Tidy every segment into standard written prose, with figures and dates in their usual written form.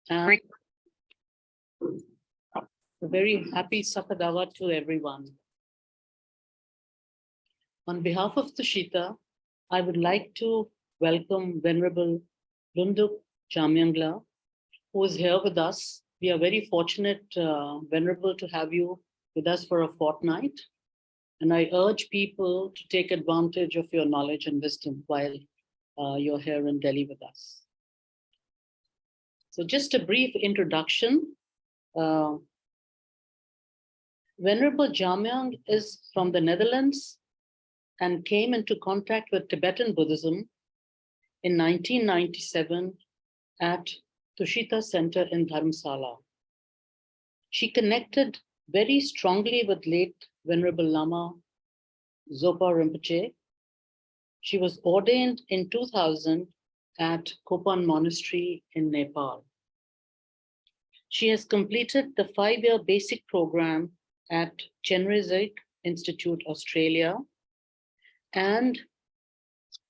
And a very happy Saka Dawa to everyone. On behalf of Tushita, I would like to welcome Venerable Lhundup Jamyang, who is here with us. We are very fortunate, Venerable, to have you with us for a fortnight. And I urge people to take advantage of your knowledge and wisdom while you're here in Delhi with us. So just a brief introduction. Venerable Jamyang is from the Netherlands and came into contact with Tibetan Buddhism in 1997 at Tushita Center in Dharamsala. She connected very strongly with late Venerable Lama Zopa Rinpoche. She was ordained in 2000 at Kopan Monastery in Nepal. She has completed the 5-year basic program at Chenrezig Institute, Australia, and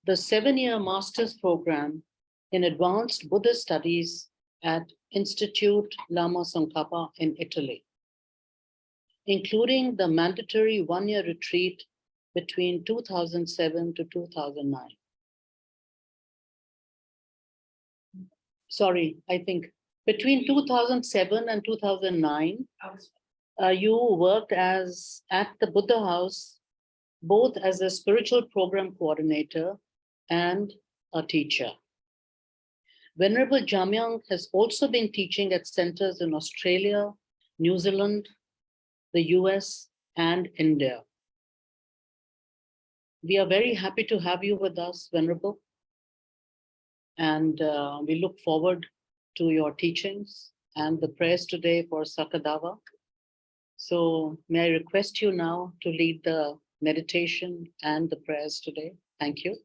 the 7-year master's program in advanced Buddhist studies at Institute Lama Tsongkhapa in Italy, including the mandatory 1-year retreat between 2007 to 2009. Sorry, I think between 2007 and 2009, you worked at the Buddha House, both as a spiritual program coordinator and a teacher. Venerable Jamyang has also been teaching at centers in Australia, New Zealand, the US, and India. We are very happy to have you with us, Venerable. And we look forward to your teachings and the prayers today for Saka Dawa. So may I request you now to lead the meditation and the prayers today. Thank you.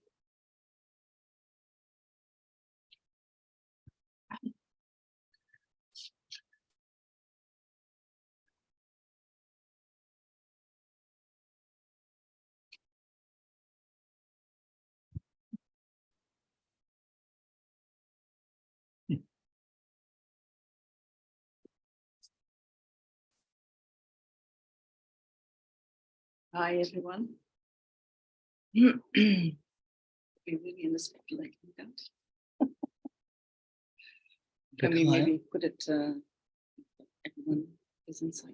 Hi, everyone. Be really in the spotlight like that. Can we maybe put it, everyone is inside.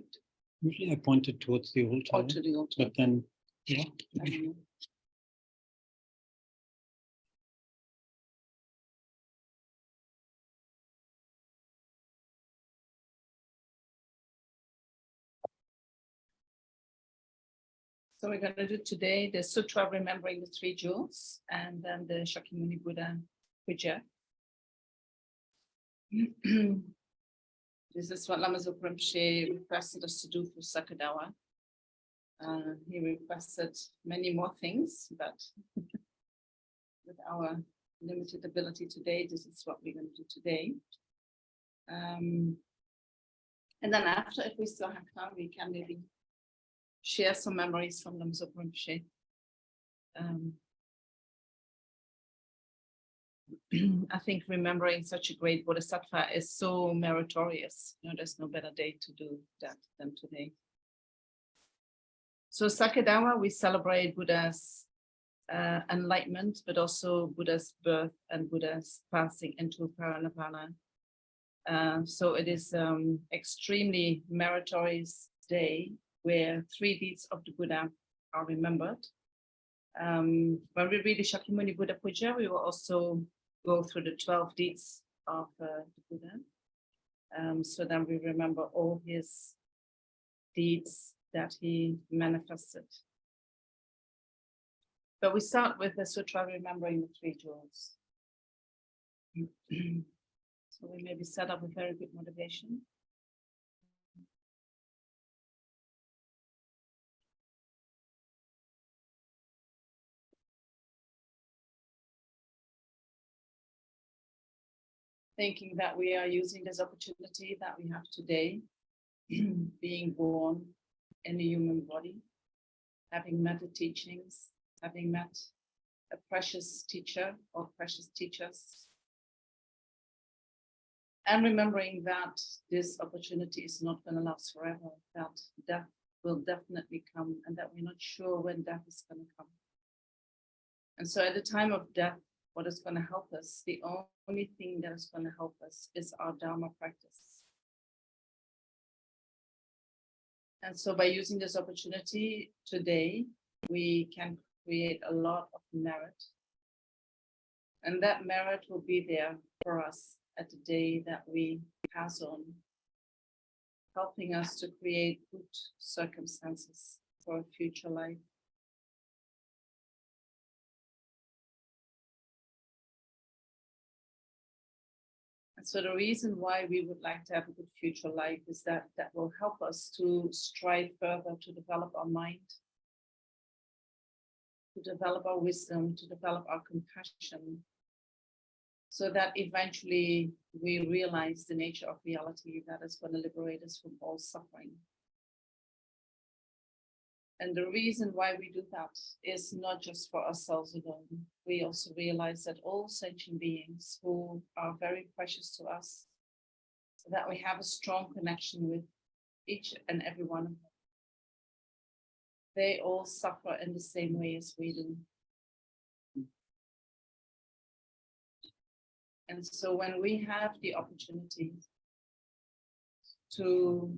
Usually I pointed towards the altar, or to the altar. but then, yeah. So we're going to do today the Sutra remembering the 3 jewels, and then the Shakyamuni Buddha Puja. This is what Lama Zopa Rinpoche requested us to do for Saka Dawa. He requested many more things, but with our limited ability today, this is what we're going to do today. And then after, if we still have time, we can maybe share some memories from Lama Zopa Rinpoche. I think remembering such a great bodhisattva is so meritorious. You know, there's no better day to do that than today. So Saka Dawa, we celebrate Buddha's enlightenment, but also Buddha's birth and Buddha's passing into Paranirvana. So it is extremely meritorious day where 3 deeds of the Buddha are remembered. When we read the Shakyamuni Buddha Puja, we will also go through the 12 deeds of the Buddha. So then we remember all his deeds that he manifested. But we start with the Sutra remembering the 3 jewels. So we maybe set up a very good motivation. Thinking that we are using this opportunity that we have today, being born in a human body, having met the teachings, having met a precious teacher or precious teachers, And remembering that this opportunity is not going to last forever, that death will definitely come, and that we're not sure when death is going to come. And so at the time of death, what is going to help us, the only thing that is going to help us is our Dharma practice. And so by using this opportunity today, we can create a lot of merit. And that merit will be there for us at the day that we pass on, helping us to create good circumstances for a future life. And so the reason why we would like to have a good future life is that will help us to strive further, to develop our mind, to develop our wisdom, to develop our compassion, so that eventually we realize the nature of reality that is going to liberate us from all suffering. And the reason why we do that is not just for ourselves alone. We also realize that all sentient beings who are very precious to us, so that we have a strong connection with each and every one of them. They all suffer in the same way as we do. And so when we have the opportunity to,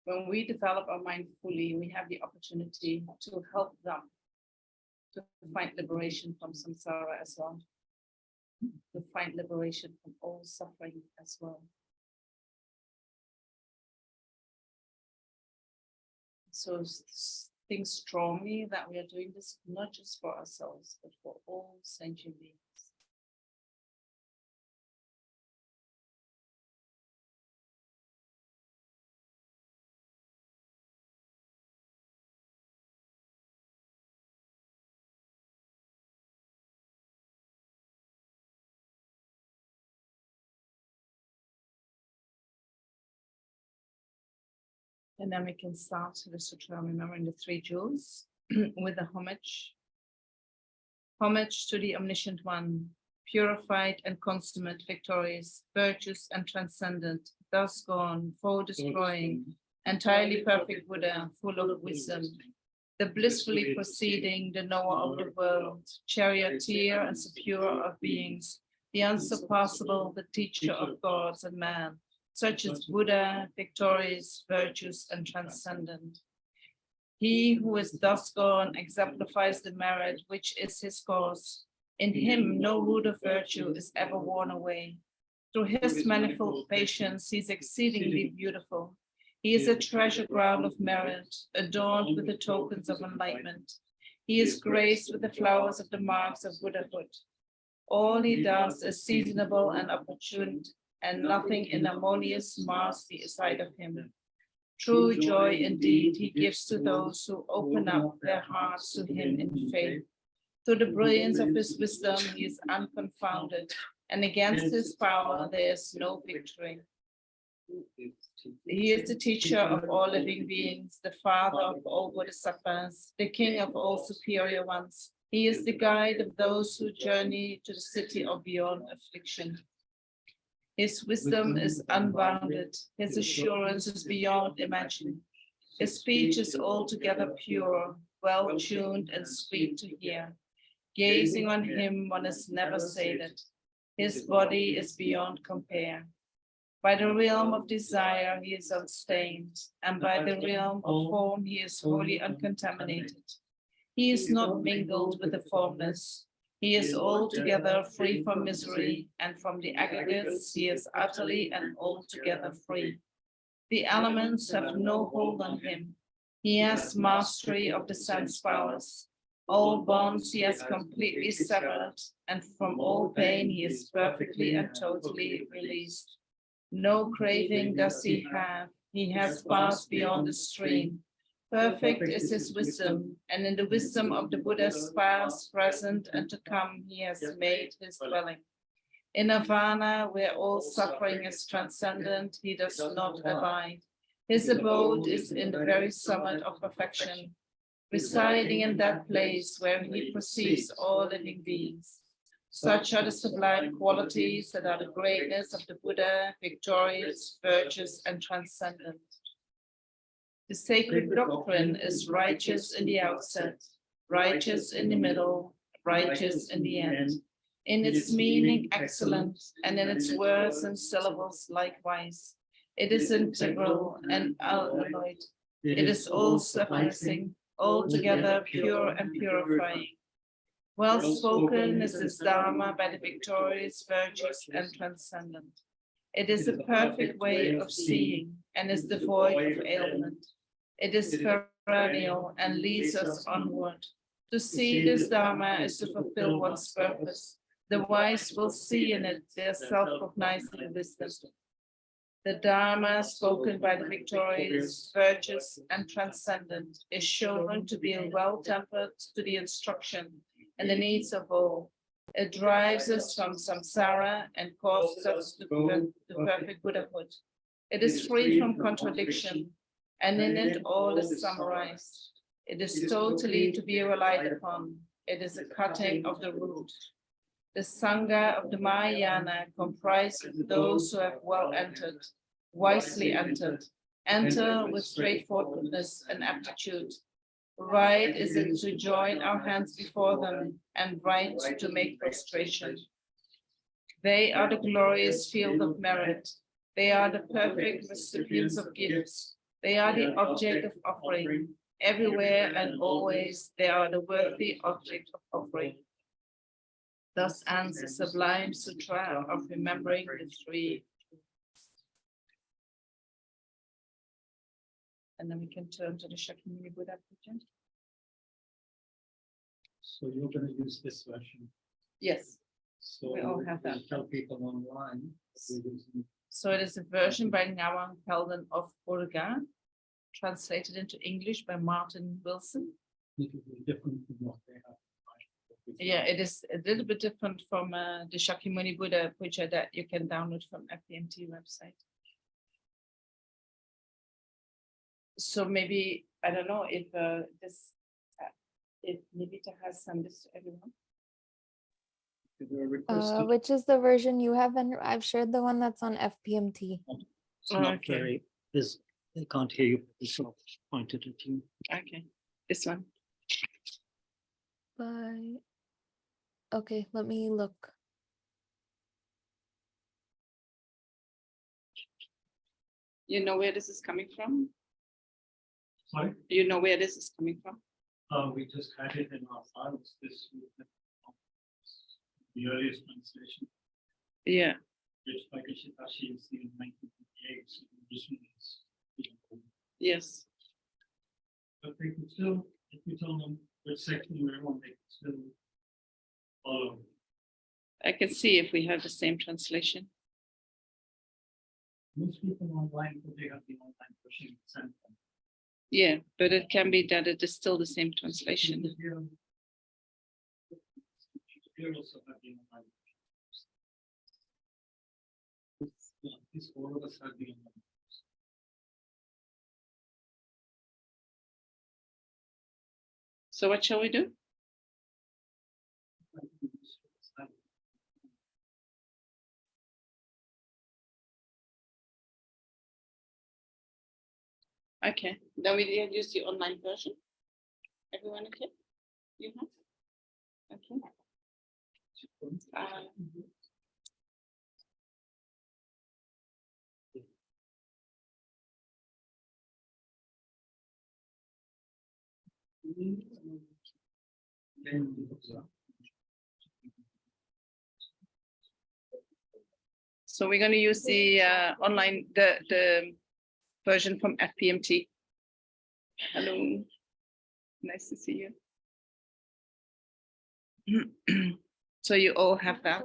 when we develop our mind fully, we have the opportunity to help them to find liberation from samsara as well, to find liberation from all suffering as well. So think strongly that we are doing this not just for ourselves, but for all sentient beings. And then we can start the Sutra, remembering the three jewels with a homage. Homage to the Omniscient One, purified and consummate, victorious, virtuous and transcendent, thus gone, foe destroying, entirely perfect Buddha, full of wisdom, the blissfully proceeding, the knower of the world, charioteer and subduer of beings, the unsurpassable, the teacher of gods and man, such as Buddha, victorious, virtuous, and transcendent. He who is thus gone exemplifies the merit which is his cause. In him no root of virtue is ever worn away. Through his manifold patience, he is exceedingly beautiful. He is a treasure ground of merit, adorned with the tokens of enlightenment. He is graced with the flowers of the marks of Buddhahood. All he does is seasonable and opportune, and nothing inharmonious mars the sight of him. True joy indeed he gives to those who open up their hearts to him in faith. Through the brilliance of his wisdom he is unconfounded, and against his power there is no victory. He is the teacher of all living beings, the father of all bodhisattvas, the king of all superior ones. He is the guide of those who journey to the city of beyond affliction. His wisdom is unbounded, his assurance is beyond imagining. His speech is altogether pure, well-tuned and sweet to hear. Gazing on him, one is never sated. His body is beyond compare. By the realm of desire, he is unstained, and by the realm of form, he is wholly uncontaminated. He is not mingled with the formless. He is altogether free from misery, and from the aggregates he is utterly and altogether free. The elements have no hold on him. He has mastery of the sense powers. All bonds he has completely severed, and from all pain he is perfectly and totally released. No craving does he have. He has passed beyond the stream. Perfect is his wisdom, and in the wisdom of the Buddhas past, present, and to come, he has made his dwelling. In Nirvana, where all suffering is transcendent, he does not abide. His abode is in the very summit of perfection, residing in that place where he perceives all living beings. Such are the sublime qualities that are the greatness of the Buddha, victorious, virtuous, and transcendent. The sacred doctrine is righteous in the outset, righteous in the middle, righteous in the end. In its meaning excellent, and in its words and syllables likewise. It is integral and unalloyed. It is all-sufficing, altogether pure and purifying. Well spoken is this Dharma by the victorious, virtuous, and transcendent. It is a perfect way of seeing, and is devoid of ailment. It is perennial and leads us onward. To see this Dharma is to fulfill one's purpose. The wise will see in it their self-recognizing wisdom. The Dharma spoken by the victorious, virtuous, and transcendent is shown to be well-tempered to the instruction and the needs of all. It drives us from samsara and causes us to perfect Buddhahood. It is free from contradiction, and in it all is summarized. It is totally to be relied upon. It is a cutting of the root. The Sangha of the Mahayana comprises those who have well entered, wisely entered, enter with straightforwardness and aptitude. Right is it to join our hands before them, and right to make prostration. They are the glorious field of merit. They are the perfect recipients of gifts. They are the object of offering. Everywhere and always, they are the worthy object of offering. Thus ends the sublime sutra of remembering the three. And then we can turn to the Shakyamuni Buddha Puja. So you're going to use this version. Yes. So We all have that. Tell people online. So it is a version by Ngawang Pelden of Urga, translated into English by Martin Wilson. It will be different from what they have. Yeah, it is a little bit different from the Shakyamuni Buddha Puja that you can download from FPMT website. So maybe, I don't know if if Nivita has sent this to everyone. Which is the version you have? And I've shared the one that's on FPMT. It's not Okay. very, they can't hear you, it's not pointed at you. Okay, this one. But okay, let me look. You know where this is coming from? Sorry? You know where this is coming from? We just had it in our files. This was the earliest translation, Yeah. which by Kishitashi is in 1958. So this one is, Yes. but they could still, if you tell them which section we're on, they could still follow. I can see if we have the same translation. Most people online, but they have the online version sent them. Yeah, but it can be that it is still the same translation. Here also have the online version. This all of us have the online version. So what shall we do? Okay, then we use the online version. Everyone okay? You have? Okay. So we're going to use the online, the version from FPMT. Hello, nice to see you. So you all have that.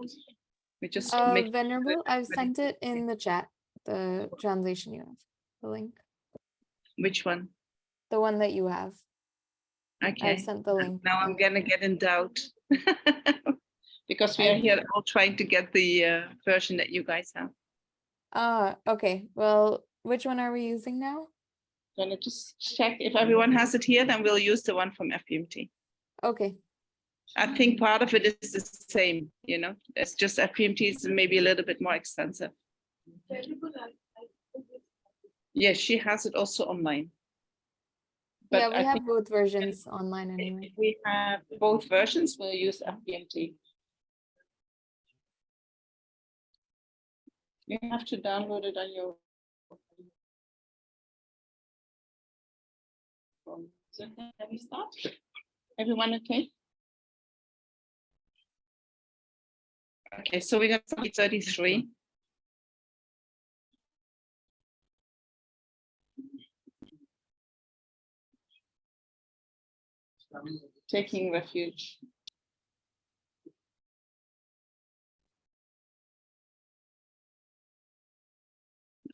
We just make Venerable, I've sent it in the chat, the translation you have, the link, which one? the one that you have. Okay. I've sent the link. Now I'm gonna get in doubt because we are here all trying to get the version that you guys have. Okay. Well, which one are we using now? Gonna just check if everyone has it here, then we'll use the one from FPMT. Okay. I think part of it is the same, you know, it's just FPMT is maybe a little bit more extensive. Yes, she has it also online. Yeah, But we I have think both versions online anyway. if we have both versions, we'll use FPMT. You have to download it on your phone. So can we start? Everyone okay? Okay, so we're going to start 33. Taking refuge.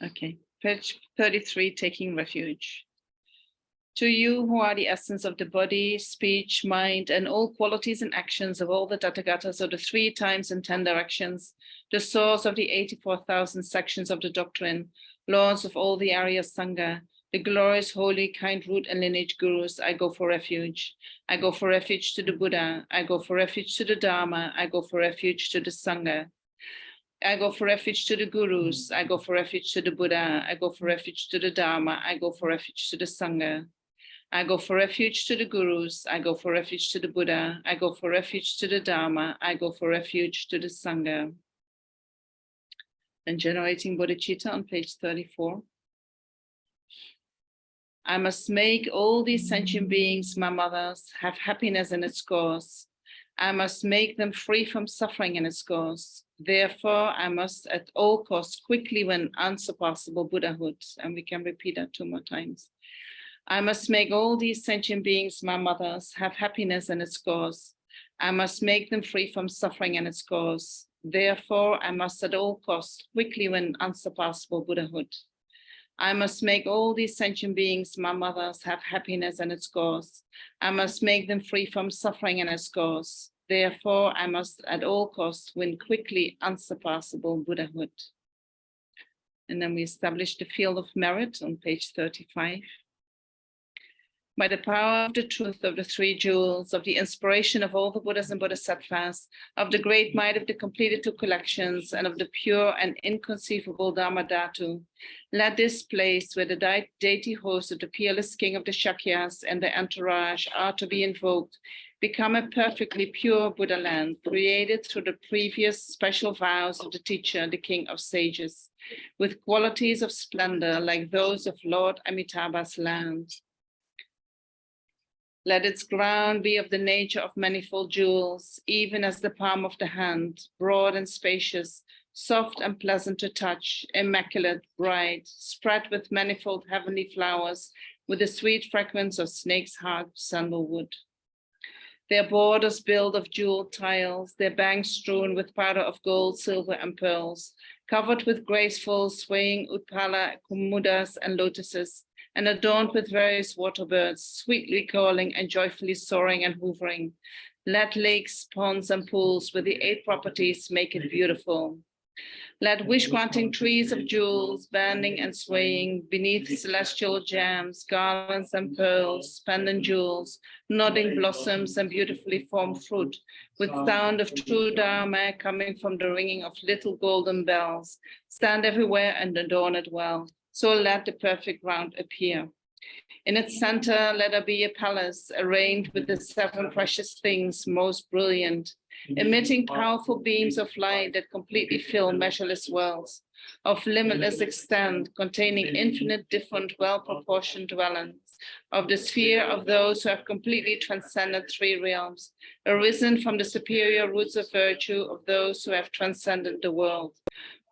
Okay, page 33, taking refuge. To you who are the essence of the body, speech, mind, and all qualities and actions of all the Tathagatas of the 3 times and 10 directions, the source of the 84,000 sections of the doctrine, lords of all the Arya Sangha, the glorious, holy, kind root and lineage gurus, I go for refuge. I go for refuge to the Buddha. I go for refuge to the Dharma. I go for refuge to the Sangha. I go for refuge to the gurus. I go for refuge to the Buddha. I go for refuge to the Dharma. I go for refuge to the Sangha. I go for refuge to the gurus. I go for refuge to the Buddha. I go for refuge to the Dharma. I go for refuge to the Sangha. And generating bodhicitta on page 34. I must make all these sentient beings, my mothers, have happiness in its course. I must make them free from suffering in its course. Therefore, I must at all costs quickly win unsurpassable Buddhahood. And we can repeat that 2 more times. I must make all these sentient beings, my mothers, have happiness in its course. I must make them free from suffering in its course. Therefore, I must at all costs quickly win unsurpassable Buddhahood. I must make all these sentient beings, my mothers, have happiness in its course. I must make them free from suffering in its course. Therefore, I must at all costs win quickly unsurpassable Buddhahood. And then we establish the field of merit on page 35. By the power of the truth of the 3 jewels, of the inspiration of all the Buddhas and Bodhisattvas, of the great might of the completed 2 collections, and of the pure and inconceivable Dharma Dhatu, let this place where the deity host of the peerless king of the Shakyas and their entourage are to be invoked, become a perfectly pure Buddha land, created through the previous special vows of the teacher, the king of sages, with qualities of splendor like those of Lord Amitabha's land. Let its ground be of the nature of manifold jewels, even as the palm of the hand, broad and spacious, soft and pleasant to touch, immaculate, bright, spread with manifold heavenly flowers, with the sweet fragrance of snake's heart sandalwood. Their borders built of jeweled tiles, their banks strewn with powder of gold, silver, and pearls, covered with graceful, swaying utpala, kumudas, and lotuses, and adorned with various water birds, sweetly calling and joyfully soaring and hovering. Let lakes, ponds, and pools with the 8 properties make it beautiful. Let wish-granting trees of jewels, bending and swaying beneath celestial gems, garlands and pearls, pendant jewels, nodding blossoms, and beautifully formed fruit, with sound of true Dharma coming from the ringing of little golden bells, stand everywhere and adorn it well. So let the perfect ground appear. In its center, let there be a palace arranged with the 7 precious things most brilliant, emitting powerful beams of light that completely fill measureless worlds, of limitless extent, containing infinite different well-proportioned dwellings, of the sphere of those who have completely transcended 3 realms, arisen from the superior roots of virtue of those who have transcended the world.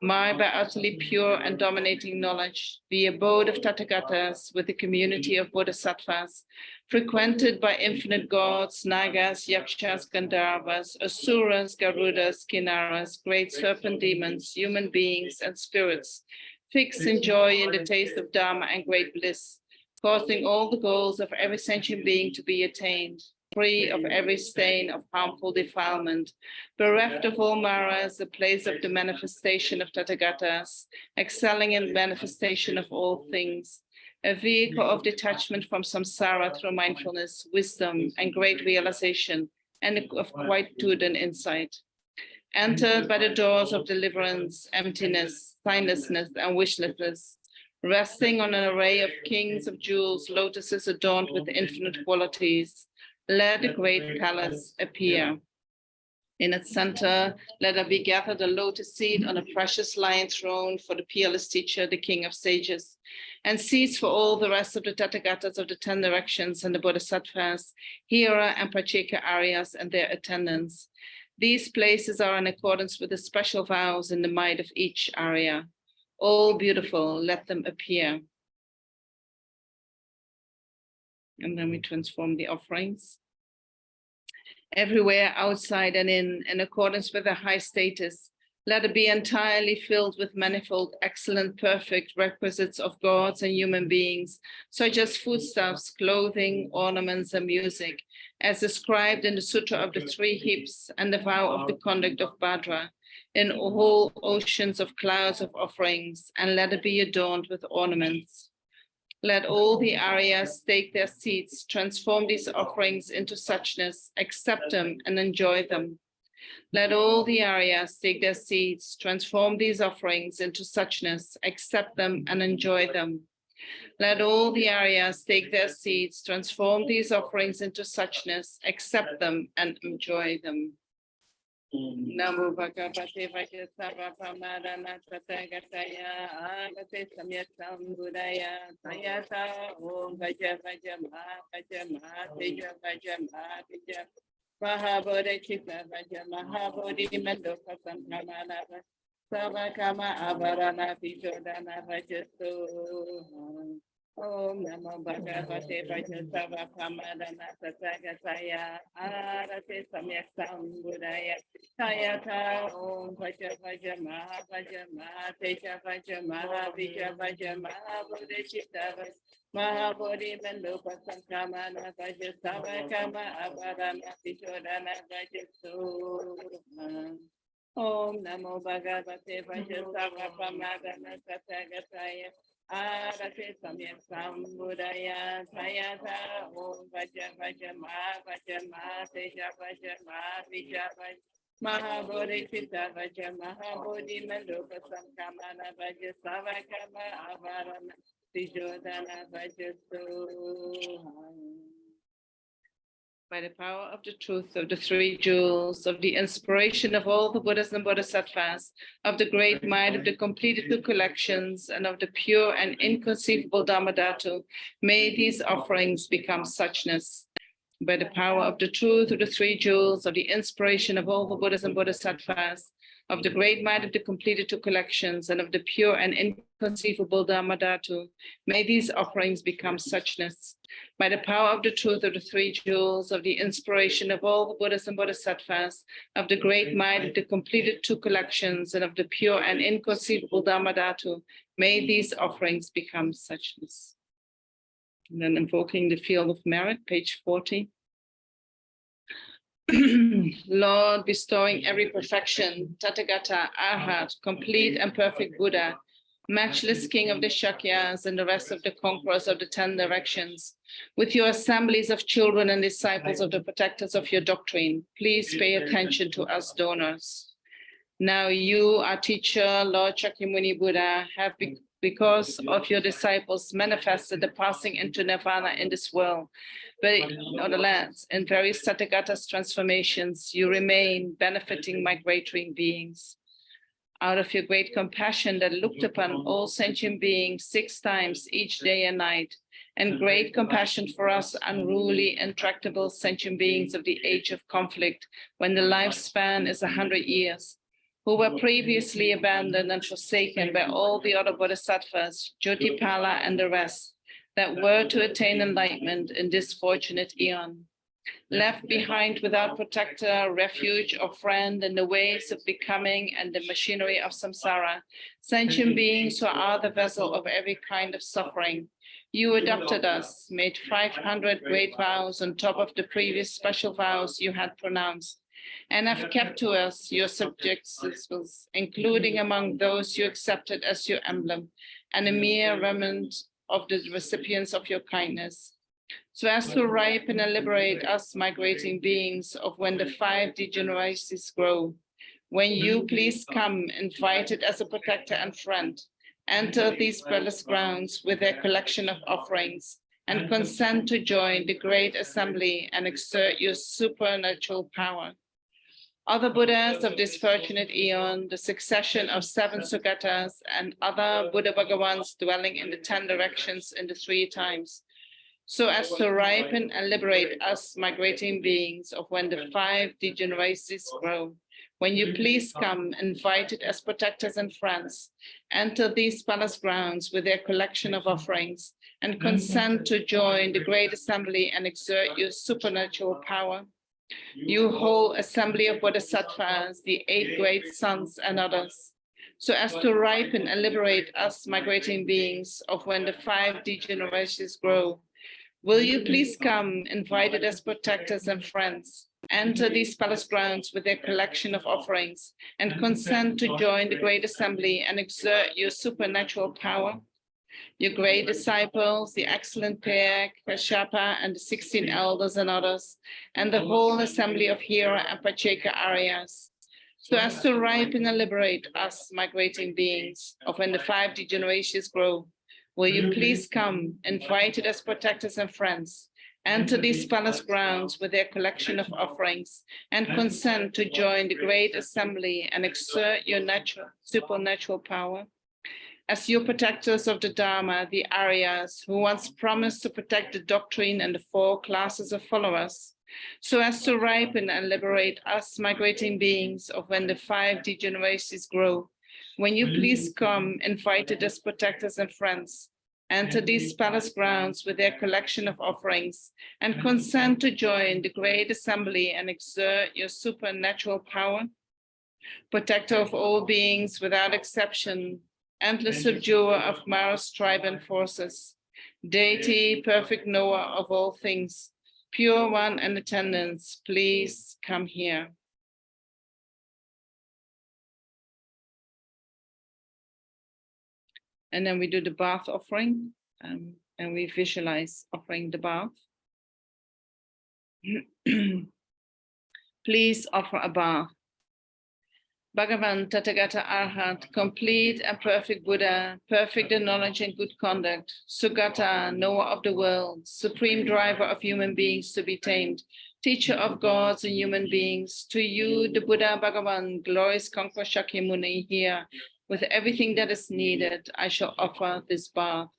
Marred by utterly pure and dominating knowledge, the abode of Tathagatas with the community of Bodhisattvas, frequented by infinite gods, Nagas, Yakshas, Gandharvas, Asuras, Garudas, Kinnaras, great serpent demons, human beings, and spirits, fixed in joy in the taste of Dharma and great bliss, causing all the goals of every sentient being to be attained, free of every stain of harmful defilement, bereft of all maras, the place of the manifestation of Tathagatas, excelling in manifestation of all things, a vehicle of detachment from samsara through mindfulness, wisdom, and great realization, and of quietude and insight. Entered by the doors of deliverance, emptiness, signlessness, and wishlessness, resting on an array of kings of jewels, lotuses adorned with infinite qualities, let a great palace appear. In its center, let there be gathered a lotus seat on a precious lion throne for the peerless teacher, the king of sages, and seats for all the rest of the Tathagatas of the 10 directions and the Bodhisattvas, Hira and Pacheka Aryas and their attendants. These places are in accordance with the special vows in the might of each Arya. All beautiful, let them appear. And then we transform the offerings. Everywhere outside and in accordance with their high status, let it be entirely filled with manifold, excellent, perfect requisites of gods and human beings, such as foodstuffs, clothing, ornaments, and music, as described in the Sutra of the 3 Heaps and the vow of the conduct of Bhadra, in whole oceans of clouds of offerings, and let it be adorned with ornaments. Let all the Aryas take their seats, transform these offerings into suchness, accept them and enjoy them. Let all the Aryas take their seats, transform these offerings into suchness, accept them and enjoy them. Let all the Aryas take their seats, transform these offerings into suchness, accept them and enjoy them. Namo Bhagavate Vajrasava Pamadana Tathagataya Agate Samyaksam Buddhaya Sayata Om Vaja Vaja Teja Vaja Teja Mahabodhi Chitta Vaja Mahabodhi Mandoka Samkamana Savakama Avarana Vijodana Vajastu Om Namo Bhagavate Vajrasava Pamadana Tathagataya Arate Samyaksam Buddhaya Sayata Om Vaja Vaja Teja Vaja Vija Mahabodhi Chitta Mahabodhi Mandoka Samkamana Vajasavakama Avarana Vijodana Vajastu Om Namo Bhagavate Vajrasava Pamadana Tathagataya Arate Samyaksam Buddhaya Sayata Om Vaja Teja Vaja Vija Mahabodhi Chitta Vaja Mahabodhi Mandoka Samkamana Vaja Savakama Avarana Vijodana Vajastu. By the power of the truth of the 3 jewels, of the inspiration of all the Buddhas and Bodhisattvas, of the great might of the completed 2 collections, and of the pure and inconceivable Dhammadhatu, may these offerings become suchness. By the power of the truth of the 3 jewels, of the inspiration of all the Buddhas and Bodhisattvas, of the great might of the completed 2 collections, and of the pure and inconceivable Dhammadhatu, may these offerings become suchness. By the power of the truth of the 3 jewels, of the inspiration of all the Buddhas and Bodhisattvas, of the great might of the completed 2 collections, and of the pure and inconceivable Dhammadhatu, may these offerings become suchness. And then invoking the field of merit, page 40. Lord, bestowing every perfection, Tathagata, Arhat, complete and perfect Buddha, matchless King of the Shakyas and the rest of the conquerors of the 10 directions, with your assemblies of children and disciples of the protectors of your doctrine, please pay attention to us donors. Now you, our teacher, Lord Shakyamuni Buddha, have because of your disciples manifested the passing into nirvana in this world, but nevertheless, in various Tathagatas transformations, you remain benefiting migratory beings. Out of your great compassion that looked upon all sentient beings 6 times each day and night, and great compassion for us unruly, intractable sentient beings of the age of conflict, when the lifespan is 100 years, who were previously abandoned and forsaken by all the other bodhisattvas, Jyotipala and the rest, that were to attain enlightenment in this fortunate eon. Left behind without protector, refuge, or friend in the ways of becoming and the machinery of samsara, sentient beings who are the vessel of every kind of suffering. You adopted us, made 500 great vows on top of the previous special vows you had pronounced, and have kept to us your subjects, including among those you accepted as your emblem, and a mere remnant of the recipients of your kindness. so as to ripen and liberate us migrating beings of when the 5 degeneracies grow. When you please come, invited as a protector and friend, enter these palace grounds with their collection of offerings, and consent to join the great assembly and exert your supernatural power. Other Buddhas of this fortunate eon, the succession of 7 Sugatas and other Buddha Bhagavans dwelling in the 10 directions in the 3 times, so as to ripen and liberate us migrating beings of when the 5 degeneracies grow. When you please come, invited as protectors and friends, enter these palace grounds with their collection of offerings, and consent to join the great assembly and exert your supernatural power. You whole assembly of Bodhisattvas, the 8 great sons and others, so as to ripen and liberate us migrating beings of when the 5 degenerations grow. Will you please come, invited as protectors and friends, enter these palace grounds with their collection of offerings, and consent to join the great assembly and exert your supernatural power? Your great disciples, the excellent pair, Kashyapa and the 16 elders and others, and the whole assembly of Hira and Pacheka Aryas, so as to ripen and liberate us migrating beings of when the 5 degenerations grow. Will you please come, invited as protectors and friends, enter these palace grounds with their collection of offerings, and consent to join the great assembly and exert your supernatural power? As your protectors of the Dharma, the Aryas, who once promised to protect the doctrine and the 4 classes of followers, so as to ripen and liberate us migrating beings of when the 5 degeneracies grow. When you please come, invited as protectors and friends, enter these palace grounds with their collection of offerings, and consent to join the great assembly and exert your supernatural power. Protector of all beings without exception, endless subduer of Mara's tribe and forces, deity, perfect knower of all things, pure one and attendants, please come here. And then we do the bath offering, and we visualize offering the bath. Please offer a bath. Bhagavan Tathagata Arhat, complete and perfect Buddha, perfect in knowledge and good conduct, Sugata, knower of the world, supreme driver of human beings to be tamed, teacher of gods and human beings, to you, the Buddha Bhagavan, glorious conqueror Shakyamuni, here, with everything that is needed, I shall offer this bath.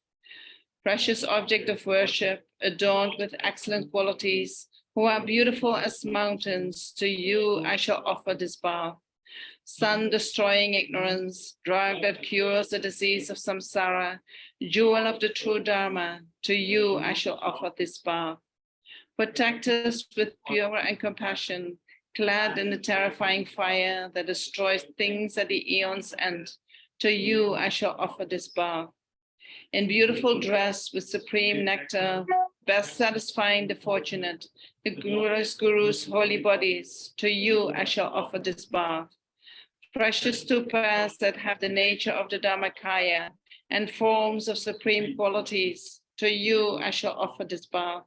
Precious object of worship, adorned with excellent qualities, who are beautiful as mountains, to you I shall offer this bath. Sun destroying ignorance, drug that cures the disease of samsara, jewel of the true Dharma, to you I shall offer this bath. Protect us with pure and compassion, clad in the terrifying fire that destroys things at the eon's end, to you I shall offer this bath. In beautiful dress with supreme nectar, best satisfying the fortunate, the Guru's holy bodies, to you I shall offer this bath. Precious stupas that have the nature of the Dharmakaya and forms of supreme qualities, to you I shall offer this bath.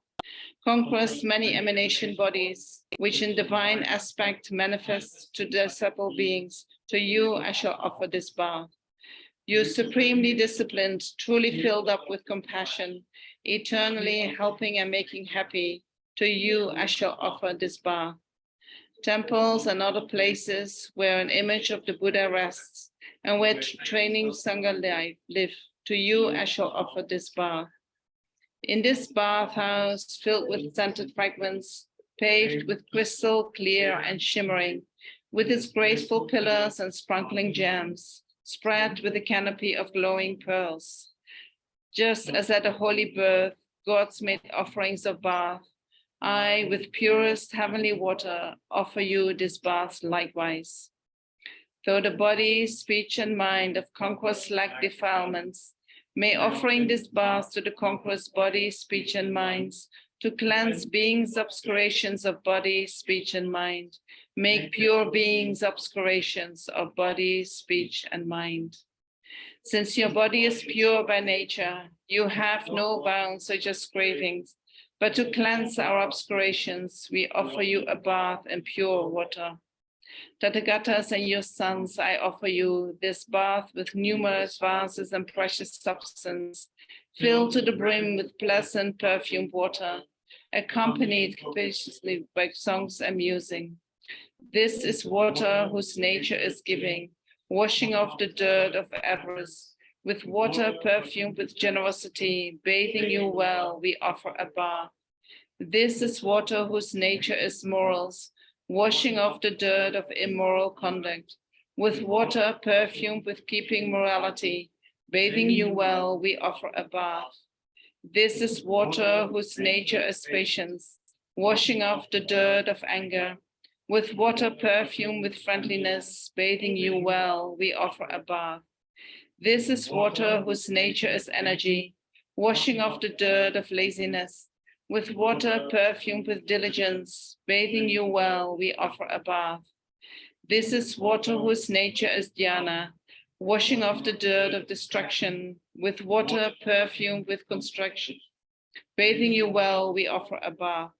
Conquers many emanation bodies, which in divine aspect manifest to the supple beings, to you I shall offer this bath. You supremely disciplined, truly filled up with compassion, eternally helping and making happy, to you I shall offer this bath. Temples and other places where an image of the Buddha rests, and where training Sangha live, to you I shall offer this bath. In this bathhouse filled with scented fragments, paved with crystal clear and shimmering, with its graceful pillars and sparkling gems, spread with a canopy of glowing pearls. Just as at a holy birth, gods made offerings of bath, I, with purest heavenly water, offer you this bath likewise. Though the body, speech, and mind of conquerors lack defilements, may offering this bath to the conqueror's body, speech, and minds, to cleanse beings' obscurations of body, speech, and mind, make pure beings' obscurations of body, speech, and mind. Since your body is pure by nature, you have no bounds or just cravings, But to cleanse our obscurations, we offer you a bath in pure water. Tathagatas and your sons, I offer you this bath with numerous vases and precious substance, filled to the brim with pleasant perfumed water, accompanied capaciously by songs and musing. This is water whose nature is giving, washing off the dirt of avarice. With water perfumed with generosity, bathing you well, we offer a bath. This is water whose nature is morals, washing off the dirt of immoral conduct. With water perfumed with keeping morality, bathing you well, we offer a bath. This is water whose nature is patience, washing off the dirt of anger. With water perfumed with friendliness, bathing you well, we offer a bath. This is water whose nature is energy, washing off the dirt of laziness. With water perfumed with diligence, bathing you well, we offer a bath. This is water whose nature is dhyana, washing off the dirt of distraction. With water perfumed with construction, bathing you well, we offer a bath.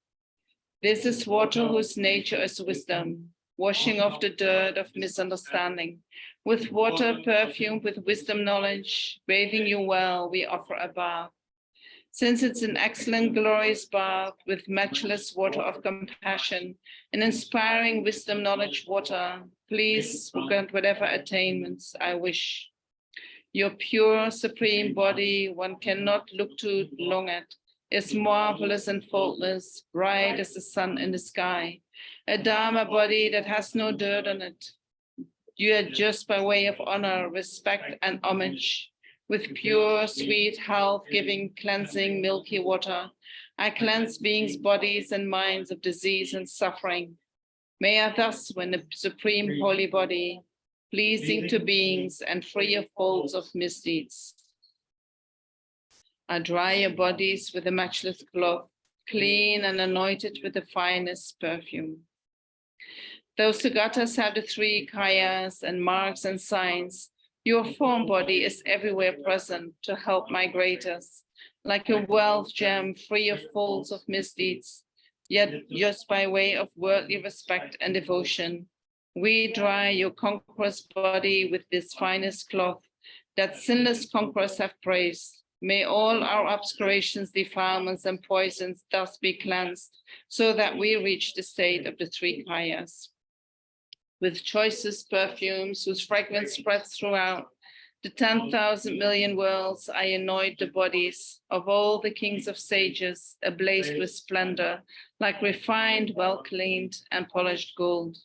This is water whose nature is wisdom, washing off the dirt of misunderstanding. With water perfumed with wisdom knowledge, bathing you well, we offer a bath. Since it's an excellent, glorious bath with matchless water of compassion and inspiring wisdom knowledge water, please grant whatever attainments I wish. Your pure, supreme body, one cannot look too long at, is marvelous and faultless, bright as the sun in the sky. A Dharma body that has no dirt on it. You are just by way of honor, respect, and homage. With pure, sweet, health-giving, cleansing, milky water, I cleanse beings' bodies and minds of disease and suffering. May I thus, when the supreme holy body, pleasing to beings and free of faults of misdeeds. I dry your bodies with a matchless cloth, clean and anointed with the finest perfume. Those Sagatas have the three kayas and marks and signs. Your form body is everywhere present to help migrators, like a wealth gem free of faults of misdeeds, yet just by way of worldly respect and devotion. We dry your conqueror's body with this finest cloth that sinless conquerors have praised. May all our obscurations, defilements, and poisons thus be cleansed, so that we reach the state of the three kayas. With choicest perfumes whose fragrance spreads throughout the 10,000 million worlds, I anoint the bodies of all the kings of sages, ablaze with splendor, like refined, well-cleaned, and polished gold.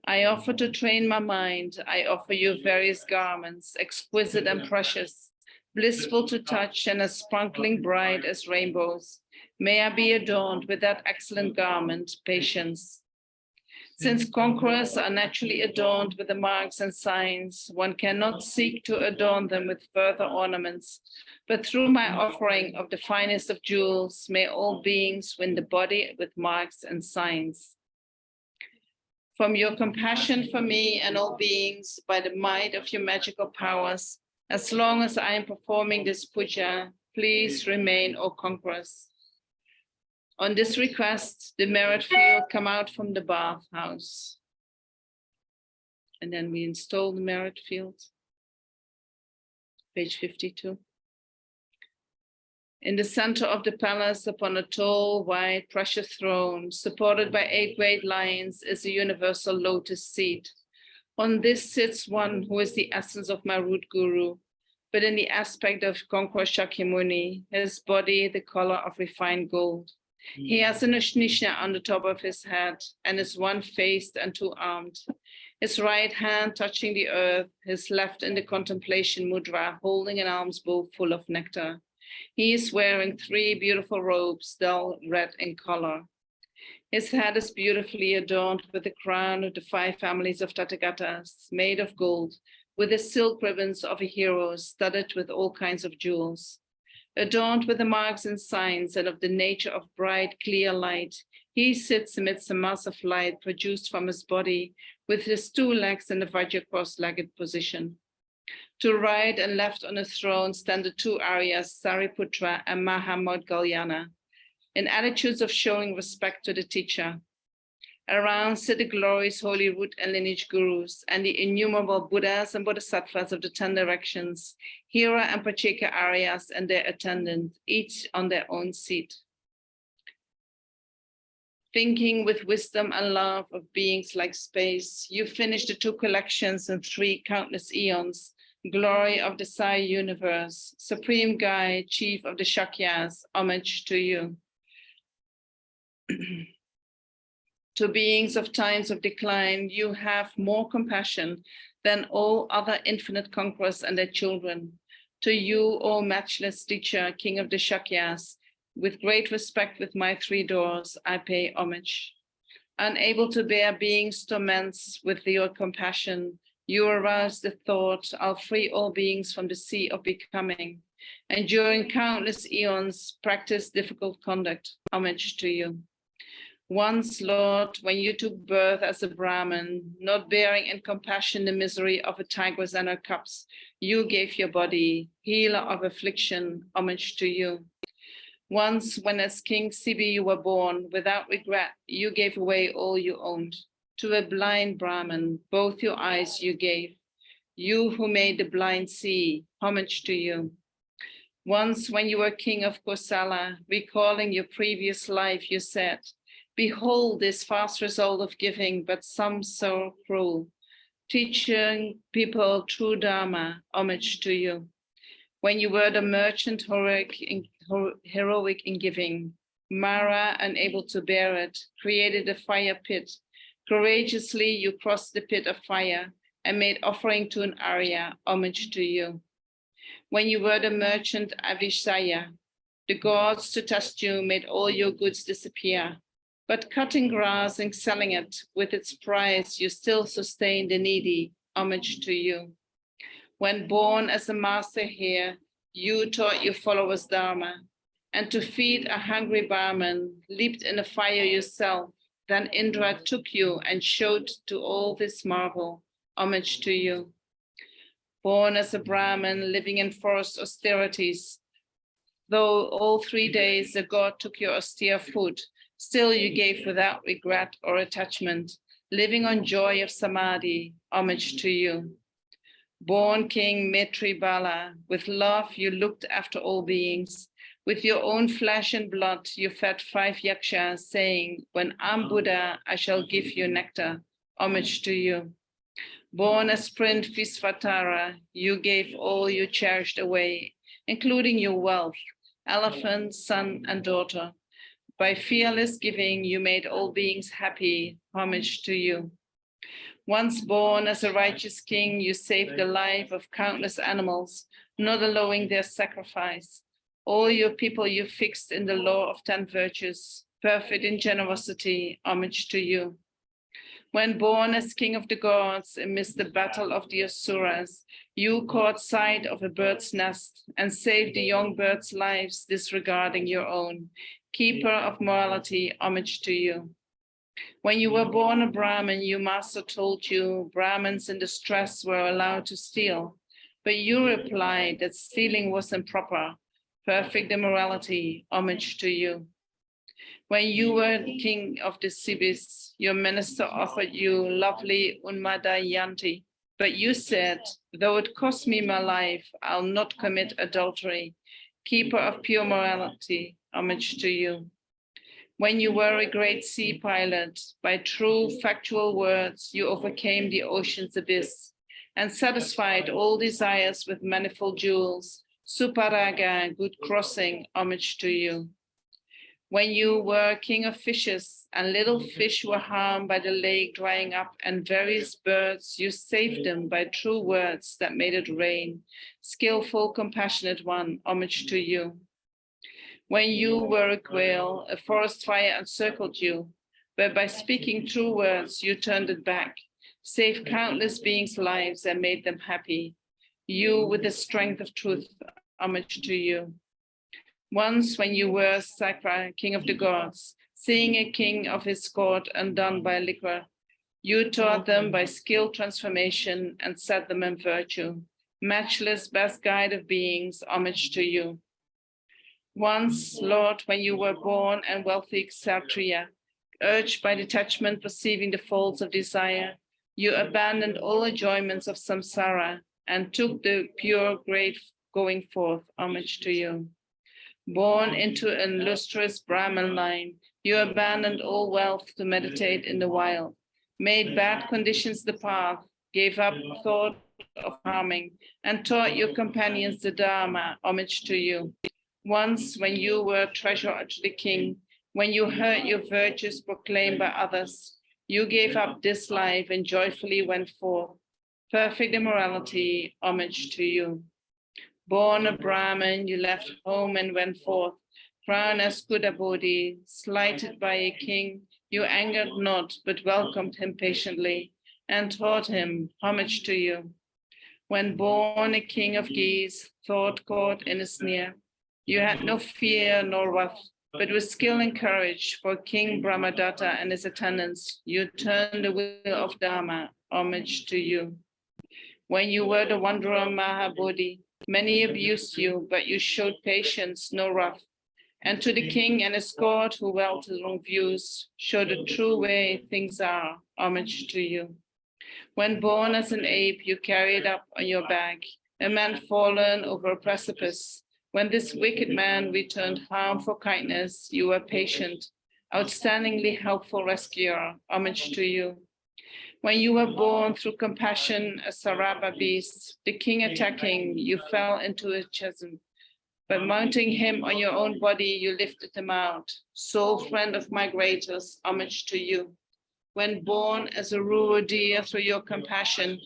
I offer to train my mind, I offer you various garments, exquisite and precious, blissful to touch and as sparkling bright as rainbows. May I be adorned with that excellent garment, patience. Since conquerors are naturally adorned with the marks and signs, one cannot seek to adorn them with further ornaments, but through my offering of the finest of jewels, may all beings win the body with marks and signs. From your compassion for me and all beings, by the might of your magical powers, as long as I am performing this puja, please remain, O conquerors. On this request, the merit field come out from the bathhouse. And then we install the merit field. Page 52. In the center of the palace, upon a tall, white, precious throne, supported by 8 great lions, is a universal lotus seat. On this sits one who is the essence of my root guru, but in the aspect of Conqueror Shakyamuni, his body the color of refined gold. He has an Ushnisha on the top of his head and is one-faced and two-armed. His right hand touching the earth, his left in the contemplation mudra, holding an alms bowl full of nectar. He is wearing 3 beautiful robes, dull red in color. His head is beautifully adorned with the crown of the 5 families of Tathagatas, made of gold, with the silk ribbons of a hero studded with all kinds of jewels. Adorned with the marks and signs and of the nature of bright, clear light, he sits amidst a mass of light produced from his body, with his 2 legs in the Vajra cross-legged position. To right and left on the throne stand the 2 Aryas, Sariputra and Mahamodgalyana. in attitudes of showing respect to the teacher. Around sit the glorious holy root and lineage gurus and the innumerable Buddhas and Bodhisattvas of the 10 directions, Hira and Pacheka Aryas and their attendant, each on their own seat. Thinking with wisdom and love of beings like space, you finished the 2 collections in 3 countless eons, glory of the Sai universe, supreme guide, chief of the Shakyas, homage to you. To beings of times of decline, you have more compassion than all other infinite conquerors and their children. To you, O matchless teacher, king of the Shakyas, with great respect with my 3 doors, I pay homage. Unable to bear beings' torments with your compassion, you arouse the thought, I'll free all beings from the sea of becoming. And during countless eons, practice difficult conduct, homage to you. Once, Lord, when you took birth as a Brahmin, not bearing in compassion the misery of a tigress and her cubs, you gave your body, healer of affliction, homage to you. Once, when as King Sibi you were born, without regret, you gave away all you owned. To a blind Brahmin, both your eyes you gave. You who made the blind see, homage to you. Once, when you were king of Kosala, recalling your previous life, you said, behold this fast result of giving, but some so cruel. Teaching people true Dharma, homage to you. When you were the merchant heroic in giving, Mara, unable to bear it, created a fire pit. Courageously you crossed the pit of fire and made offering to an Arya, homage to you. When you were the merchant Avishaya, the gods to test you made all your goods disappear. But cutting grass and selling it with its price, you still sustain the needy, homage to you. When born as a master here, you taught your followers Dharma, and to feed a hungry Brahmin, leaped in the fire yourself. Then Indra took you and showed to all this marvel, homage to you. Born as a Brahmin, living in forest austerities, though all 3 days the god took your austere food, still you gave without regret or attachment, living on joy of samadhi, homage to you. Born King Maitri Bala, with love you looked after all beings. With your own flesh and blood you fed 5 yakshas, saying, when I'm Buddha, I shall give you nectar, homage to you. Born as Prince Visvatara, you gave all you cherished away, including your wealth, elephant, son, and daughter. By fearless giving, you made all beings happy, homage to you. Once born as a righteous king, you saved the life of countless animals, not allowing their sacrifice. All your people you fixed in the law of 10 virtues, perfect in generosity, homage to you. When born as king of the gods, amidst the battle of the Asuras, you caught sight of a bird's nest and saved the young birds' lives, disregarding your own. Keeper of morality, homage to you. When you were born a Brahmin, your master told you Brahmins in distress were allowed to steal, but you replied that stealing was improper. Perfect immorality, homage to you. When you were king of the Sibis, your minister offered you lovely Unmadayanti, but you said, though it cost me my life, I'll not commit adultery. Keeper of pure morality, homage to you. When you were a great sea pilot, by true factual words, you overcame the ocean's abyss and satisfied all desires with manifold jewels. Suparaga, good crossing, homage to you. When you were king of fishes and little fish were harmed by the lake drying up and various birds, you saved them by true words that made it rain. Skillful, compassionate one, homage to you. When you were a quail, a forest fire encircled you, but by speaking true words, you turned it back, saved countless beings' lives and made them happy. You with the strength of truth, homage to you. Once when you were Sakra, king of the gods, seeing a king of his court undone by liquor, you taught them by skilled transformation and set them in virtue. Matchless, best guide of beings, homage to you. Once, Lord, when you were born and wealthy Kshatriya, urged by detachment, perceiving the faults of desire, you abandoned all enjoyments of samsara and took the pure great going forth. Homage to you. Born into an illustrious Brahman line, you abandoned all wealth to meditate in the wild, made bad conditions the path, gave up thought of harming, and taught your companions the Dharma. Homage to you. Once, when you were treasure to the king, when you heard your virtues proclaimed by others, you gave up this life and joyfully went forth. Perfect immorality, homage to you. Born a Brahmin, you left home and went forth, crowned as Buddha Bodhi, slighted by a king, you angered not, but welcomed him patiently, and taught him. Homage to you. When born a king of geese, thought caught in a snare, you had no fear nor wrath, but with skill and courage for King Brahmadatta and his attendants, you turned the wheel of Dharma. Homage to you. When you were the wanderer Mahabodhi, many abused you, but you showed patience, no wrath. And to the king and his court who held his own views, show the true way things are. Homage to you. When born as an ape, you carried up on your back a man fallen over a precipice. When this wicked man returned harm for kindness, you were patient, outstandingly helpful rescuer. Homage to you. When you were born through compassion, a Saraba beast, the king attacking, you fell into a chasm. But mounting him on your own body, you lifted him out. Soul friend of migrators, homage to you. When born as a rural deer through your compassion,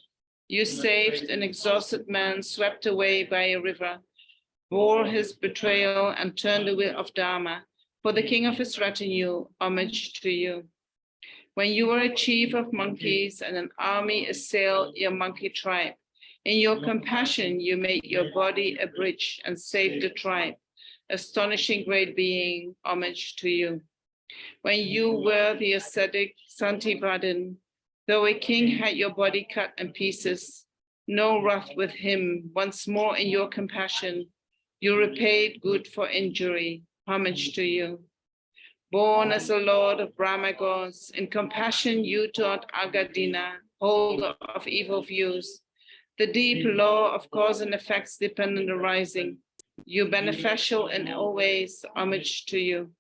you saved an exhausted man swept away by a river, bore his betrayal and turned the wheel of Dharma. For the king of his retinue, homage to you. When you were a chief of monkeys and an army assailed your monkey tribe, in your compassion you made your body a bridge and saved the tribe. Astonishing great being, homage to you. When you were the ascetic Santibhadan, though a king had your body cut in pieces, no wrath with him, once more in your compassion, you repaid good for injury. Homage to you. Born as a lord of Brahma gods, in compassion you taught Agadina, holder of evil views, the deep law of cause and effects dependent arising. You beneficial in all ways, homage to you.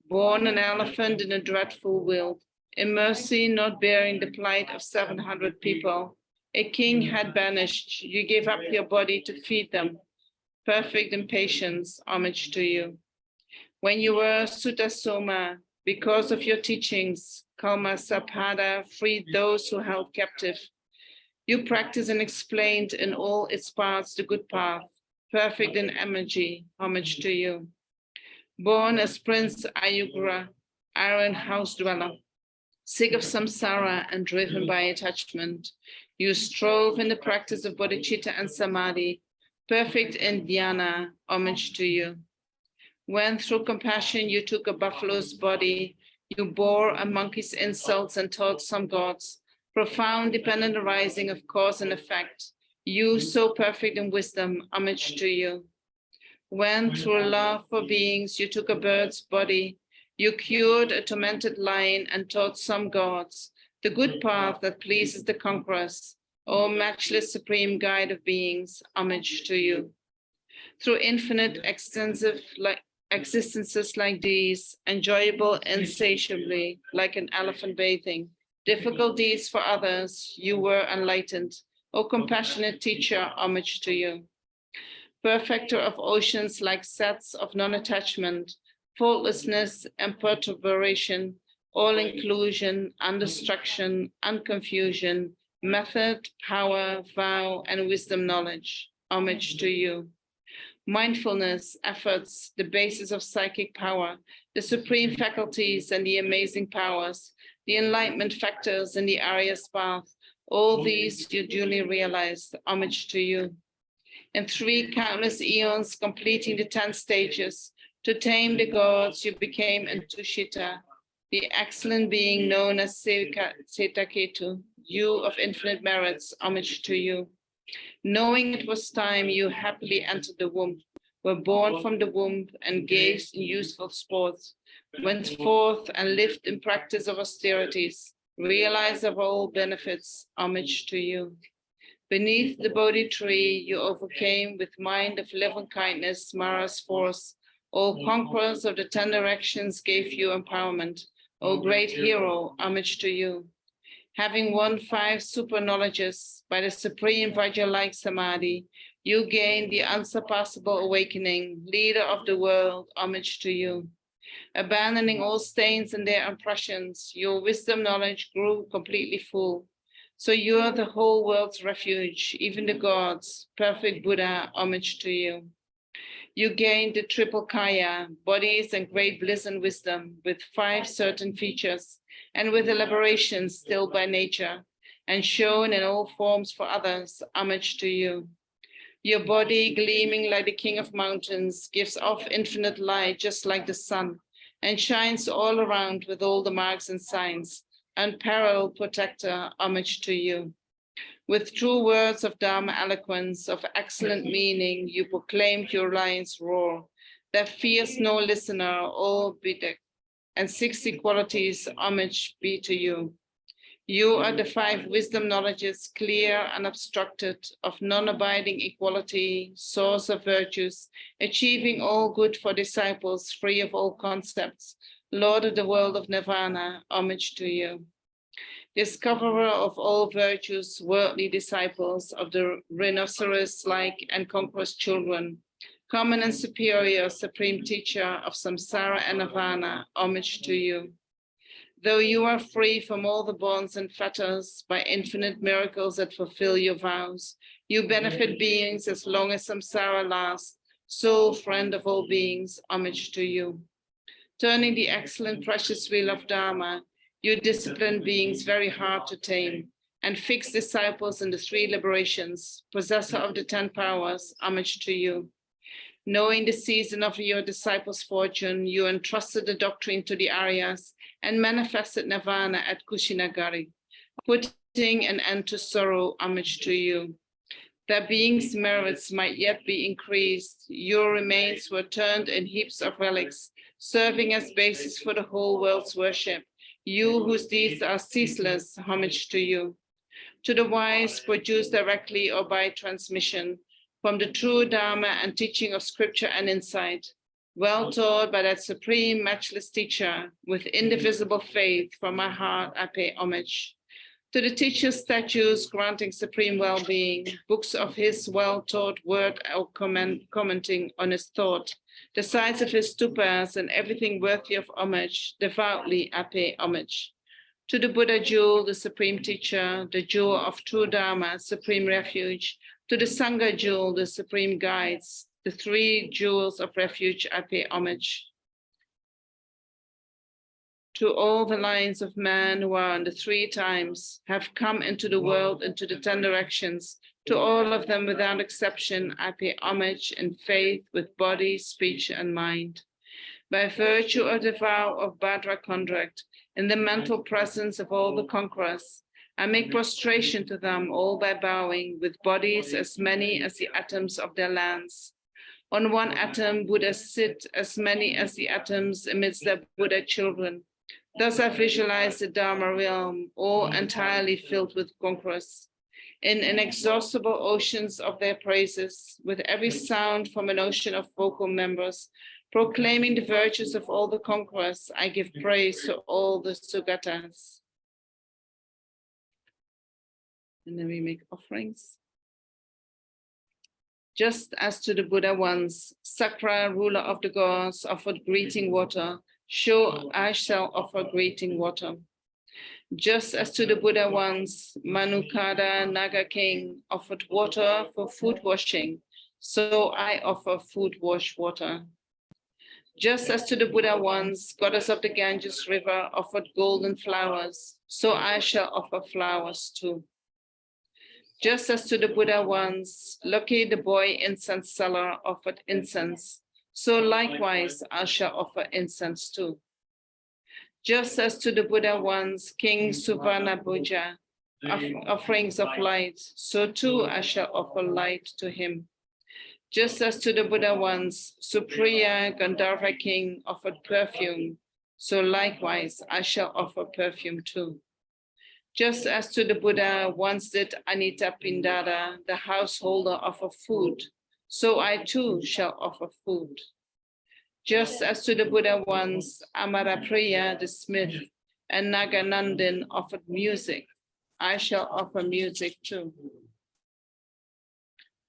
Born an elephant in a dreadful will, in mercy not bearing the plight of 700 people, a king had banished, you gave up your body to feed them. Perfect in patience, homage to you. When you were Sutta Soma, because of your teachings, Kalma Sapada freed those who held captive. You practiced and explained in all its parts the good path, perfect in energy, homage to you. Born as Prince Ayugra, iron house dweller, sick of samsara and driven by attachment, you strove in the practice of bodhicitta and samadhi, perfect in dhyana, homage to you. When through compassion you took a buffalo's body, you bore a monkey's insults and taught some gods, profound dependent arising of cause and effect, you so perfect in wisdom, homage to you. When through love for beings you took a bird's body, you cured a tormented lion and taught some gods, the good path that pleases the conquerors, O matchless supreme guide of beings, homage to you. Through infinite extensive existences like these, enjoyable insatiably, like an elephant bathing, difficult deeds for others, you were enlightened. O compassionate teacher, homage to you. Perfecter of oceans like sets of non-attachment, faultlessness and perturbation, all inclusion, undestruction, unconfusion, method, power, vow, and wisdom knowledge, homage to you. Mindfulness, efforts, the basis of psychic power, the supreme faculties and the amazing powers, the enlightenment factors in the Arya's path, all these you duly realized, homage to you. In 3 countless eons, completing the 10 stages, to tame the gods, you became a Tushita, the excellent being known as Setaketu, you of infinite merits, homage to you. Knowing it was time, you happily entered the womb. were born from the womb, engaged in useful sports, went forth and lived in practice of austerities, realized of all benefits, homage to you. Beneath the Bodhi tree, you overcame with mind of loving kindness, Mara's force. All conquerors of the 10 directions gave you empowerment. O great hero, homage to you. Having won 5 super knowledges by the supreme Vajra-like Samadhi, you gained the unsurpassable awakening, leader of the world, homage to you. Abandoning all stains and their impressions, your wisdom knowledge grew completely full. So you are the whole world's refuge, even the gods, perfect Buddha, homage to you. You gained the triple kaya, bodies and great bliss and wisdom, with 5 certain features, and with elaborations still by nature, and shown in all forms for others, homage to you. Your body, gleaming like the king of mountains, gives off infinite light just like the sun, and shines all around with all the marks and signs. Unparalleled protector, homage to you. With true words of Dharma eloquence, of excellent meaning, you proclaimed your lion's roar, that fears no listener, all bedecked, and 60 qualities, homage be to you. You are the 5 wisdom knowledges, clear, unobstructed, of non-abiding equality, source of virtues, achieving all good for disciples, free of all concepts, Lord of the world of Nirvana, homage to you. Discoverer of all virtues, worldly disciples of the rhinoceros-like and conqueror's children, common and superior, supreme teacher of samsara and nirvana, homage to you. Though you are free from all the bonds and fetters by infinite miracles that fulfill your vows, you benefit beings as long as samsara lasts, sole friend of all beings, homage to you. Turning the excellent precious wheel of Dharma, you discipline beings very hard to tame, and fix disciples in the 3 liberations, possessor of the 10 powers, homage to you. Knowing the season of your disciples' fortune, you entrusted the doctrine to the Aryas and manifested nirvana at Kushinagari, putting an end to sorrow, homage to you. That beings' merits might yet be increased, your remains were turned in heaps of relics, serving as basis for the whole world's worship. You whose deeds are ceaseless, homage to you. To the wise, produced directly or by transmission, from the true Dharma and teaching of scripture and insight, well taught by that supreme matchless teacher, with indivisible faith from my heart I pay homage. To the teacher's statues granting supreme well-being, books of his well-taught word or commenting on his thought, the sides of his stupas and everything worthy of homage, devoutly I pay homage. To the Buddha jewel, the supreme teacher, the jewel of true Dharma, supreme refuge, to the Sangha jewel, the supreme guides, the 3 jewels of refuge I pay homage. To all the lines of man who are on the 3 times, have come into the world, into the 10 directions, to all of them without exception, I pay homage in faith with body, speech, and mind. By virtue of the vow of Bhadra contract, in the mental presence of all the conquerors, I make prostration to them all by bowing, with bodies as many as the atoms of their lands. On one atom, Buddhas sit as many as the atoms amidst their Buddha children. Thus I visualize the Dharma realm, all entirely filled with conquerors. In inexhaustible oceans of their praises, with every sound from an ocean of vocal members, proclaiming the virtues of all the conquerors, I give praise to all the Sugatas. And then we make offerings. Just as to the Buddha once, Sakra, ruler of the gods, offered greeting water, so I shall offer greeting water. Just as to the Buddha once, Manukada, Naga king, offered water for food washing, so I offer food wash water. Just as to the Buddha once, goddess of the Ganges river, offered golden flowers, so I shall offer flowers too. Just as to the Buddha once, Lucky the boy incense seller offered incense, so likewise I shall offer incense too. Just as to the Buddha once, King Suvarnabhuja, offerings of light, so too I shall offer light to him. Just as to the Buddha once, Supriya Gandharva king offered perfume, so likewise I shall offer perfume too. Just as to the Buddha once did Anita Pindada, the householder, offer food, so I too shall offer food. Just as to the Buddha once Amarapriya, the smith, and Naganandin offered music, I shall offer music too.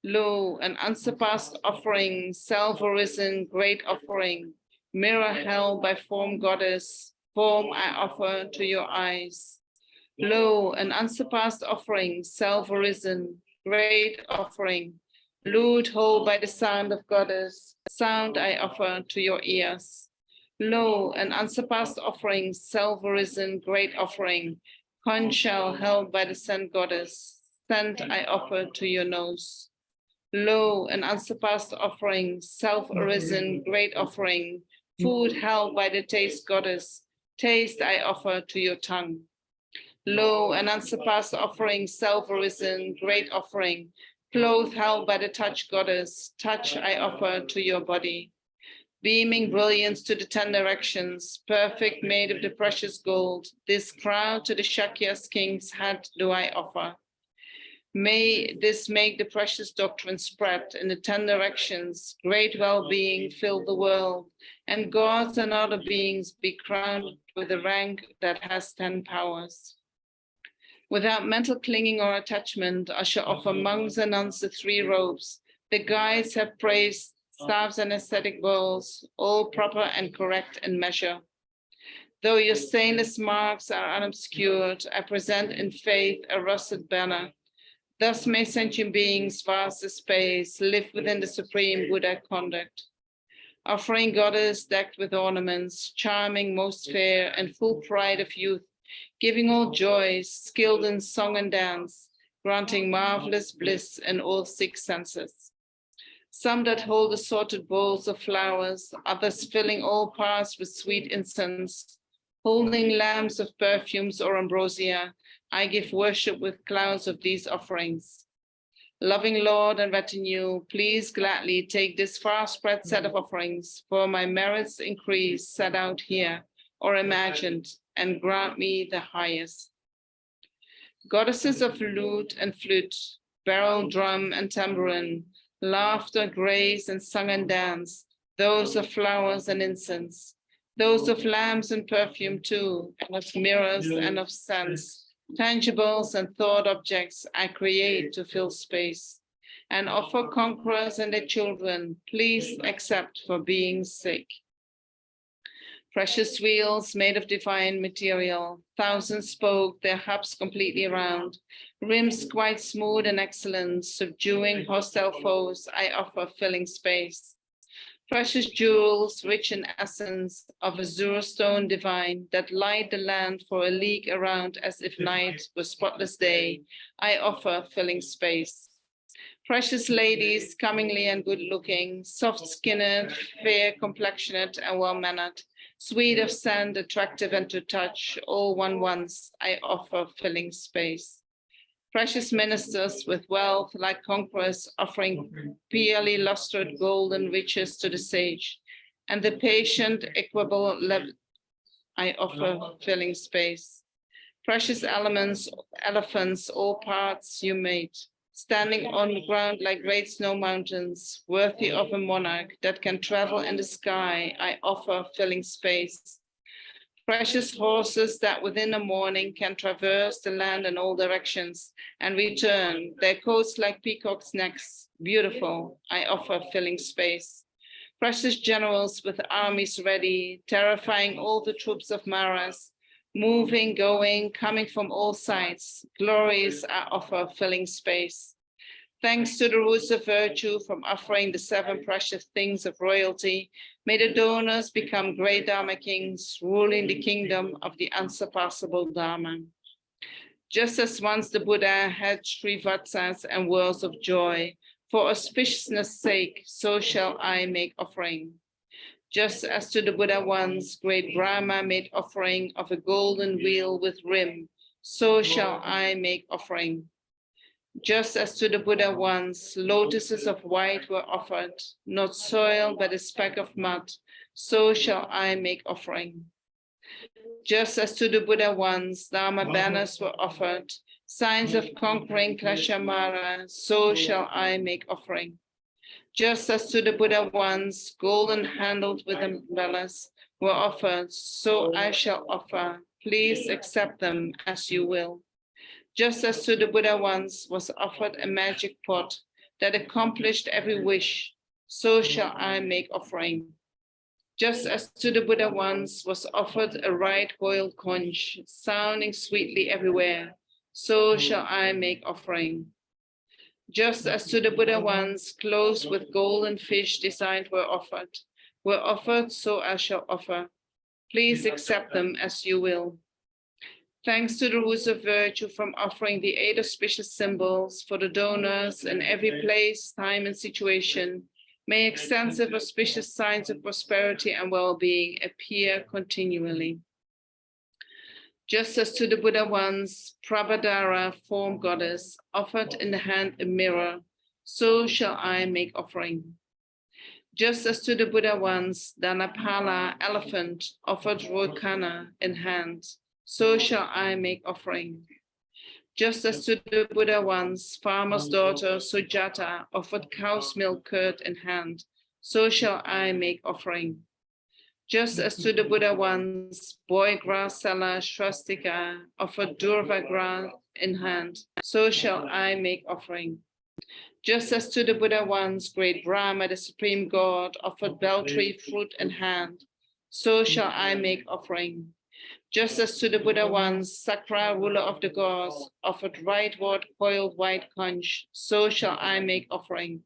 Lo, an unsurpassed offering, self-arisen, great offering, mirror held by form goddess, form I offer to your eyes. Lo, an unsurpassed offering, self-arisen, great offering, lute hold by the sound of goddess, sound I offer to your ears. Lo, an unsurpassed offering, self-arisen, great offering, conch shell held by the scent goddess, scent I offer to your nose. Lo, an unsurpassed offering, self-arisen, great offering, food held by the taste goddess, taste I offer to your tongue. Lo, an unsurpassed offering, self-arisen, great offering, cloth held by the touch goddess, touch I offer to your body. Beaming brilliance to the 10 directions, perfect made of the precious gold, this crown to the Shakya's king's head do I offer. May this make the precious doctrine spread in the 10 directions, great well-being fill the world, and gods and other beings be crowned with a rank that has 10 powers. Without mental clinging or attachment, I shall offer monks and nuns the 3 robes. The guides have praised staffs and ascetic bowls, all proper and correct in measure. Though your stainless marks are unobscured, I present in faith a rusted banner. Thus may sentient beings vast as space live within the supreme Buddha conduct. Offering goddess decked with ornaments, charming, most fair, and full pride of youth, giving all joys, skilled in song and dance, granting marvelous bliss in all 6 senses. Some that hold assorted bowls of flowers, others filling all parts with sweet incense, holding lamps of perfumes or ambrosia, I give worship with clouds of these offerings. Loving Lord and retinue, please gladly take this far spread set of offerings, for my merits increase set out here or imagined, and grant me the highest. Goddesses of lute and flute, barrel, drum, and tambourine, laughter, grace, and song and dance, those of flowers and incense, those of lamps and perfume too, and of mirrors and of scents, tangibles and thought objects I create to fill space, and offer conquerors and their children, please accept for being sake. Precious wheels made of divine material, 1,000 spoke, their hubs completely round, rims quite smooth and excellent, subduing hostile foes, I offer filling space. Precious jewels, rich in essence, of azure stone divine, that light the land for a league around as if night was spotless day, I offer filling space. Precious ladies, comingly and good-looking, soft-skinned, fair-complexioned, and well-mannered, sweet of scent, attractive and to touch, all one once, I offer filling space. Precious ministers with wealth like conquerors, offering purely lustered golden riches to the sage, and the patient, equable I offer filling space. Precious elephants, all parts you made, standing on the ground like great snow mountains, worthy of a monarch that can travel in the sky, I offer filling space. Precious horses that within a morning can traverse the land in all directions and return, their coats like peacocks' necks, beautiful, I offer filling space. Precious generals with armies ready, terrifying all the troops of Maras, moving, going, coming from all sides, glories I offer filling space. Thanks to the roots of virtue from offering the 7 precious things of royalty, may the donors become great Dharma kings, ruling the kingdom of the unsurpassable Dharma. Just as once the Buddha had Srivatsas and worlds of joy, for auspiciousness' sake, so shall I make offering. Just as to the Buddha once, great Brahma made offering of a golden wheel with rim, so shall I make offering. Just as to the Buddha once, lotuses of white were offered, not soil, but a speck of mud, so shall I make offering. Just as to the Buddha once, Dharma banners were offered, signs of conquering Klesha Mara, so shall I make offering. Just as to the Buddha once, golden handled with umbrellas were offered, so I shall offer. Please accept them as you will. Just as to the Buddha once was offered a magic pot that accomplished every wish, so shall I make offering. Just as to the Buddha once was offered a right royal conch, sounding sweetly everywhere, so shall I make offering. Just as to the Buddha once, clothes with golden fish designed were offered, so I shall offer. Please accept them as you will. Thanks to the roots of virtue from offering the 8 auspicious symbols for the donors in every place, time, and situation, may extensive auspicious signs of prosperity and well-being appear continually. Just as to the Buddha once, Prabhadara, form goddess, offered in the hand a mirror, so shall I make offering. Just as to the Buddha once, Dhanapala, elephant, offered Rodkana in hand, so shall I make offering. Just as to the Buddha once, farmer's daughter Sujata offered cow's milk curd in hand, so shall I make offering. Just as to the Buddha once, boy grass seller Swastika offered Durva grass in hand, so shall I make offering. Just as to the Buddha once, great Brahma, the supreme God, offered bel-tree fruit in hand, so shall I make offering. Just as to the Buddha once, Sakra, ruler of the gods, offered right-ward coiled white conch, so shall I make offering.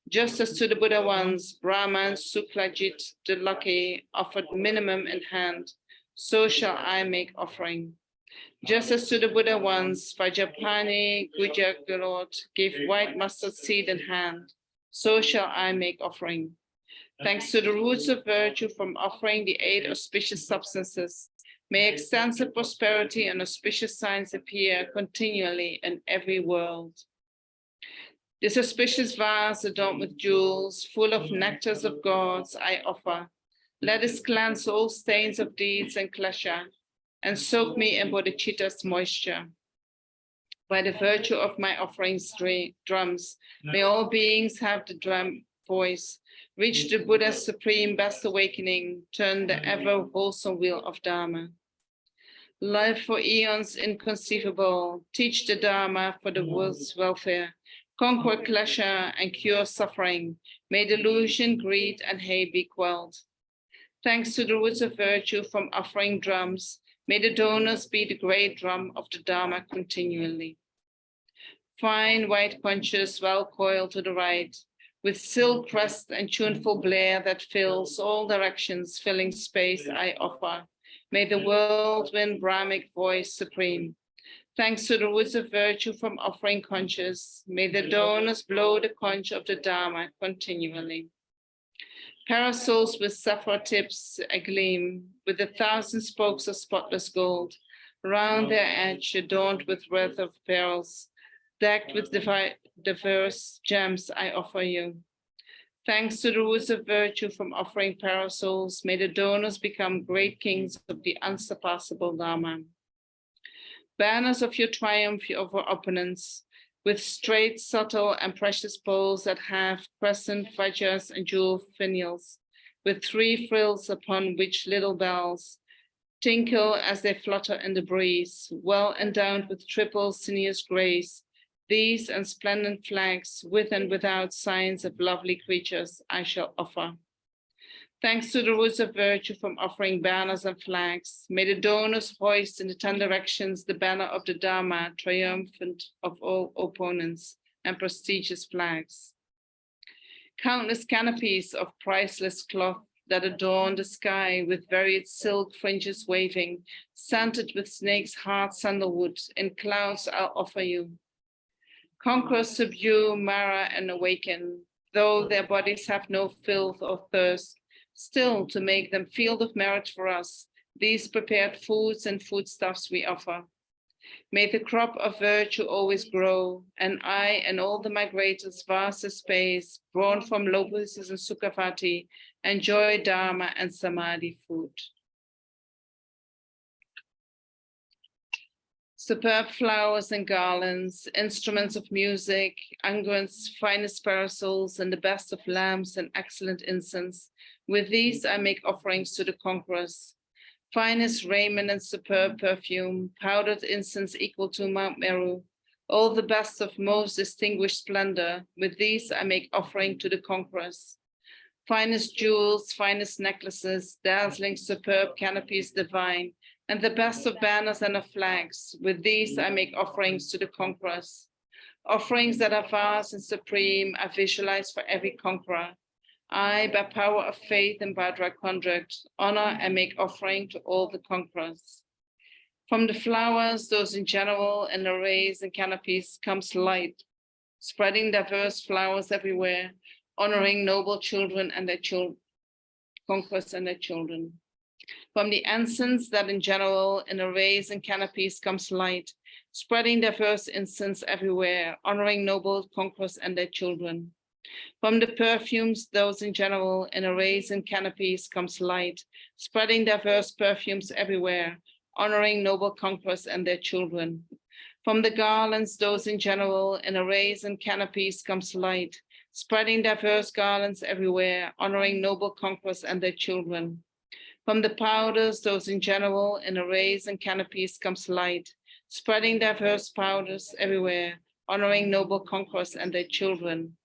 Just as to the Buddha once, Brahman Suklajit, the lucky, offered minimum in hand, so shall I make offering. Just as to the Buddha once, Vajrapani Gujagalot gave white mustard seed in hand, so shall I make offering. Thanks to the roots of virtue from offering the 8 auspicious substances, may extensive prosperity and auspicious signs appear continually in every world. This auspicious vase adorned with jewels, full of nectars of gods, I offer. Let us cleanse all stains of deeds and klesha, and soak me in bodhicitta's moisture. By the virtue of my offerings drums, may all beings have the drum voice, reach the Buddha's supreme best awakening, turn the ever wholesome wheel of Dharma. Life for eons inconceivable, teach the Dharma for the world's welfare, conquer klesha and cure suffering, may delusion, greed, and hate be quelled. Thanks to the roots of virtue from offering drums, may the donors be the great drum of the Dharma continually. Fine white conches well coiled to the right, with silk crest and tuneful blare that fills all directions, filling space, I offer. May the whirlwind Brahmic voice supreme. Thanks to the roots of virtue from offering conches, may the donors blow the conch of the Dharma continually. Parasols with sapphire tips agleam, with 1,000 spokes of spotless gold, round their edge adorned with wreath of pearls, decked with diverse gems I offer you. Thanks to the roots of virtue from offering parasols, may the donors become great kings of the unsurpassable Dharma. Banners of your triumph over opponents, with straight, subtle, and precious poles that have crescent vajras and jewel finials, with 3 frills upon which little bells tinkle as they flutter in the breeze, well endowed with triple sinuous grace. These and splendid flags, with and without signs of lovely creatures, I shall offer. Thanks to the roots of virtue from offering banners and flags, may the donors hoist in the 10 directions the banner of the Dharma, triumphant of all opponents, and prestigious flags. Countless canopies of priceless cloth that adorn the sky with varied silk fringes waving, scented with snake's heart sandalwood, in clouds I'll offer you. Conquer, subdue, Mara, and awaken, though their bodies have no filth or thirst, still to make them field of merit for us, these prepared foods and foodstuffs we offer. May the crop of virtue always grow, and I and all the migrators vast as space, born from lotuses and Sukhavati, enjoy Dharma and Samadhi food. Superb flowers and garlands, instruments of music, unguents, finest parasols, and the best of lamps and excellent incense. With these I make offerings to the conquerors. Finest raiment and superb perfume, powdered incense equal to Mount Meru, all the best of most distinguished splendor. With these I make offering to the conquerors. Finest jewels, finest necklaces, dazzling superb canopies divine, and the best of banners and of flags. With these I make offerings to the conquerors. Offerings that are vast and supreme are visualized for every conqueror. I, by power of faith and by direct conduct, honor and make offering to all the conquerors. From the flowers, those in general, and arrays and canopies, comes light, spreading diverse flowers everywhere, honoring noble children and their children, conquerors and their children. From the incense that in general, in arrays and canopies, comes light, spreading diverse incense everywhere, honoring noble conquerors and their children. From the perfumes, those in general, in arrays and canopies, comes light, spreading diverse perfumes everywhere, honoring noble conquerors and their children. From the garlands, those in general, in arrays and canopies, comes light, spreading diverse garlands everywhere, honoring noble conquerors and their children. From the powders, those in general, in arrays and canopies, comes light, spreading diverse powders everywhere, honoring noble conquerors and their children.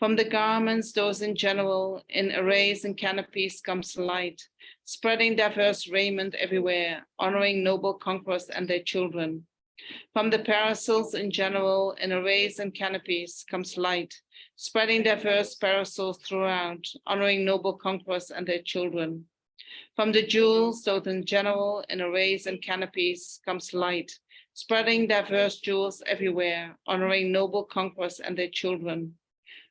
From the garments, those in general, in arrays and canopies, comes light, spreading diverse raiment everywhere, honoring noble conquerors and their children. From the parasols in general, in arrays and canopies, comes light, spreading diverse parasols throughout, honoring noble conquerors and their children. From the jewels, those in general, in arrays and canopies, comes light, spreading diverse jewels everywhere, honoring noble conquerors and their children.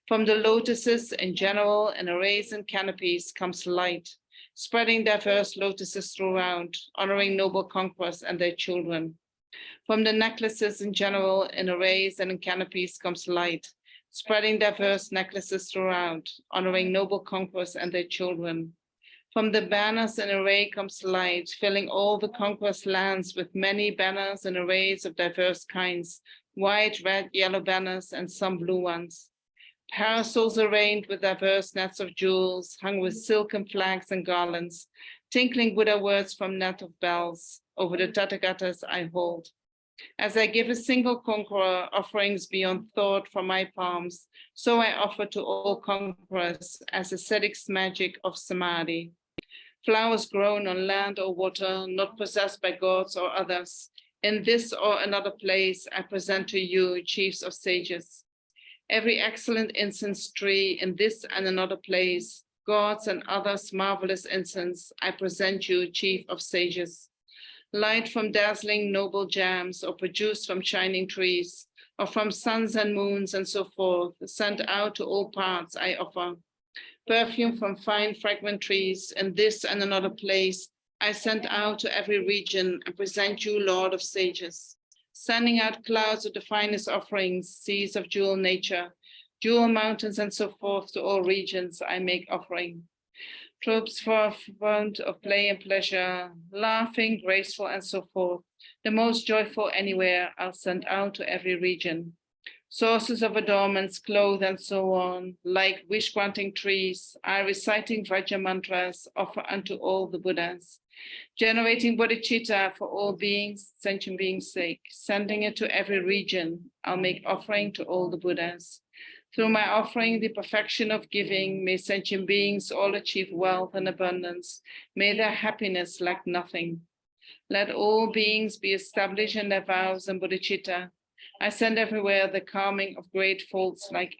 From the lotuses in general, in arrays and canopies, comes light, spreading diverse lotuses throughout, honoring noble conquerors and their children. From the necklaces in general, in arrays and in canopies, comes light, spreading diverse necklaces throughout, honoring noble conquerors and their children. From the banners in array comes light, filling all the conquerors' lands with many banners and arrays of diverse kinds, white, red, yellow banners, and some blue ones. Parasols arranged with diverse nets of jewels, hung with silken flags and garlands, tinkling Buddha words from net of bells. Over the Tathagatas I hold. As I give a single conqueror offerings beyond thought from my palms, so I offer to all conquerors as ascetics magic of Samadhi. Flowers grown on land or water, not possessed by gods or others. In this or another place, I present to you, chiefs of sages. Every excellent incense tree in this and another place, gods and others marvelous incense, I present you, chief of sages. Light from dazzling noble gems, or produced from shining trees, or from suns and moons and so forth, sent out to all parts I offer. Perfume from fine fragrant trees in this and another place, I send out to every region and present you, Lord of sages. Sending out clouds of the finest offerings, seas of jewel nature, jewel mountains and so forth to all regions I make offering. Troops for font of play and pleasure, laughing, graceful and so forth, the most joyful anywhere I'll send out to every region. Sources of adornments, clothes and so on, like wish-granting trees, I reciting Vajra mantras offer unto all the Buddhas. Generating bodhicitta for all beings, sentient beings' sake, sending it to every region, I'll make offering to all the Buddhas. Through my offering, the perfection of giving, may sentient beings all achieve wealth and abundance. May their happiness lack nothing. Let all beings be established in their vows and bodhicitta. I send everywhere the calming of great faults like.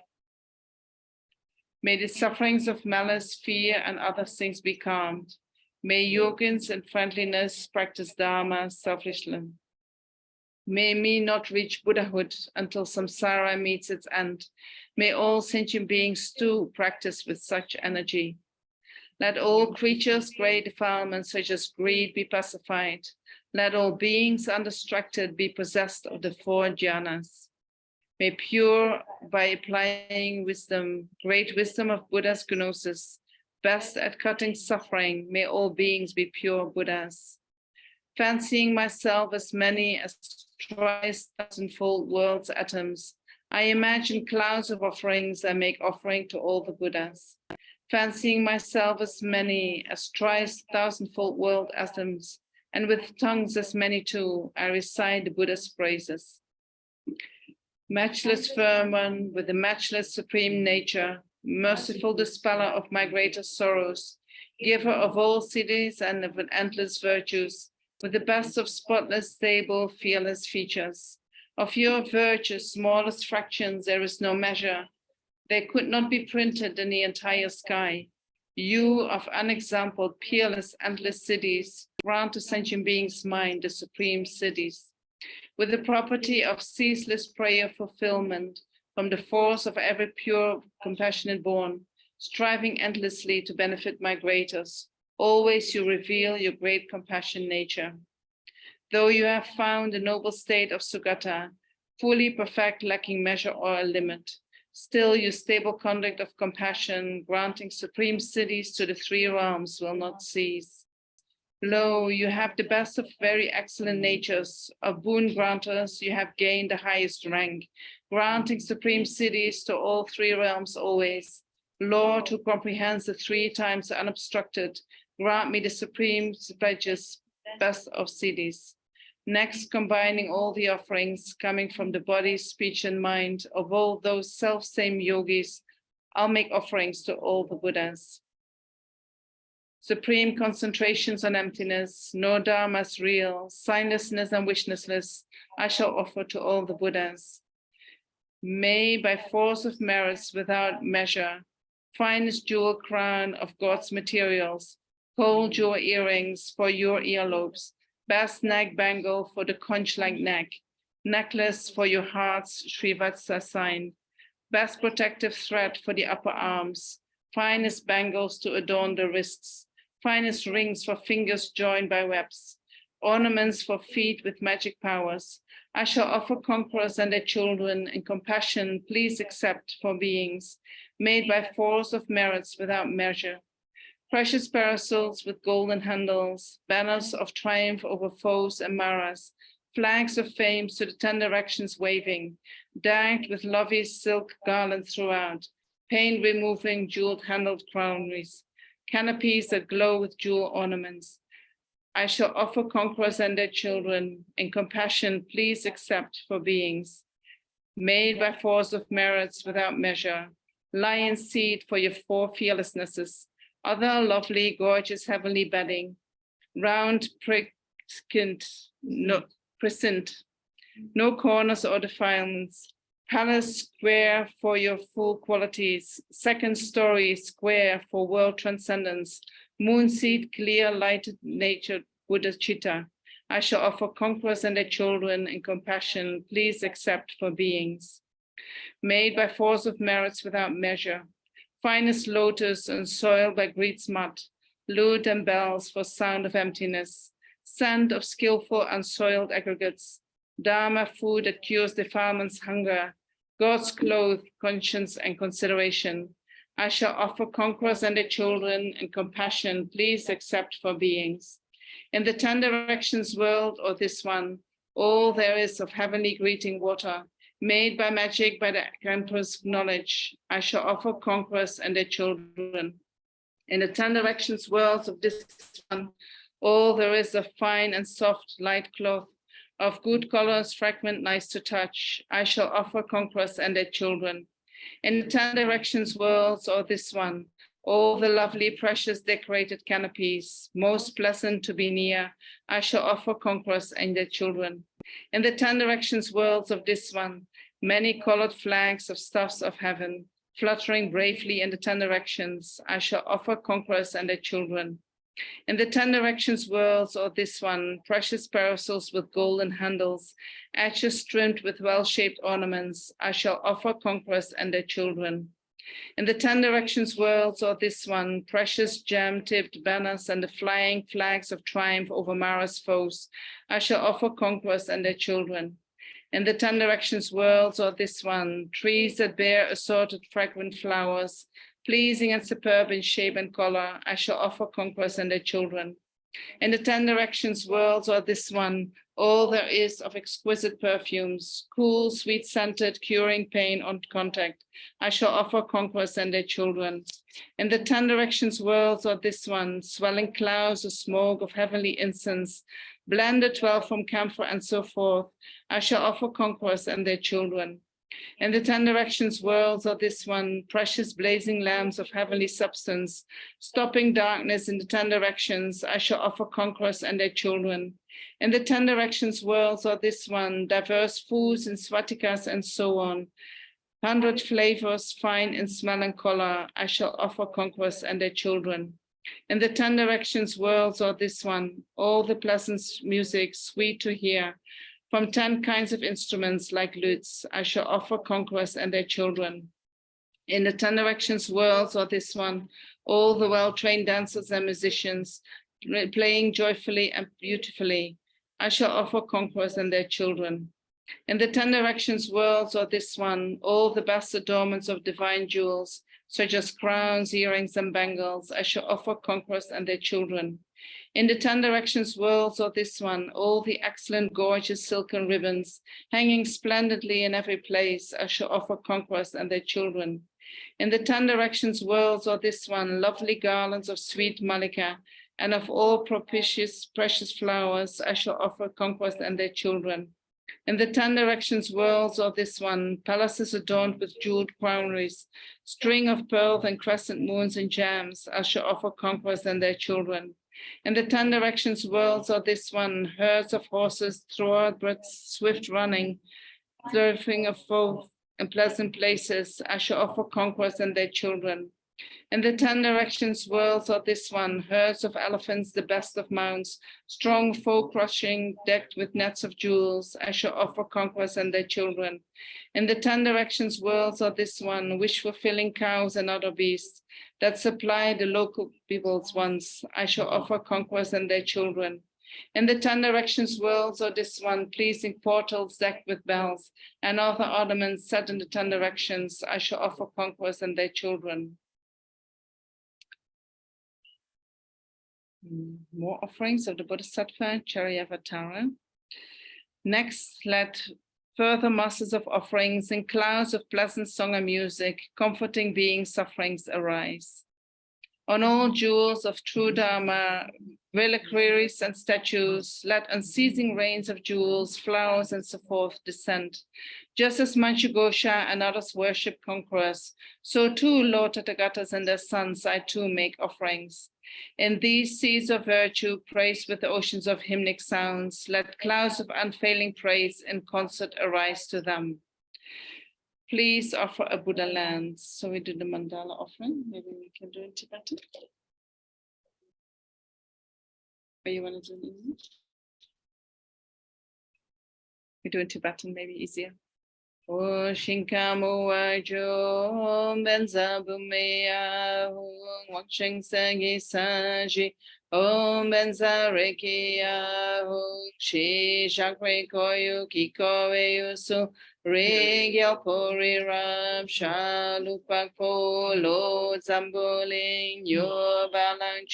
May the sufferings of malice, fear, and other things be calmed. May yogins in friendliness practice Dharma selfishly. May me not reach Buddhahood until samsara meets its end. May all sentient beings too practice with such energy. Let all creatures' great defilements such as greed be pacified. Let all beings undistracted be possessed of the 4 jhanas. May pure, by applying wisdom, great wisdom of Buddha's gnosis, best at cutting suffering, may all beings be pure Buddhas. Fancying myself as many as thrice thousandfold world's atoms, I imagine clouds of offerings and make offering to all the Buddhas. Fancying myself as many as thrice thousandfold world atoms, and with tongues as many too, I recite the Buddha's praises. Matchless firm one, with the matchless supreme nature, merciful dispeller of my greatest sorrows, giver of all cities and of endless virtues, with the best of spotless, stable, fearless features. Of your virtues, smallest fractions, there is no measure. They could not be printed in the entire sky. You of unexampled, peerless, endless cities, grant to sentient beings' mind the supreme cities. With the property of ceaseless prayer fulfillment, from the force of every pure, compassionate born, striving endlessly to benefit my greatest, always you reveal your great compassion nature. Though you have found the noble state of Sugata, fully perfect, lacking measure or a limit, still your stable conduct of compassion, granting supreme cities to the 3 realms, will not cease. Lo, you have the best of very excellent natures. Of boon granters, you have gained the highest rank, granting supreme cities to all 3 realms always. Lord, who comprehends the 3 times unobstructed, grant me the supreme pledges, best of cities. Next, combining all the offerings coming from the body, speech, and mind of all those self-same yogis, I'll make offerings to all the Buddhas. Supreme concentrations on emptiness, no dharmas real, signlessness and wishlessness, I shall offer to all the Buddhas. May, by force of merits without measure, finest jewel crown of God's materials, gold jewel earrings for your earlobes, best neck bangle for the conch-like neck, necklace for your heart's Srivatsa sign, best protective thread for the upper arms, finest bangles to adorn the wrists, finest rings for fingers joined by webs, ornaments for feet with magic powers. I shall offer conquerors and their children in compassion, please accept for beings, made by force of merits without measure. Precious parasols with golden handles, banners of triumph over foes and maras, flags of fame to the 10 directions waving, decked with lovely silk garlands throughout, pain-removing jeweled-handled crowneries, canopies that glow with jewel ornaments. I shall offer conquerors and their children, in compassion, please accept for beings, made by force of merits without measure, lion's seed for your 4 fearlessnesses, other lovely, gorgeous, heavenly bedding, round, present, no corners or defilements, palace square for your full qualities, 2nd story square for world transcendence, moon seed, clear, lighted nature, Buddha Chitta. I shall offer conquerors and their children in compassion, please accept for beings, made by force of merits without measure, finest lotus and soil by greed's mud, lute and bells for sound of emptiness, sand of skillful unsoiled aggregates, Dharma food that cures defilement's hunger, God's clothed conscience and consideration. I shall offer conquerors and their children in compassion, please accept for beings. In the 10 directions world or this one, all there is of heavenly greeting water, made by magic by the emperor's knowledge, I shall offer conquerors and their children. In the 10 directions worlds of this one, all there is of fine and soft light cloth, of good colors, fragment nice to touch, I shall offer conquerors and their children. In the 10 directions worlds or this one, all the lovely, precious, decorated canopies, most pleasant to be near, I shall offer conquerors and their children. In the 10 directions worlds of this one, many colored flags of stuffs of heaven, fluttering bravely in the 10 directions, I shall offer conquerors and their children. In the 10 directions worlds or this one, precious parasols with golden handles, edges trimmed with well-shaped ornaments, I shall offer conquerors and their children. In the 10 directions worlds, or this one, precious gem-tipped banners and the flying flags of triumph over Mara's foes, I shall offer conquerors and their children. In the 10 directions worlds, or this one, trees that bear assorted fragrant flowers, pleasing and superb in shape and color, I shall offer conquerors and their children. In the 10 directions worlds, or this one, all there is of exquisite perfumes, cool, sweet-scented, curing pain on contact, I shall offer conquerors and their children. In the 10 directions worlds, or this one, swelling clouds of smoke of heavenly incense, blended 12 from camphor and so forth, I shall offer conquerors and their children. In the 10 directions worlds, or this one, precious blazing lamps of heavenly substance, stopping darkness in the 10 directions, I shall offer conquerors and their children. In the 10 directions worlds, or this one, diverse foods and swatikas and so on, 100 flavors fine in smell and color, I shall offer conquerors and their children. In the 10 directions worlds, or this one, all the pleasant music, sweet to hear, from 10 kinds of instruments like lutes, I shall offer conquerors and their children. In the 10 directions worlds, or this one, all the well-trained dancers and musicians, playing joyfully and beautifully, I shall offer conquerors and their children. In the 10 directions worlds, or this one, all the best adornments of divine jewels, such as crowns, earrings, and bangles, I shall offer conquerors and their children. In the 10 directions worlds, or this one, all the excellent gorgeous silken ribbons, hanging splendidly in every place, I shall offer conquerors and their children. In the 10 directions worlds, or this one, lovely garlands of sweet malika, and of all propitious precious flowers, I shall offer conquerors and their children. In the 10 directions worlds, or this one, palaces adorned with jeweled crowneries, string of pearls and crescent moons and gems, I shall offer conquerors and their children. In the 10 directions worlds, or this one, herds of horses, thoroughbreds, swift running, surfing of both in pleasant places, I shall offer conquerors and their children. In the 10 directions worlds, or this one, herds of elephants, the best of mounts, strong foe crushing, decked with nets of jewels, I shall offer conquerors and their children. In the 10 directions worlds, or this one, wish-fulfilling cows and other beasts that supply the local people's wants, I shall offer conquerors and their children. In the 10 directions worlds, or this one, pleasing portals decked with bells and other ornaments set in the 10 directions, I shall offer conquerors and their children. More offerings of the Bodhisattva Charyavatara. Next, let further masses of offerings and clouds of pleasant song and music, comforting beings' sufferings arise. On all jewels of true Dharma, reliquaries and statues, let unceasing rains of jewels, flowers, and so forth descend. Just as Manchugosha and others worship conquerors, so too Lord Tathagatas and their sons, I too make offerings. In these seas of virtue, praised with the oceans of hymnic sounds, let clouds of unfailing praise in concert arise to them. Please offer a Buddha lance. So we do the mandala offering. Maybe we can do it in Tibetan. Or you want to do it in English? We do it in Tibetan, maybe easier. O Shinkamu Wajo Benza Bumea Watching Sagi Saji Om Benza Rekia Shi Shakre Koyu Kiko Yusu Regyo Pori Ram Shalupak Polo Zamboling Yo Balang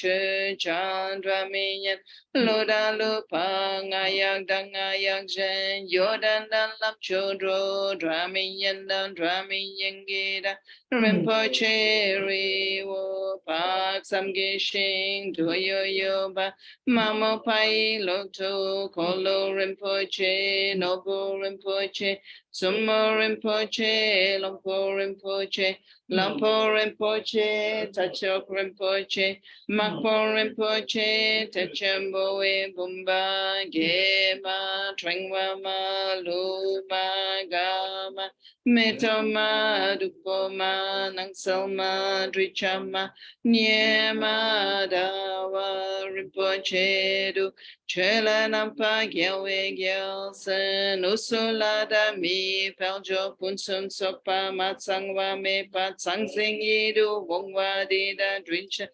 Chandra Minyan Loda Lupang Ayak Dang Ayak Jen Yodan Dan Lam Chodro Draminyan Dan Draminyan Gida Rinpoche Riwo Pak Samge Shing Doyo Yoba Mamo Pai Lokto Kolo Rinpoche Nobu Rinpoche Sumo Rinpoche Lompo Rinpoche Lampo Rinpoche Tachok Rinpoche Makpo Rinpoche Tachemboe Bumba Gema Trengwama Luma Gama Metoma Dupoma Nangselma Drichama Nyema Dawa Rinpoche Du Chela Nampa Gyawe Gyalsen Usulada Mi Peljo Punsum Sopa Matsangwa Me Pat Sang Sing Yidu, Wong Wadi Da Drincha,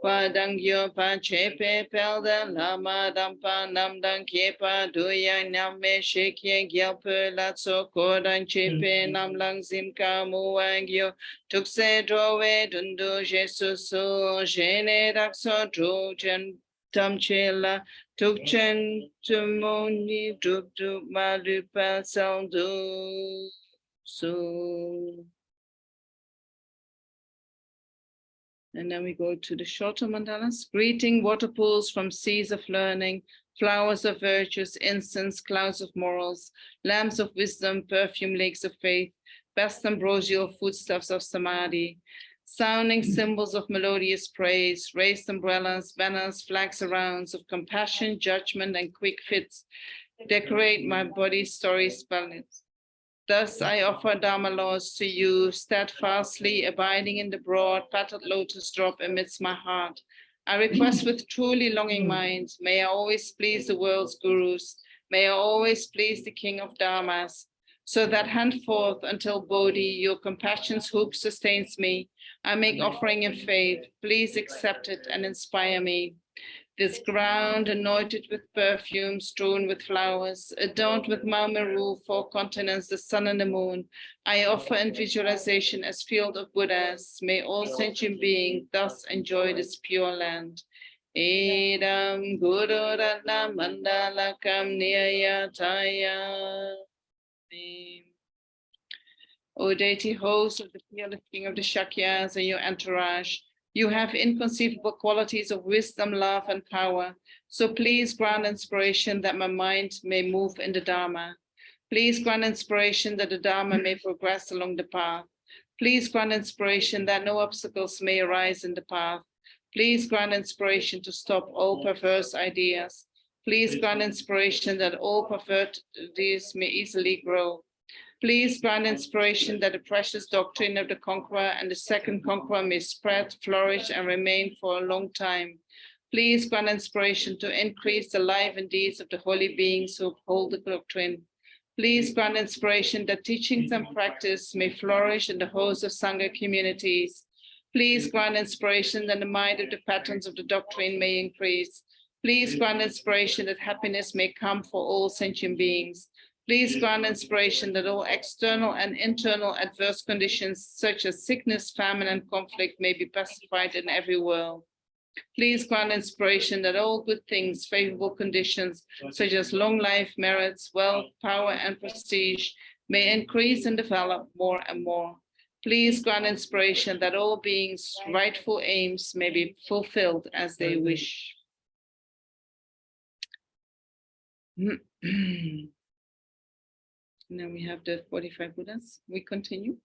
Wadang Yo Pa Chepe Pelda, Lama Dampa Nam Dang Kepa, Duya Name Shikye Gyalpe Latso Kodan Chepe Nam Lang Zimka Muangyo, Tukse Drove Dundu Jesus, Jene Dakso Drujan Tam Chela. Tukchen Tumoni Dup Dup Malupa Saldu so. And then we go to the shorter mandalas. Greeting water pools from seas of learning, flowers of virtues, incense, clouds of morals, lamps of wisdom, perfume lakes of faith, best ambrosial foodstuffs of samadhi, sounding cymbals of melodious praise, raised umbrellas, banners, flags arounds of compassion, judgment, and quick fits, decorate my body's stories balance. Thus I offer Dharma laws to you, steadfastly abiding in the broad, petaled lotus drop amidst my heart. I request with truly longing mind, may I always please the world's gurus, may I always please the King of Dharmas, so that henceforth until Bodhi, your compassion's hoop sustains me. I make offering in faith, please accept it and inspire me. This ground anointed with perfume, strewn with flowers, adorned with Maumeru, 4 continents, the sun and the moon, I offer in visualization as field of Buddhas. May all sentient beings thus enjoy this pure land. Edam Guru Ratna Mandalakam Niyataya. O deity host of the fearless king of the Shakyas and your entourage, you have inconceivable qualities of wisdom, love, and power. So please grant inspiration that my mind may move in the Dharma. Please grant inspiration that the Dharma may progress along the path. Please grant inspiration that no obstacles may arise in the path. Please grant inspiration to stop all perverse ideas. Please grant inspiration that all perverted ideas may easily grow. Please grant inspiration that the precious doctrine of the conqueror and the second conqueror may spread, flourish, and remain for a long time. Please grant inspiration to increase the life and deeds of the holy beings who uphold the doctrine. Please grant inspiration that teachings and practice may flourish in the host of Sangha communities. Please grant inspiration that the mind of the patterns of the doctrine may increase. Please grant inspiration that happiness may come for all sentient beings. Please grant inspiration that all external and internal adverse conditions such as sickness, famine, and conflict may be pacified in every world. Please grant inspiration that all good things, favorable conditions such as long life, merits, wealth, power, and prestige may increase and develop more and more. Please grant inspiration that all beings' rightful aims may be fulfilled as they wish. Now we have the 45 Buddhas. We continue.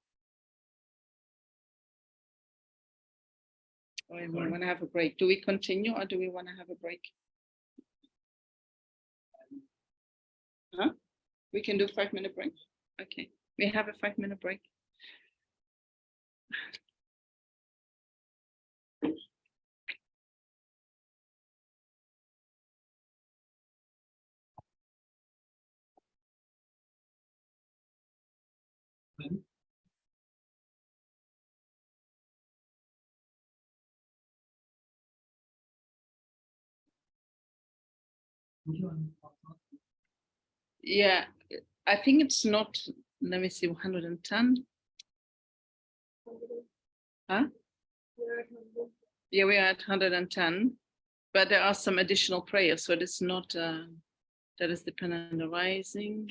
Or we want to have a break. Do we continue or do we want to have a break? Huh? We can do 5-minute break. Okay, we have a 5-minute break. Yeah, I think it's not, let me see, 110. Huh? Yeah, we are at 110, but there are some additional prayers, so it's not, that is dependent on the rising.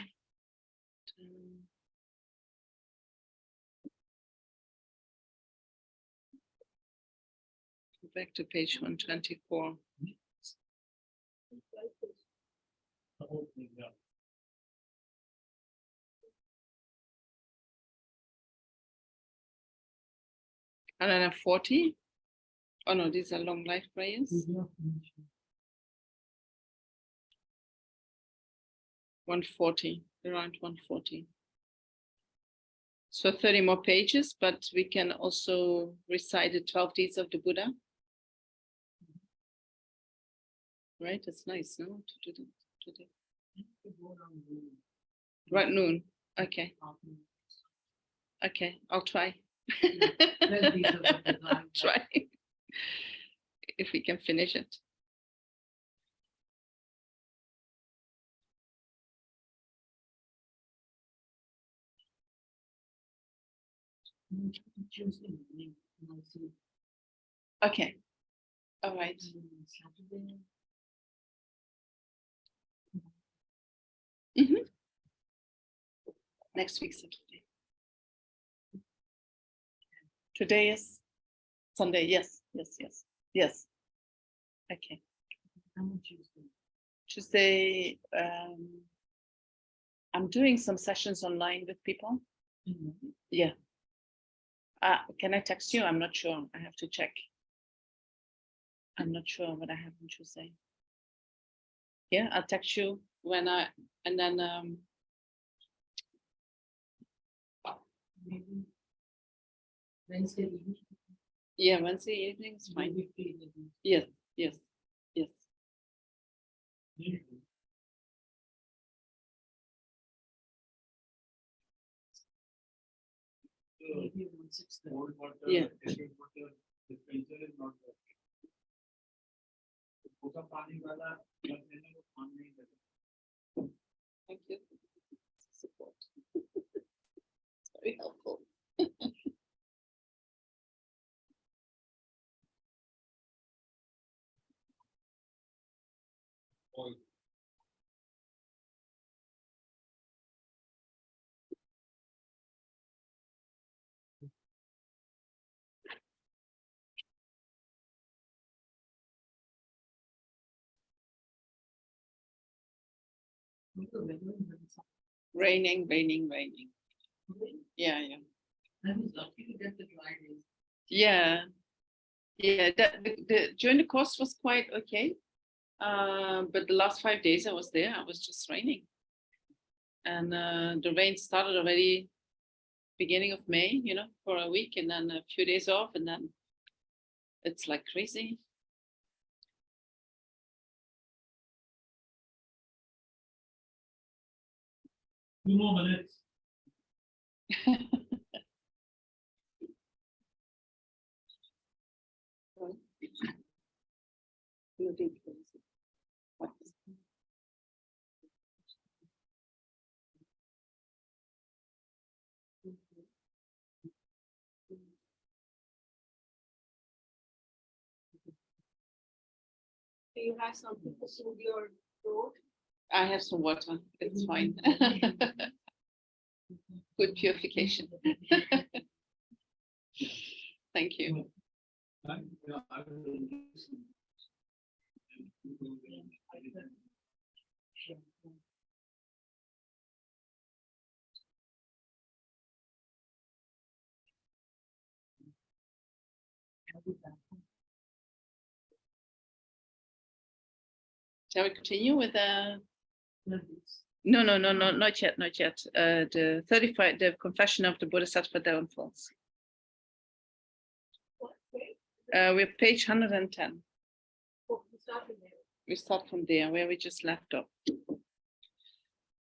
Go back to page 124. And then 40. Oh no, these are long life prayers. 140, around 140. So 30 more pages, but we can also recite the 12 deeds of the Buddha. Right, it's nice, no? To do today. Right, noon. Okay. Okay, I'll try. Try if we can finish it. Okay. All right. Mhm. Next week, Saturday. Today is Sunday. Yes, yes, yes, yes. Okay. Tuesday, I'm doing some sessions online with people. Yeah. Can I text you? I'm not sure. I have to check. I'm not sure what I have on Tuesday. Yeah, I'll text you when and then Maybe Wednesday evening. yeah, Wednesday evening is fine. Yes, yes, yes. Maybe around 6:30. Yeah. Thank you. Support. It's very helpful. Raining, raining, raining. Yeah, yeah. I was lucky to get the dry days. Yeah, yeah. During the course was quite okay, but the last 5 days I was there, it was just raining, and the rain started already beginning of May, you know, for a week, and then a few days off, and then it's like crazy. 2 more minutes. Do you have something to soothe your throat? I have some water. It's fine. Good purification. Thank you. Shall we continue with No, not yet, not yet. The 35, the Confession of the Bodhisattva Downfalls. We're page 110. We start from there, where we just left off.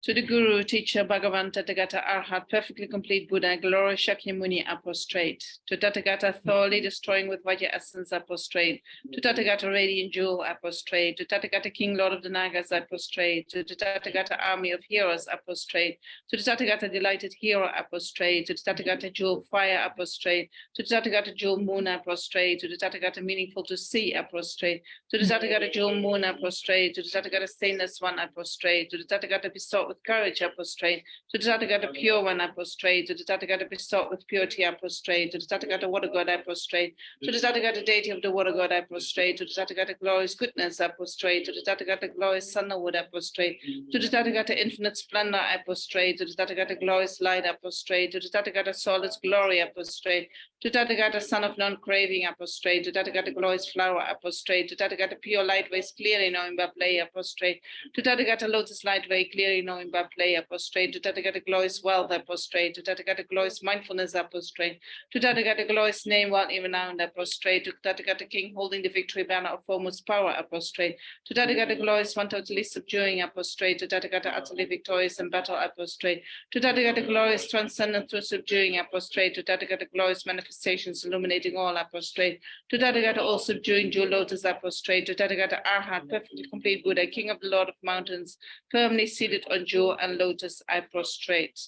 To the Guru, teacher, Bhagavan, Tathagata, Arhat, perfectly complete Buddha, glorious Shakyamuni, I prostrate. To Tathagata, thoroughly destroying with Vajra essence, I prostrate. To Tathagata, radiant jewel, I prostrate. To Tathagata, King, Lord of the Nagas, I prostrate. To the Tathagata, army of heroes, I prostrate. To the Tathagata, delighted hero, I prostrate. To the Tathagata, jewel fire, I prostrate. To the Tathagata, jewel moon, I prostrate. To the Tathagata, meaningful to see, I prostrate. To the Tathagata, jewel moon, I prostrate. To the Tathagata, stainless one, I prostrate. To the Tathagata, besought with courage, I prostrate. To the Tathagata, pure one, I prostrate. To the Tathagata, besought with purity, I prostrate. To the Tathagata, water god, I prostrate. To the Tathagata, deity of the water god, I prostrate. To the Tathagata, glorious goodness, I prostrate. To the Tathagata, glorious sunwood, I prostrate. To the Tathagata, infinite splendor, I prostrate. To the Tathagata, glorious light, I prostrate. To the Tathagata, solid glory, I prostrate. To Tathagata, son of non-craving, I prostrate. To Tathagata, glorious flower, I prostrate. To Tathagata, pure light ways, clearly knowing by play, I prostrate. To Tathagata, lotus light way, clearly knowing knowing by play, I prostrate. To Tathagata glorious wealth, I prostrate. To Tathagata glorious mindfulness, I prostrate. To Tathagata glorious name, well even now, and I prostrate. To Tathagata King holding the victory banner of foremost power, I prostrate. To Tathagata glorious one totally subduing, I prostrate. To Tathagata utterly victorious in battle, I prostrate. To Tathagata glorious transcendent through subduing, I prostrate. To Tathagata glorious manifestations illuminating all, I prostrate. To Tathagata all subduing jewel lotus, I prostrate. To Tathagata Arhat, perfectly complete Buddha, King of the Lord of Mountains, firmly seated on jewel and lotus, I prostrate.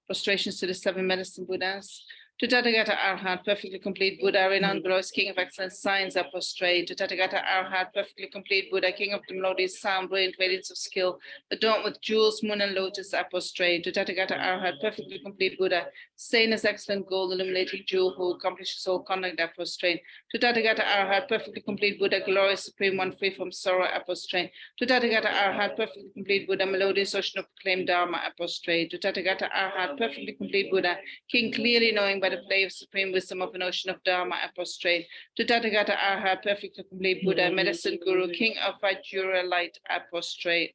Prostrations to the seven medicine Buddhas. To Tathagata Arhat, perfectly complete Buddha, renowned glorious King of excellence, signs are prostrate. To Tathagata Arhat, perfectly complete Buddha, King of the melodious sound, brilliant radiance of skill, adorned with jewels, moon, and lotus, are prostrate. To Tathagata Arhat, perfectly complete Buddha, sane as excellent gold, illuminating jewel, who accomplishes all conduct, are prostrate. To Tathagata Arhat, perfectly complete Buddha, glorious supreme one, free from sorrow, are prostrate. To Tathagata Arhat, perfectly complete Buddha, melodious ocean of proclaimed Dharma, are prostrate. To Tathagata Arhat, perfectly complete Buddha, King clearly knowing by the play of supreme wisdom of an ocean of Dharma, I prostrate. To Tathagata Arhat, perfectly complete Buddha, medicine guru, King of Vajra light, I prostrate.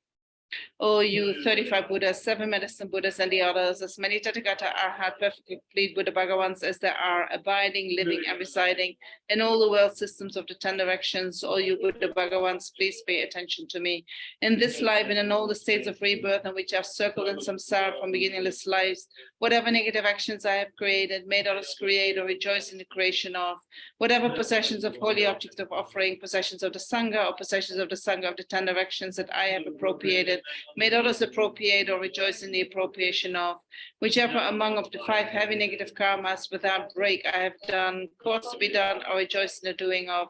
O you 35 Buddhas, 7 medicine Buddhas, and the others, as many Tathagata Arhat, perfectly complete Buddha Bhagavans as there are, abiding, living, and residing in all the world systems of the 10 directions. O you Buddha Bhagavans, please pay attention to me. In this life and in all the states of rebirth in which I've circled in samsara from beginningless lives, whatever negative actions I have created, made others create or rejoice in the creation of, whatever possessions of holy objects of offering, possessions of the Sangha, or possessions of the Sangha of the 10 directions that I have appropriated, made others appropriate or rejoice in the appropriation of, whichever among of the 5 heavy negative karmas without break I have done, caused to be done, or rejoice in the doing of,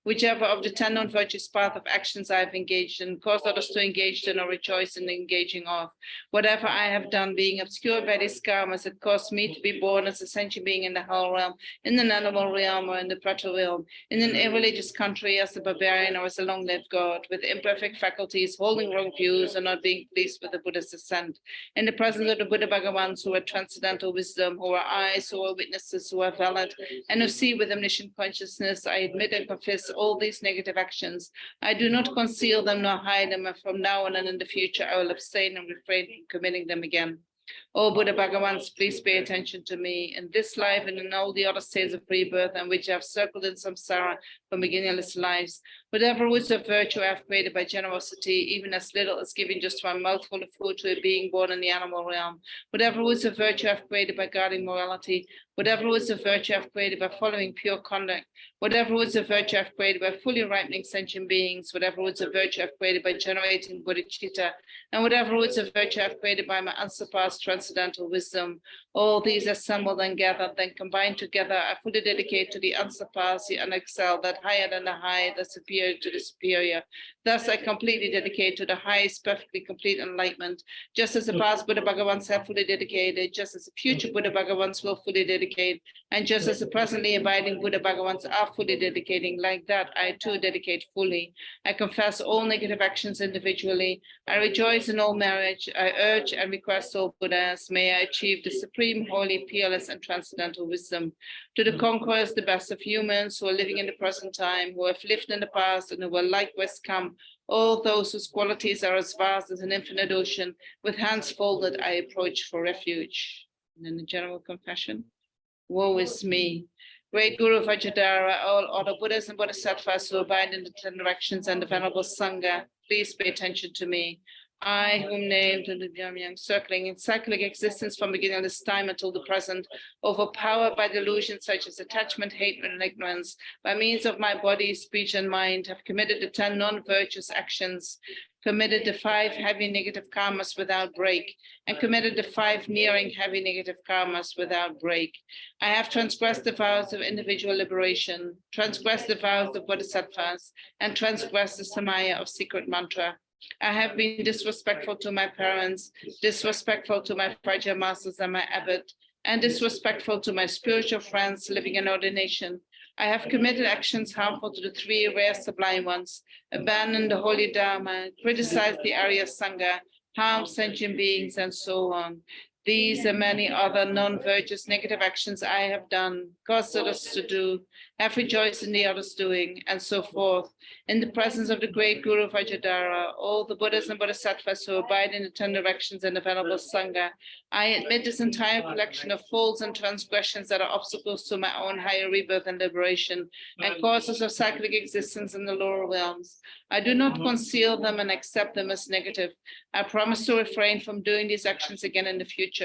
whichever of the 10 non-virtuous path of actions I have engaged in, caused others to engage in or rejoice in the engaging of, whatever I have done being obscured by these karmas that caused me to be born as a sentient being in the hell realm, in the animal realm, or in the prato realm, in an irreligious country as a barbarian or as a long-lived god, with imperfect faculties, holding wrong views, and not being pleased with the Buddha's ascent. In the presence of the Buddha Bhagavans who are transcendental wisdom, who are eyes, who are witnesses, who are valid, and who see with omniscient consciousness, I admit and confess all these negative actions. I do not conceal them nor hide them, and from now on and in the future, I will abstain and refrain from committing them again. O Buddha Bhagavans, please pay attention to me. In this life and in all the other states of rebirth in which I have circled in samsara from beginningless lives, whatever roots of virtue I have created by generosity, even as little as giving just one mouthful of food to a being born in the animal realm, whatever roots of virtue I have created by guarding morality, whatever roots of virtue I have created by following pure conduct, whatever roots of virtue I have created by fully ripening sentient beings, whatever roots of virtue I have created by generating bodhicitta, and whatever roots of virtue I have created by my unsurpassed transcendental wisdom, all these assembled and gathered, then combined together, I fully dedicate to the unsurpassed, the unexcelled, that higher than the high, the superior to the superior. Thus, I completely dedicate to the highest, perfectly complete enlightenment, just as the past Buddha Bhagavans have fully dedicated, just as the future Buddha Bhagavans will fully dedicate, and just as the presently abiding Buddha Bhagavans are fully dedicating, like that, I too dedicate fully. I confess all negative actions individually. I rejoice in all marriage. I urge and request all Buddhas, may I achieve the supreme, holy, peerless, and transcendental wisdom. To the conquerors, the best of humans who are living in the present time, who have lived in the past, and who will likewise come, all those whose qualities are as vast as an infinite ocean, with hands folded, I approach for refuge. And then the general confession. Woe is me. Great Guru Vajradhara, all other Buddhas and Bodhisattvas who abide in the 10 directions and the Venerable Sangha, please pay attention to me. I, whom named Lhundup Jamyang, circling in cyclic existence from beginningless time until the present, overpowered by delusions such as attachment, hatred, and ignorance, by means of my body, speech, and mind, have committed the 10 non-virtuous actions, committed the 5 heavy negative karmas without break, and committed the 5 nearing heavy negative karmas without break. I have transgressed the vows of individual liberation, transgressed the vows of bodhisattvas, and transgressed the samaya of secret mantra. I have been disrespectful to my parents, disrespectful to my Praja masters and my abbot, and disrespectful to my spiritual friends living in ordination. I have committed actions harmful to the 3 rare sublime ones, abandoned the holy Dharma, criticized the Arya Sangha, harmed sentient beings, and so on. These and many other non-virtuous negative actions I have done, caused others to do, have rejoiced in the others doing, and so forth. In the presence of the great Guru Vajradhara, all the Buddhas and Bodhisattvas who abide in the 10 directions and the Venerable Sangha, I admit this entire collection of faults and transgressions that are obstacles to my own higher rebirth and liberation, and causes of cyclic existence in the lower realms. I do not conceal them and accept them as negative. I promise to refrain from doing these actions again in the future.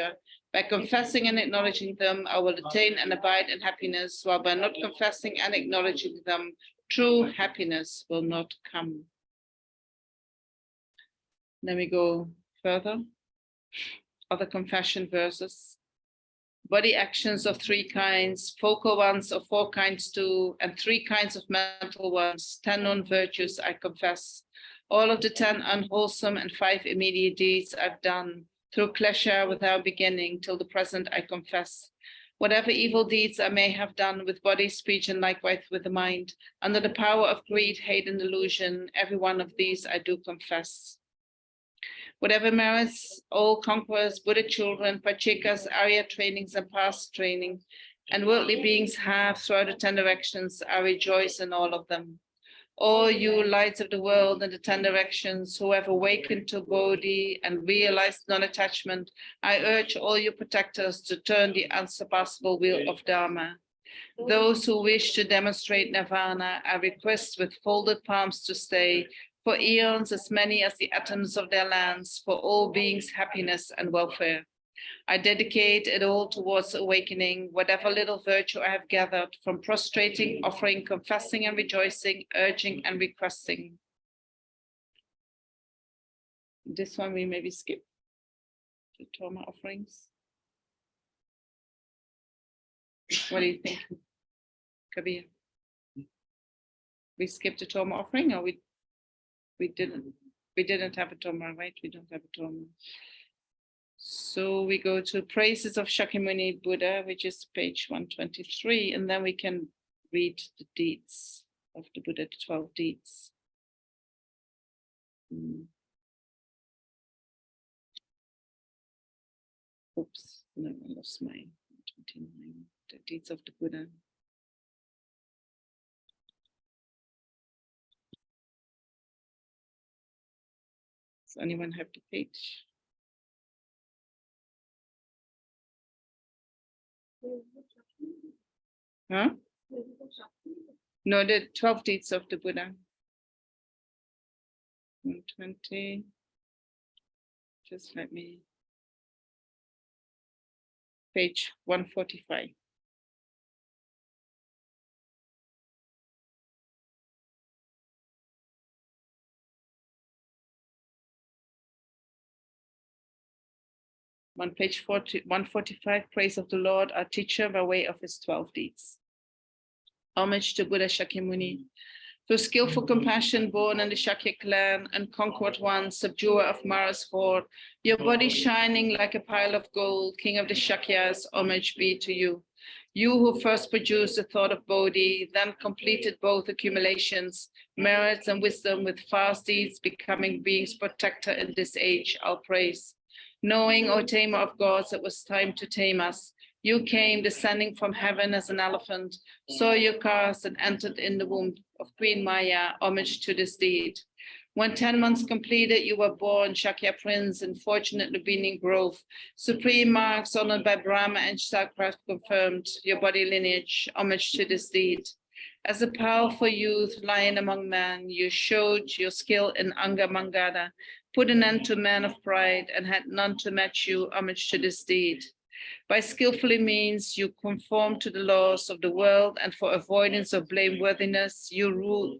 By confessing and acknowledging them, I will attain and abide in happiness, while by not confessing and acknowledging them, true happiness will not come. Then we go further. Other confession verses. Body actions of 3 kinds, focal ones of 4 kinds too, and 3 kinds of mental ones, 10 non-virtues I confess. All of the 10 unwholesome and 5 immediate deeds I've done, through pleasure without beginning, till the present I confess. Whatever evil deeds I may have done with body, speech, and likewise with the mind, under the power of greed, hate, and delusion, every one of these I do confess. Whatever merits all conquerors, Buddha children, Pachikas, Arya trainings, and past training, and worldly beings have throughout the 10 directions, I rejoice in all of them. All you lights of the world and the 10 directions who have awakened to Bodhi and realized non-attachment, I urge all you protectors to turn the unsurpassable wheel of Dharma. Those who wish to demonstrate Nirvana, I request with folded palms to stay, for eons as many as the atoms of their lands, for all beings' happiness and welfare. I dedicate it all towards awakening, whatever little virtue I have gathered from prostrating, offering, confessing and rejoicing, urging and requesting. This one we maybe skip. The trauma offerings. What do you think, Kabir? We skipped the trauma offering, or we didn't have a trauma, right? We don't have a trauma. So we go to praises of Shakyamuni Buddha, which is page 123, and then we can read the deeds of the Buddha, the 12 deeds. Oops, no, I lost my 29, the deeds of the Buddha. Does anyone have the page? Huh? No, the 12 deeds of the Buddha. 120. Just let me. Page 145. On page 145, praise of the Lord, our teacher, by way of his 12 deeds. Homage to Buddha Shakyamuni. Through skillful compassion, born in the Shakya clan and conquered one, subduer of Mara's horde, your body shining like a pile of gold, king of the Shakyas, homage be to you. You who first produced the thought of Bodhi, then completed both accumulations, merits and wisdom with fast deeds, becoming beings protector in this age, I'll praise. Knowing, O tamer of gods, it was time to tame us. You came descending from heaven as an elephant, saw your cast and entered in the womb of Queen Maya, homage to this deed. When 10 months completed, you were born, Shakya Prince, in fortunate Lumbini growth. Supreme marks honored by Brahma and Shakra confirmed your body lineage, homage to this deed. As a powerful youth lying among men, you showed your skill in Anga Mangada, put an end to men of pride, and had none to match you, homage to this deed. By skillfully means, you conform to the laws of the world, and for avoidance of blameworthiness, you rule,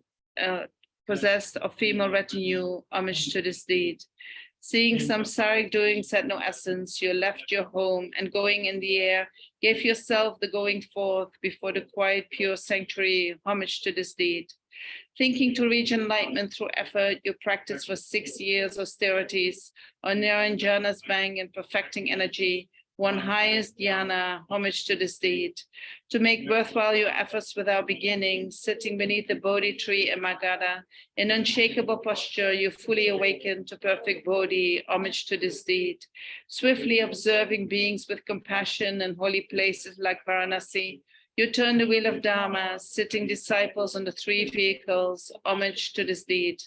possessed of female retinue, homage to this deed. Seeing samsaric doings had no essence, you left your home, and going in the air, gave yourself the going forth before the quiet, pure sanctuary, homage to this deed. Thinking to reach enlightenment through effort, you practiced for 6 years austerities on Niranjana's bank and perfecting energy, one highest dhyana, homage to this deed. To make worthwhile your efforts without beginning, sitting beneath the Bodhi tree in Magadha, in unshakable posture, you fully awaken to perfect Bodhi, homage to this deed. Swiftly observing beings with compassion in holy places like Varanasi, you turn the wheel of Dharma, sitting disciples on the three vehicles, homage to this deed.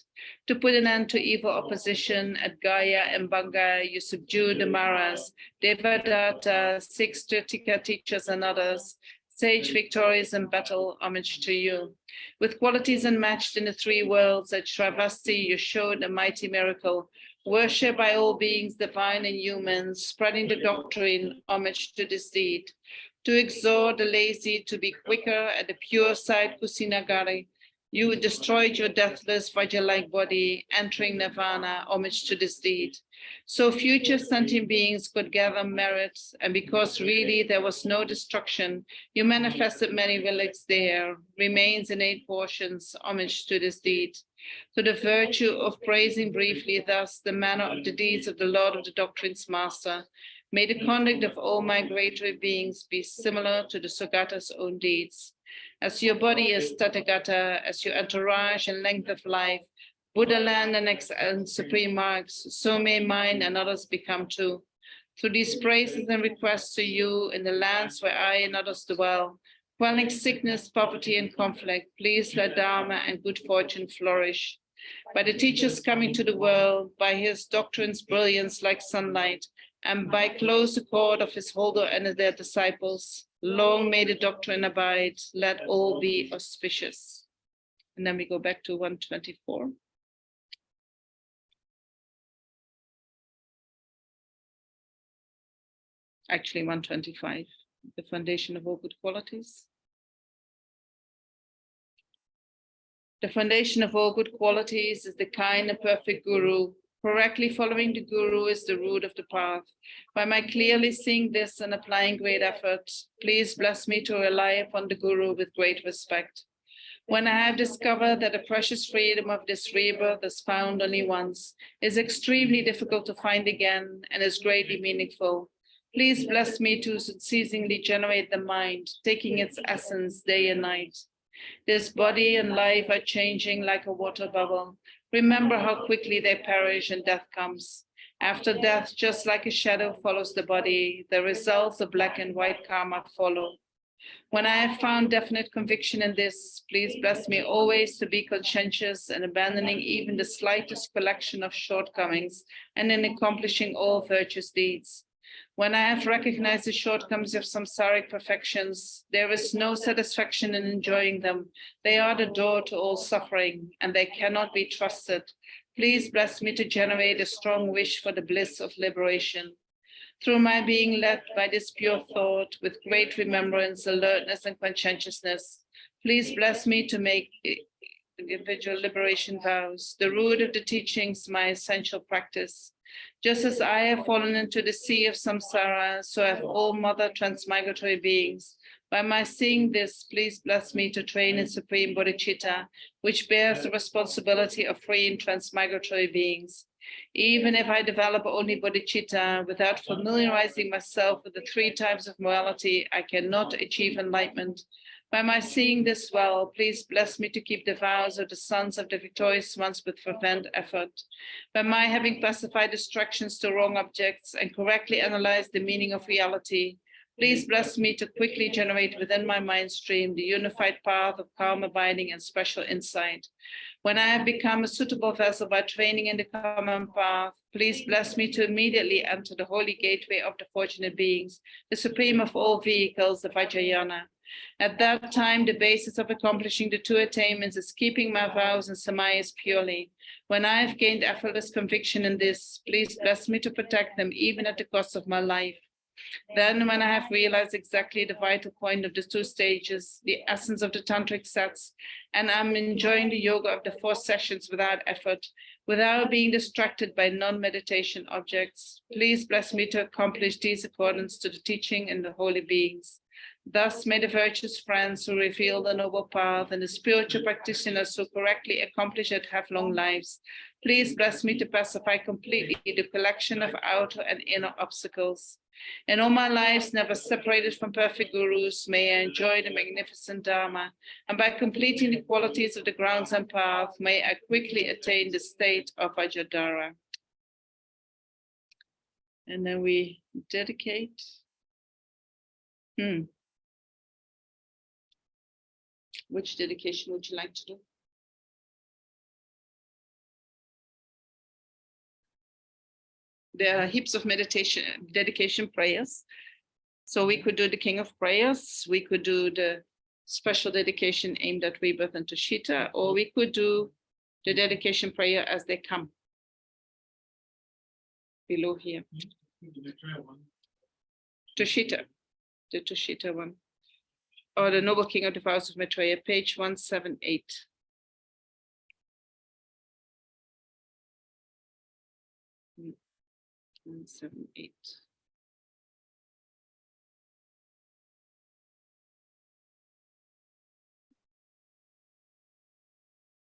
To put an end to evil opposition at Gaya and Banga, you subdue the Maras, Devadatta, 6 Tirtika teachers and others, sage victorious in battle, homage to you. With qualities unmatched in the three worlds, at Shravasti you showed a mighty miracle, worshipped by all beings, divine and human, spreading the doctrine, homage to this deed. To exhort the lazy to be quicker at the pure side Kusinagari, you destroyed your deathless Vajra-like body, entering Nirvana, homage to this deed. So future sentient beings could gather merits, and because really there was no destruction, you manifested many relics there, remains in 8 portions, homage to this deed. To the virtue of praising briefly thus the manner of the deeds of the Lord of the Doctrines Master, may the conduct of all migratory beings be similar to the Sugata's own deeds. As your body is Tathagata, as your entourage and length of life, Buddha land and supreme marks, so may mine and others become too. Through these praises and requests to you in the lands where I and others dwell, quelling sickness, poverty, and conflict, please let Dharma and good fortune flourish. By the teachers coming to the world, by his doctrine's brilliance like sunlight, and by close accord of his holder and their disciples, long may the doctrine abide, let all be auspicious. And then we go back to 124. Actually, 125, the foundation of all good qualities. The foundation of all good qualities is the kind and perfect Guru. Correctly following the Guru is the root of the path. By my clearly seeing this and applying great effort, please bless me to rely upon the Guru with great respect. When I have discovered that the precious freedom of this rebirth is found only once, is extremely difficult to find again, and is greatly meaningful, please bless me to unceasingly generate the mind, taking its essence day and night. This body and life are changing like a water bubble. Remember how quickly they perish and death comes. After death, just like a shadow follows the body, the results of black and white karma follow. When I have found definite conviction in this, please bless me always to be conscientious and abandoning even the slightest collection of shortcomings and in accomplishing all virtuous deeds. When I have recognized the shortcomings of samsaric perfections, there is no satisfaction in enjoying them. They are the door to all suffering, and they cannot be trusted. Please bless me to generate a strong wish for the bliss of liberation. Through my being led by this pure thought, with great remembrance, alertness, and conscientiousness, please bless me to make individual liberation vows, the root of the teachings, my essential practice. Just as I have fallen into the sea of samsara, so have all mother transmigratory beings. By my seeing this, please bless me to train in supreme bodhicitta, which bears the responsibility of freeing transmigratory beings. Even if I develop only bodhicitta, without familiarizing myself with the 3 types of morality, I cannot achieve enlightenment. By my seeing this well, please bless me to keep the vows of the sons of the victorious ones with fervent effort. By my having pacified distractions to wrong objects and correctly analyzed the meaning of reality, please bless me to quickly generate within my mind stream the unified path of calm abiding and special insight. When I have become a suitable vessel by training in the common path, please bless me to immediately enter the holy gateway of the fortunate beings, the supreme of all vehicles, the Vajrayana. At that time, the basis of accomplishing the 2 attainments is keeping my vows and samayas purely. When I have gained effortless conviction in this, please bless me to protect them even at the cost of my life. Then, when I have realized exactly the vital point of the 2 stages, the essence of the tantric sets, and I'm enjoying the yoga of the 4 sessions without effort, without being distracted by non-meditation objects, please bless me to accomplish these accordance to the teaching and the holy beings. Thus may the virtuous friends who reveal the noble path and the spiritual practitioners who correctly accomplish it have long lives. Please bless me to pacify completely the collection of outer and inner obstacles. In all my lives, never separated from perfect gurus, may I enjoy the magnificent Dharma, and by completing the qualities of the grounds and path, may I quickly attain the state of Ajadara. And then we dedicate. Which dedication would you like to do? There are heaps of dedication prayers. So we could do the King of Prayers, we could do the special dedication aimed at rebirth and Tushita, or we could do the dedication prayer as they come. Below here. Tushita, the Tushita one. Or the Noble King of the Vows of Maitreya, page 178. Mm. 178.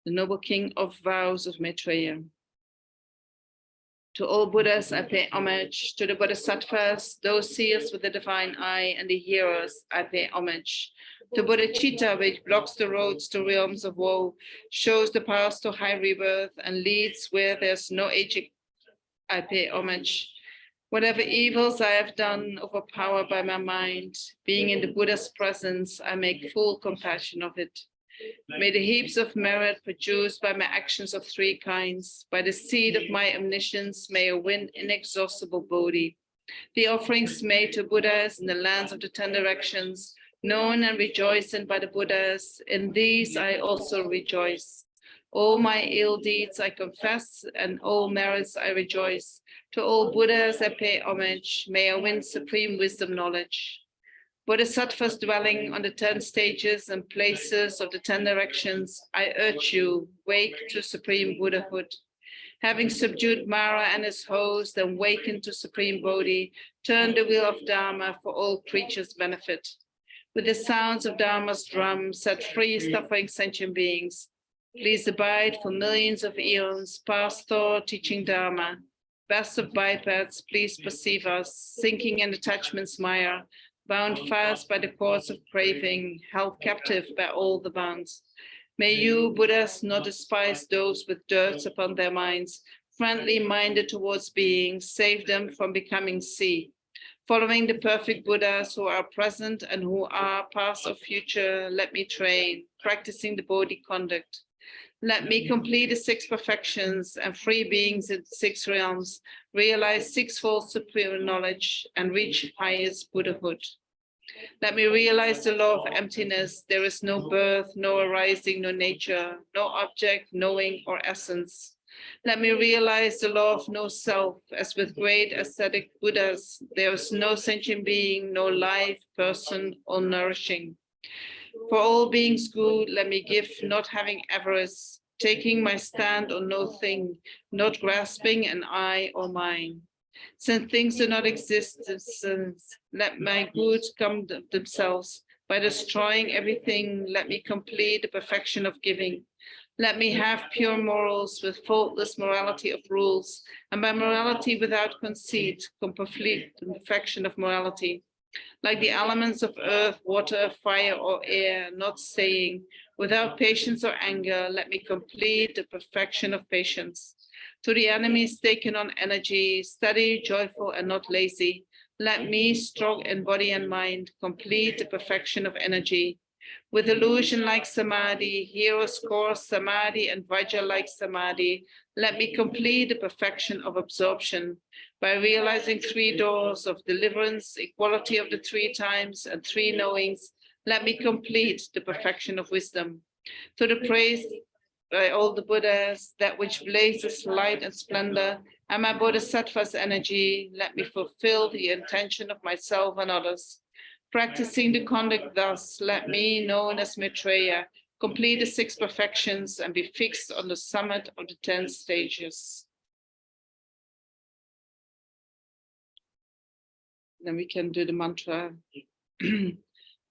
The Noble King of Vows of Maitreya. To all Buddhas, I pay homage. To the Bodhisattvas, those seers with the divine eye, and the hearers, I pay homage. To Bodhicitta, which blocks the roads to realms of woe, shows the path to high rebirth, and leads where there's no aging, I pay homage. Whatever evils I have done, overpowered by my mind, being in the Buddha's presence, I make full compassion of it. May the heaps of merit produced by my actions of three kinds, by the seed of my omniscience, may I win inexhaustible Bodhi. The offerings made to Buddhas in the lands of the 10 directions, known and rejoiced in by the Buddhas, in these I also rejoice. All my ill deeds I confess, and all merits I rejoice. To all Buddhas I pay homage, may I win supreme wisdom knowledge. Bodhisattvas dwelling on the 10 stages and places of the 10 directions, I urge you, wake to supreme Buddhahood. Having subdued Mara and his host and wakened to supreme Bodhi, turn the wheel of Dharma for all creatures' benefit. With the sounds of Dharma's drum, set free suffering sentient beings. Please abide for millions of eons, past thought, teaching Dharma. Best of bipeds, please perceive us, sinking in attachment's mire, bound fast by the cords of craving, held captive by all the bonds. May you, Buddhas, not despise those with dirts upon their minds, friendly minded towards beings, save them from becoming sea. Following the perfect Buddhas who are present and who are past or future, let me train, practicing the Bodhi conduct. Let me complete the 6 perfections and free beings in 6 realms, realize 6-fold supreme knowledge, and reach highest Buddhahood. Let me realize the law of emptiness. There is no birth, no arising, no nature, no object, knowing, or essence. Let me realize the law of no self, as with great ascetic Buddhas, there is no sentient being, no life, person, or nourishing. For all beings good, let me give, not having avarice, taking my stand on no thing, not grasping an I or mine. Since things do not exist, let my goods come themselves. By destroying everything, let me complete the perfection of giving. Let me have pure morals with faultless morality of rules, and by morality without conceit, complete the perfection of morality. Like the elements of earth, water, fire, or air, not saying, without patience or anger, let me complete the perfection of patience. To the enemies taken on energy, steady, joyful, and not lazy, let me, strong in body and mind, complete the perfection of energy. With illusion like samadhi, hero's course, samadhi, and vajra like samadhi, let me complete the perfection of absorption. By realizing 3 doors of deliverance, equality of the 3 times, and 3 knowings, let me complete the perfection of wisdom. To the praise by all the Buddhas, that which blazes light and splendor, and my Bodhisattva's energy, let me fulfill the intention of myself and others. Practicing the conduct thus, let me, known as Maitreya, complete the 6 perfections and be fixed on the summit of the 10 stages. Then we can do the mantra.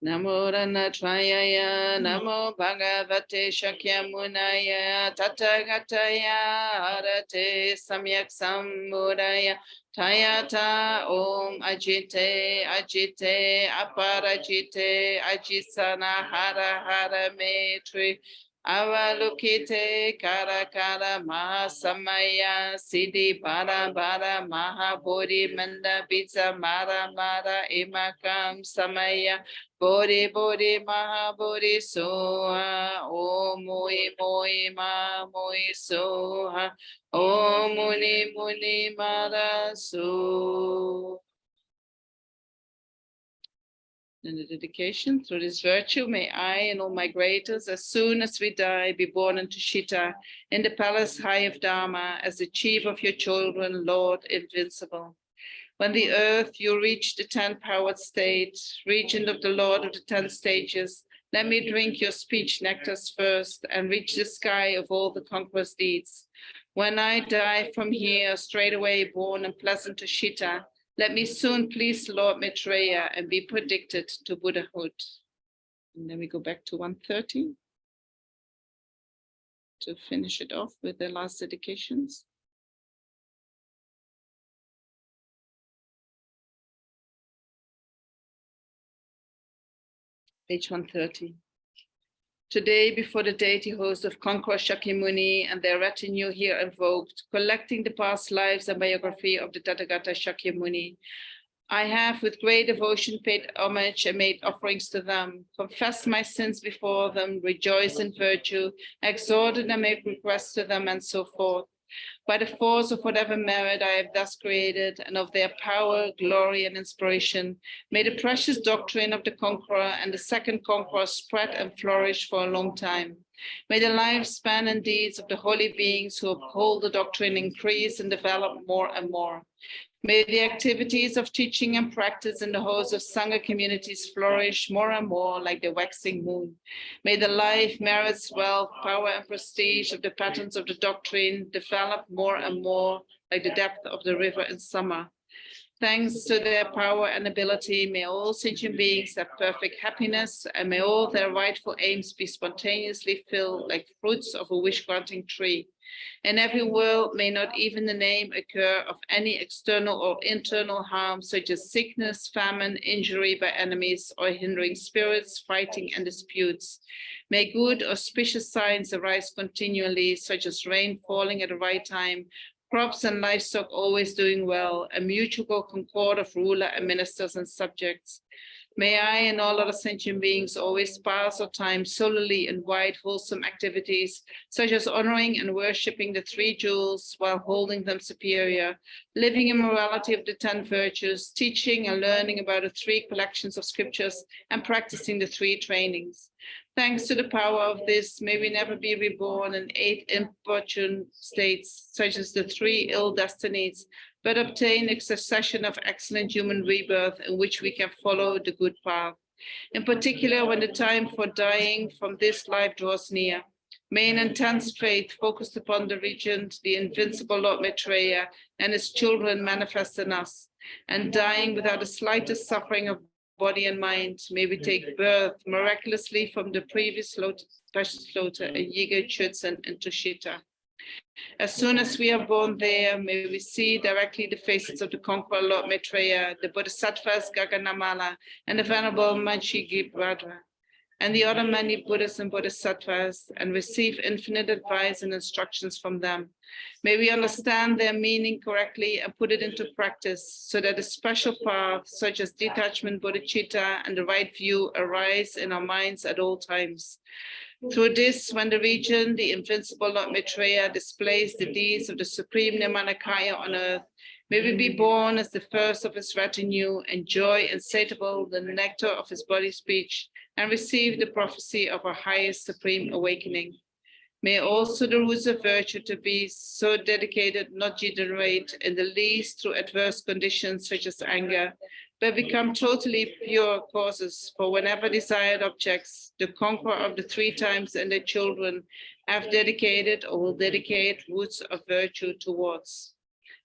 Namo Ranatrayaya, Namo Bhagavate Shakyamunaya, Tathagataya, Arate Samyak Samudaya, Tayata Om Ajite, Ajite, Aparajite, Ajisana Hara Hara Metri, Avalokite Kara Kara Mahasamaya, Siddhi Para Para Mahabodhi Manda Bitsa Mara Mara Imakam Samaya, Bodhi Bodhi Maha Bodhi Soha, Om Mui Mui Ma Mui Soha, Om Muni Muni Mara So. In the dedication, through this virtue, may I and all my greaters, as soon as we die, be born in Tushita, in the palace high of Dharma, as the chief of your children, Lord invincible. When the earth you reach the 10-powered state, regent of the Lord of the 10 stages, let me drink your speech nectars first and reach the sky of all the conqueror's deeds. When I die from here, straightway born in pleasant Tushita, let me soon please Lord Maitreya and be predicted to Buddhahood. And then we go back to 130 to finish it off with the last dedications. Page 130. Today, before the deity host of Conqueror Shakyamuni and their retinue here invoked, collecting the past lives and biography of the Tathagata Shakyamuni, I have with great devotion paid homage and made offerings to them, confessed my sins before them, rejoiced in virtue, exhorted and made requests to them, and so forth. By the force of whatever merit I have thus created, and of their power, glory, and inspiration, may the precious doctrine of the conqueror and the second conqueror spread and flourish for a long time. May the lifespan and deeds of the holy beings who uphold the doctrine increase and develop more and more. May the activities of teaching and practice in the hosts of Sangha communities flourish more and more like the waxing moon. May the life, merits, wealth, power, and prestige of the patterns of the doctrine develop more and more like the depth of the river in summer. Thanks to their power and ability, may all sentient beings have perfect happiness, and may all their rightful aims be spontaneously filled like fruits of a wish-granting tree. In every world, may not even the name occur of any external or internal harm, such as sickness, famine, injury by enemies, or hindering spirits, fighting, and disputes. May good auspicious signs arise continually, such as rain falling at the right time, crops and livestock always doing well, a mutual concord of ruler and ministers and subjects. May I and all other sentient beings always pass our time solely in wide, wholesome activities, such as honoring and worshipping the 3 jewels while holding them superior, living in morality of the 10 virtues, teaching and learning about the 3 collections of scriptures, and practicing the 3 trainings. Thanks to the power of this, may we never be reborn in 8 importune states, such as the 3 ill destinies, but obtain a succession of excellent human rebirth in which we can follow the good path. In particular, when the time for dying from this life draws near, may an intense faith focused upon the regent, the invincible Lord Maitreya, and his children manifest in us, and dying without the slightest suffering of body and mind, may we take birth miraculously from the previous special slaughter in Yiga Chutsen and Tushita. As soon as we are born there, may we see directly the faces of the conqueror Lord Maitreya, the Bodhisattvas Gaganamala, and the Venerable Manchi Brother, and the other many Buddhas and Bodhisattvas, and receive infinite advice and instructions from them. May we understand their meaning correctly and put it into practice, so that a special path, such as detachment, bodhicitta, and the right view arise in our minds at all times. Through this, when the regent, the invincible Lord Maitreya, displays the deeds of the supreme Nirmanakaya on earth, may we be born as the first of his retinue, enjoy insatiable the nectar of his body speech, and receive the prophecy of our highest supreme awakening. May also the roots of virtue to be so dedicated, not degenerate in the least through adverse conditions such as anger, but become totally pure causes for whenever desired objects, the conqueror of the 3 times and their children have dedicated or will dedicate roots of virtue towards.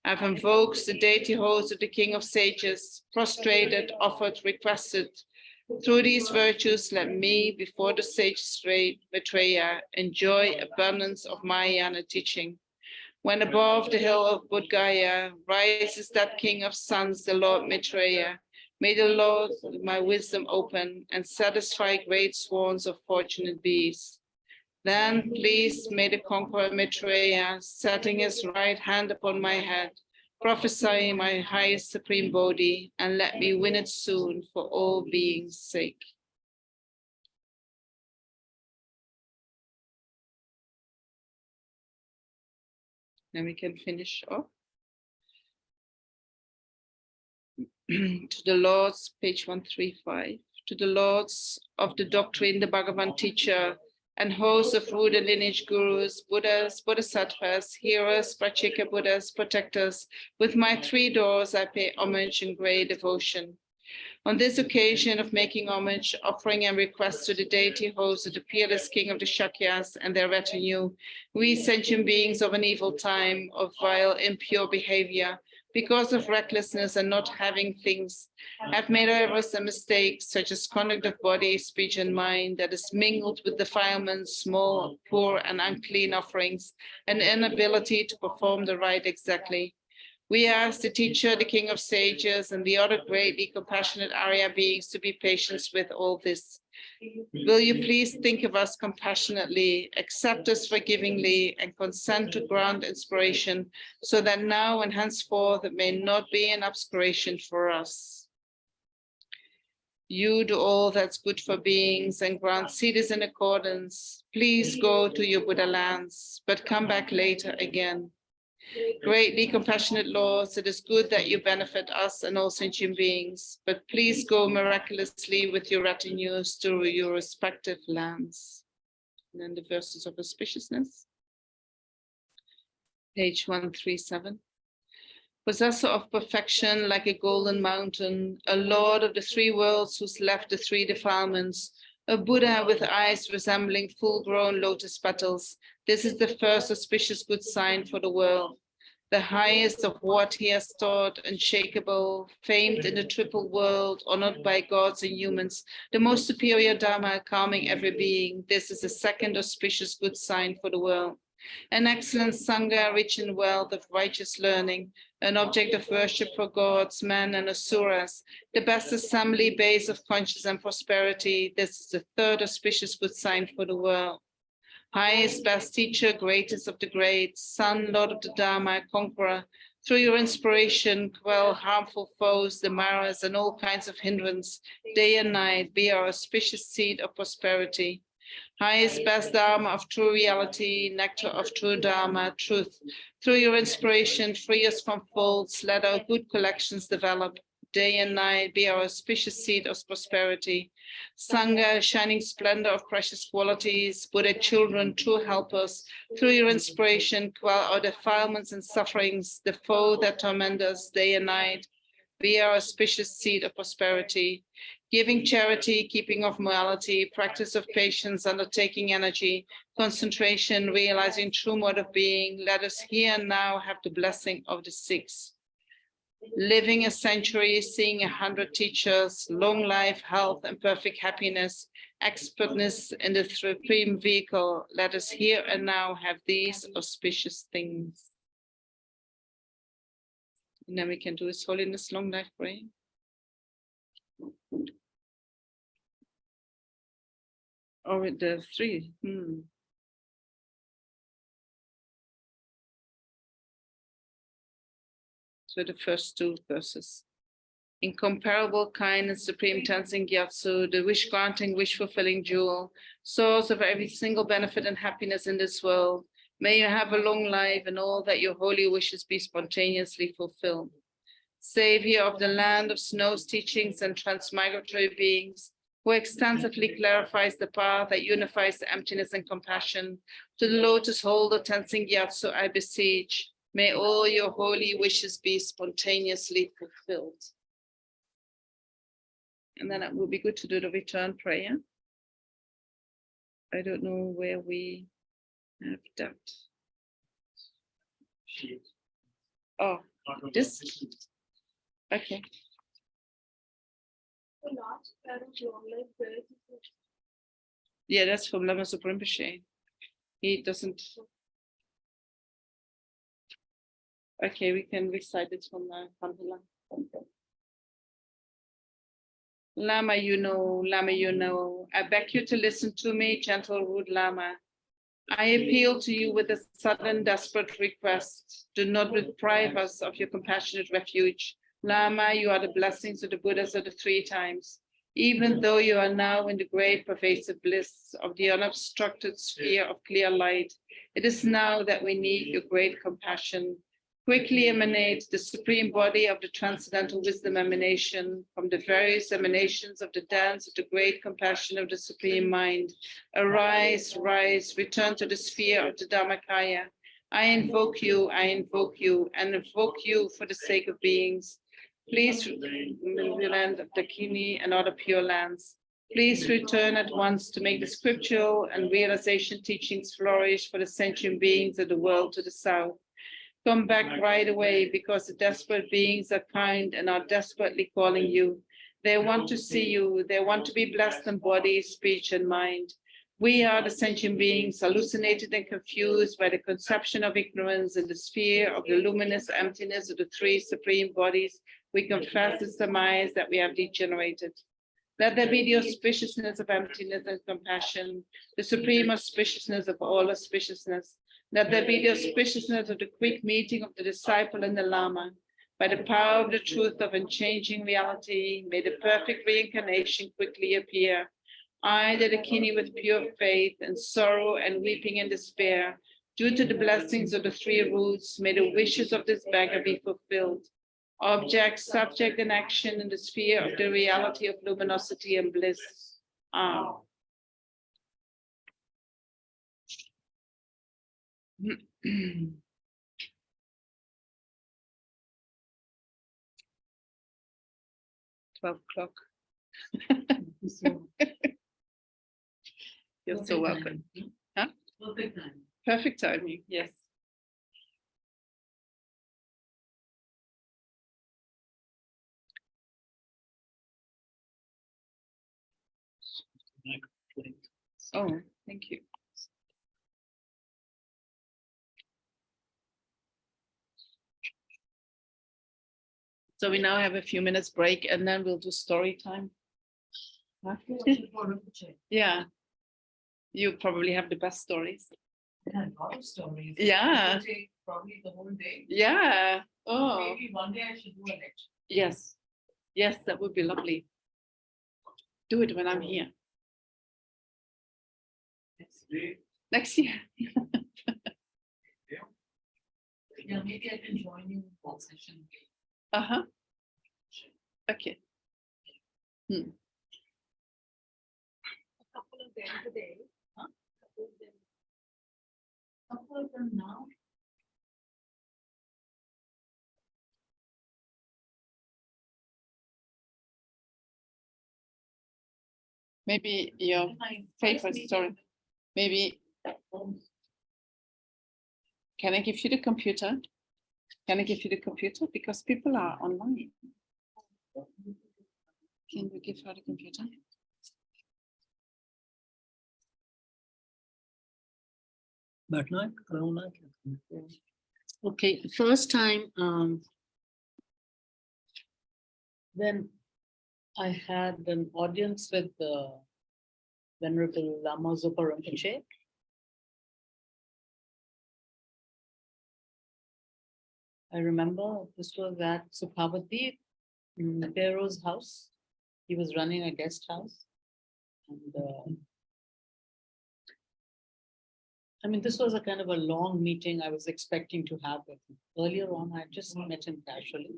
I've invoked the deity host of the King of Sages, prostrated, offered, requested, Through these virtues, let me, before the sage Maitreya, enjoy abundance of Mahayana teaching. When above the hill of Bodh Gaya rises that king of suns, the Lord Maitreya, may the Lord my wisdom open and satisfy great swarms of fortunate bees. Then please may the conqueror Maitreya, setting his right hand upon my head, prophesy my highest supreme Bodhi, and let me win it soon for all beings' sake. Then we can finish off. To the Lords, page 135. To the Lords of the doctrine, the Bhagavan teacher, and hosts of root and lineage gurus, Buddhas, Bodhisattvas, hearers, Prachika Buddhas, protectors, with my three doors I pay homage and great devotion. On this occasion of making homage, offering and request to the deity host of the peerless king of the Shakyas and their retinue, we sentient beings of an evil time, of vile, impure behavior, because of recklessness and not having things, have made errors and mistakes, such as conduct of body, speech, and mind, that is mingled with defilements, small, poor, and unclean offerings, and inability to perform the rite exactly. We ask the teacher, the king of sages, and the other greatly compassionate Arya beings to be patient with all this. Will you please think of us compassionately, accept us forgivingly, and consent to grant inspiration, so that now and henceforth it may not be an obscuration for us. You do all that's good for beings and grant cities in accordance. Please go to your Buddha lands, but come back later again. Greatly compassionate Lords, it is good that you benefit us and all sentient beings, but please go miraculously with your retinues to your respective lands. And then the verses of auspiciousness. Page 137. Possessor of perfection like a golden mountain, a Lord of the three worlds who's left the three defilements, a Buddha with eyes resembling full-grown lotus petals. This is the first auspicious good sign for the world. The highest of what he has taught, unshakable, famed in the triple world, honored by gods and humans, the most superior Dharma calming every being. This is the second auspicious good sign for the world. An excellent Sangha rich in wealth of righteous learning, an object of worship for gods, men, and asuras, the best assembly base of conscience and prosperity. This is the third auspicious good sign for the world. Highest, best teacher, greatest of the great, Son, Lord of the Dharma, conqueror, through your inspiration, quell harmful foes, the maras, and all kinds of hindrance, day and night, be our auspicious seed of prosperity. Highest, best Dharma of true reality, nectar of true Dharma, truth. Through your inspiration, free us from faults, let our good collections develop. Day and night, be our auspicious seed of prosperity. Sangha, shining splendor of precious qualities, Buddha children, true helpers. Through your inspiration, quell our defilements and sufferings, the foe that torment us day and night. Be our auspicious seed of prosperity. Giving charity, keeping of morality, practice of patience, undertaking energy, concentration, realizing true mode of being, let us here and now have the blessing of the six. Living a century, seeing 100 teachers, long life, health, and perfect happiness, expertness in the supreme vehicle, let us here and now have these auspicious things. And then we can do His Holiness long life prayer. Or with the three. So the first two verses. Incomparable, kind, and supreme Tenzin Gyatso, the wish-granting, wish-fulfilling jewel, source of every single benefit and happiness in this world. May you have a long life and all that your holy wishes be spontaneously fulfilled. Savior of the land of snow's teachings and transmigratory beings, who extensively clarifies the path that unifies the emptiness and compassion, to the lotus holder Tenzin Gyatso I beseech, may all your holy wishes be spontaneously fulfilled. And then it will be good to do the return prayer. I don't know where we have that. Oh, this? Okay. The last parent online prayer. Yeah, that's from Lama Zopa Rinpoche. He doesn't. Okay, we can recite it from the Alhamdulillah. Lama, you know, Lama, you know. I beg you to listen to me, gentle rude Lama. I appeal to you with a sudden desperate request. Do not deprive us of your compassionate refuge. Lama, you are the blessings of the Buddhas of the 3 times. Even though you are now in the great pervasive bliss of the unobstructed sphere of clear light, it is now that we need your great compassion. Quickly emanate the supreme body of the transcendental wisdom emanation from the various emanations of the dance of the great compassion of the supreme mind. Arise, rise, return to the sphere of the Dharmakaya. I invoke you, and invoke you for the sake of beings. Please, the land of Dakini and other pure lands. Please return at once to make the scriptural and realization teachings flourish for the sentient beings of the world to the south. Come back right away, because the desperate beings are kind and are desperately calling you. They want to see you. They want to be blessed in body, speech, and mind. We are the sentient beings, hallucinated and confused by the conception of ignorance in the sphere of the luminous emptiness of the 3 supreme bodies. We confess the surmise that we have degenerated. Let there be the auspiciousness of emptiness and compassion, the supreme auspiciousness of all auspiciousness. Let there be the auspiciousness of the quick meeting of the disciple and the Lama. By the power of the truth of unchanging reality, may the perfect reincarnation quickly appear. I, the Dakini, with pure faith and sorrow and weeping and despair, due to the blessings of the 3 roots, may the wishes of this beggar be fulfilled. Object, subject, and action in the sphere of the reality of luminosity and bliss. Amen. 12 o'clock. You're so welcome. Huh? Perfect time. Perfect timing, yes. Oh, thank you. So we now have a few minutes break, and then we'll do story time. Huh? Yeah. You probably have the best stories. I had a lot of stories. Yeah. It will take probably the whole day. Yeah. Oh. Maybe one day I should do a lecture. Yes. Yes, that would be lovely. Do it when I'm here. Next year. Yeah, maybe I can join you in one session. Uh-huh. Okay. A couple of them today. Huh? Couple of them now. Maybe your favorite story. Maybe. Can I give you the computer? Can I give you the computer? Because people are online. Can you give her the computer? Okay, the first time when I had an audience with the Venerable Lama Zopa Rinpoche. I remember this was at Sukhavati, in Pharaoh's house. He was running a guest house. And I mean, this was a kind of a long meeting I was expecting to have with him. Earlier on, I just met him casually.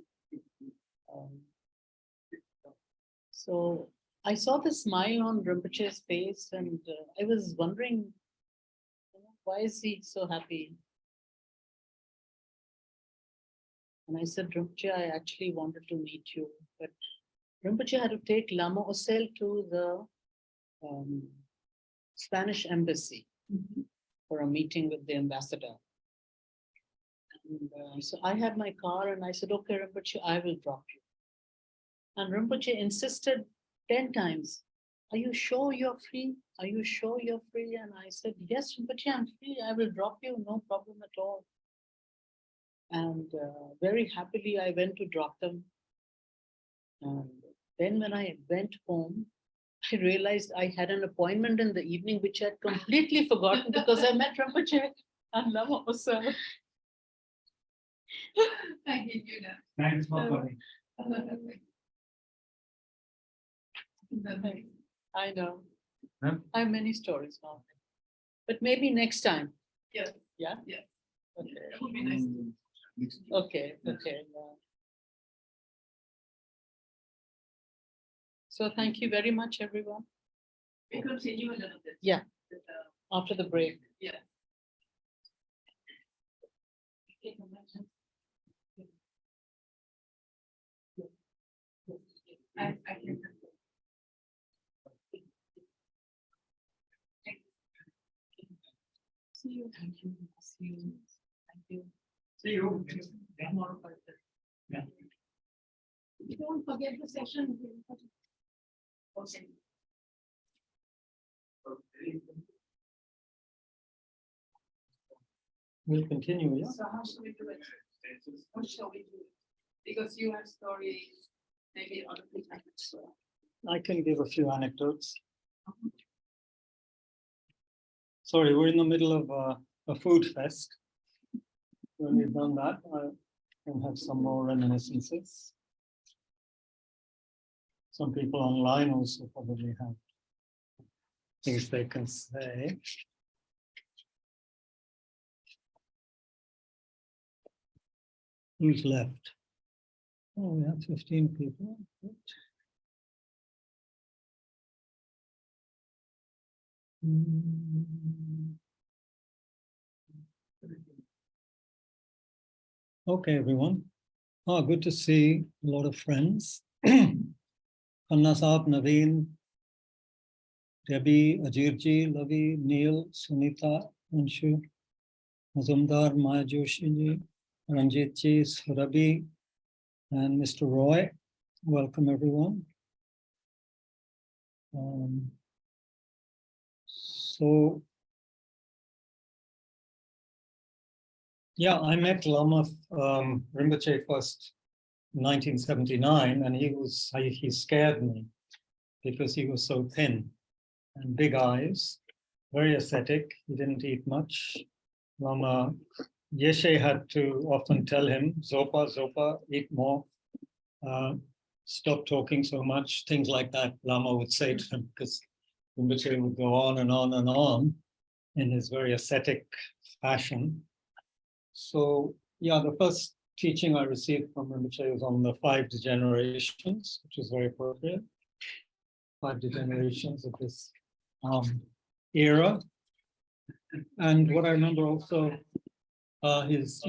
So I saw the smile on Rinpoche's face, and I was wondering, why is he so happy? And I said, Rinpoche, I actually wanted to meet you, but Rinpoche had to take Lama Osel to the Spanish embassy for a meeting with the ambassador. And so I had my car and I said, okay, Rinpoche, I will drop you. And Rinpoche insisted 10 times. Are you sure you're free? Are you sure you're free? And I said, yes, but yeah, I'm free. I will drop you, no problem at all. And very happily, I went to drop them. And then when I went home, I realized I had an appointment in the evening, which I'd completely forgotten because I met Rinpoche and Lama Zopa. I give you that. Thanks for coming. I know. Huh? I have many stories now. But maybe next time. Yes. Yeah? Yes. Okay. That would be nice. Okay. Okay. Yeah. So thank you very much, everyone. We continue a little bit. Yeah. With, After the break. yeah. I can. See you. Thank you. See you. Thank you. See you. Yeah. Don't forget the session. Okay. We'll continue, yeah? So how should we do it? What shall we do? Because you have stories, maybe other people have as well. I can give a few anecdotes. Sorry, we're in the middle of a food fest. When we've done that, I can have some more reminiscences. Some people online also probably have things they can say. Who's left? Oh, we have 15 people. Good. Okay, everyone. Oh, good to see a lot of friends. Khanna Saab, Naveen, Debbie, Ajirji, Lavi, Neil, Sunita, Anshu, Mazumdar, Maya Joshi, Ranjit Ji, Surabhi, and Mr. Roy. Welcome, everyone. So, yeah, I met Lama Rinpoche first in 1979, and he scared me because he was so thin and big eyes, very ascetic. He didn't eat much. Lama Yeshe had to often tell him, Zopa, Zopa, eat more, stop talking so much, things like that. Lama would say to him because Rinpoche would go on and on and on in his very ascetic fashion. So, yeah, the first teaching I received from Rinpoche was on the 5 degenerations, which is very appropriate. 5 degenerations of this era. And what I remember also, his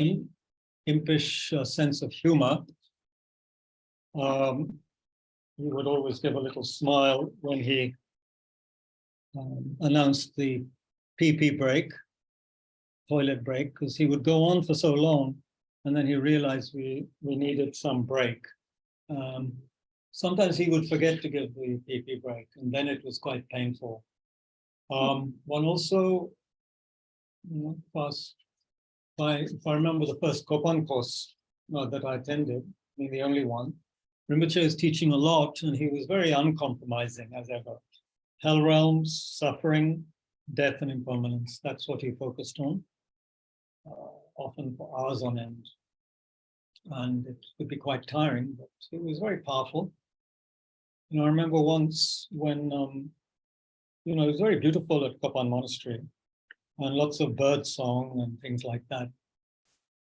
impish sense of humor. He would always give a little smile when he announced the PP break, toilet break, because he would go on for so long, and then he realized we needed some break. Sometimes he would forget to give the PP break, and then it was quite painful. One also, if I remember the first Kopan course that I attended, I mean the only one, Rinpoche is teaching a lot, and he was very uncompromising as ever. Hell realms, suffering, death, and impermanence. That's what he focused on, often for hours on end. And it could be quite tiring, but it was very powerful. I remember once when, it was very beautiful at Kopan Monastery, and lots of bird song and things like that.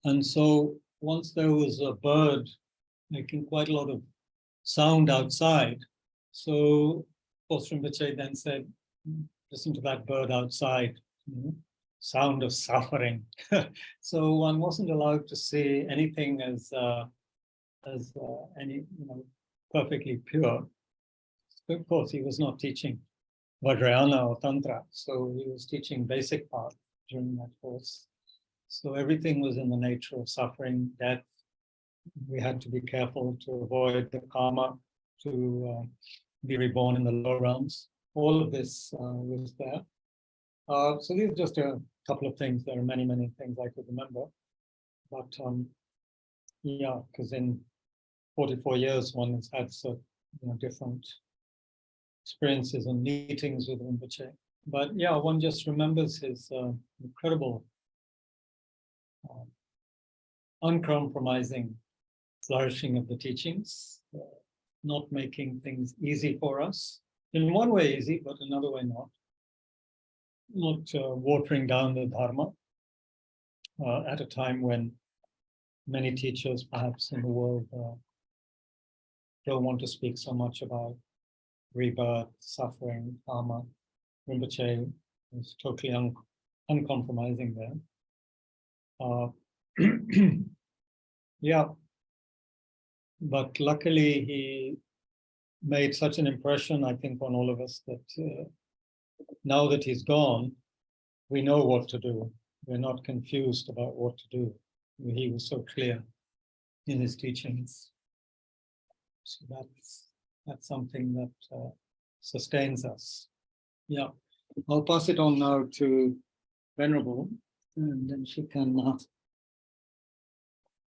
And so once there was a bird making quite a lot of sound outside. So Rinpoche then said, listen to that bird outside, sound of suffering. So one wasn't allowed to say anything as any, perfectly pure. Of course, he was not teaching Vajrayana or Tantra, so he was teaching basic part during that course. So everything was in the nature of suffering, death. We had to be careful to avoid the karma, to be reborn in the lower realms. All of this was there. So these are just a couple of things. There are many, many things I could remember. But yeah, because in 44 years, one has had so different experiences and meetings with Rinpoche. But yeah, one just remembers his incredible, uncompromising flourishing of the teachings, not making things easy for us. In one way easy, but another way not. Not watering down the Dharma at a time when many teachers perhaps in the world don't want to speak so much about rebirth, suffering, karma. Rinpoche is totally uncompromising there. Yeah, but luckily he made such an impression, I think, on all of us that now that he's gone, we know what to do. We're not confused about what to do. He was so clear in his teachings. So that's something that sustains us. Yeah, I'll pass it on now to Venerable, and then she can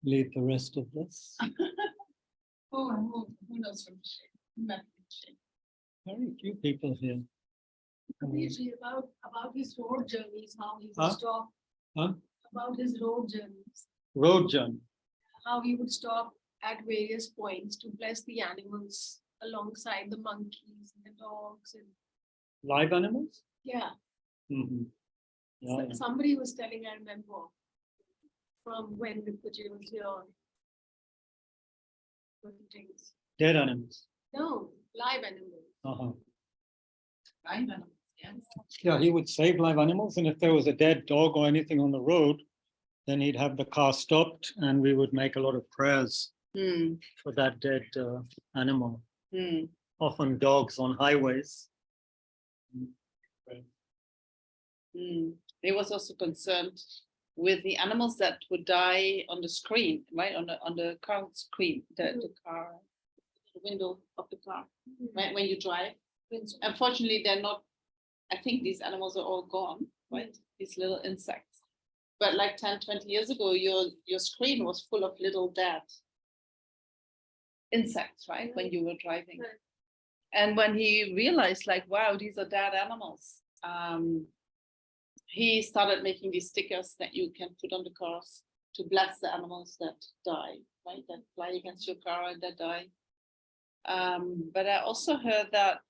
lead the rest of this. Who knows from shame? Very few people here. Usually about his road journeys, how he would Huh? stop. Huh? About his road journeys, Road journey. how he would stop at various points to bless the animals alongside the monkeys and the dogs and Live animals? yeah. Mm-hmm. Yeah, yeah. Somebody was telling, I remember, from when Rinpoche was here. What the things? Dead animals. No, live animals. Uh-huh. Live animals, yes. Yeah, he would save live animals, and if there was a dead dog or anything on the road, then he'd have the car stopped and we would make a lot of prayers for that dead animal. Often dogs on highways. He was also concerned with the animals that would die on the screen, right? On the car screen, the car, the window of the car, right? When you drive. Unfortunately, they're not, I think these animals are all gone, right? These little insects. But like 10, 20 years ago, your screen was full of little dead insects, right? When you were driving. Right. And when he realized, like, wow, these are dead animals, he started making these stickers that you can put on the cars to bless the animals that die, right? That fly against your car and that die. But I also heard that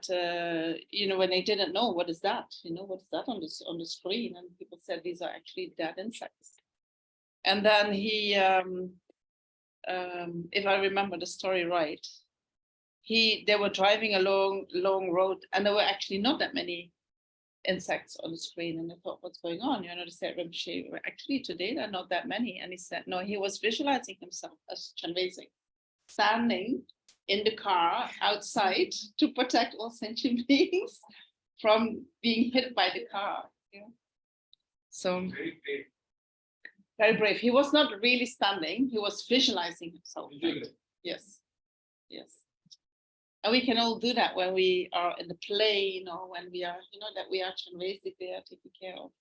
when they didn't know what is that, what is that on the screen, and people said these are actually dead insects. And then he, if I remember the story right, they were driving a long road, and there were actually not that many insects on the screen, and they thought, what's going on? They said, Rinpoche, actually today there are not that many. And he said, no, he was visualizing himself as Chanvezing, standing in the car outside to protect all sentient beings from being hit by the car. So very brave. He was not really standing, he was visualizing himself. Right? Yes. And we can all do that when we are in the plane, or when we are, that we are Chanvezing there, taking care of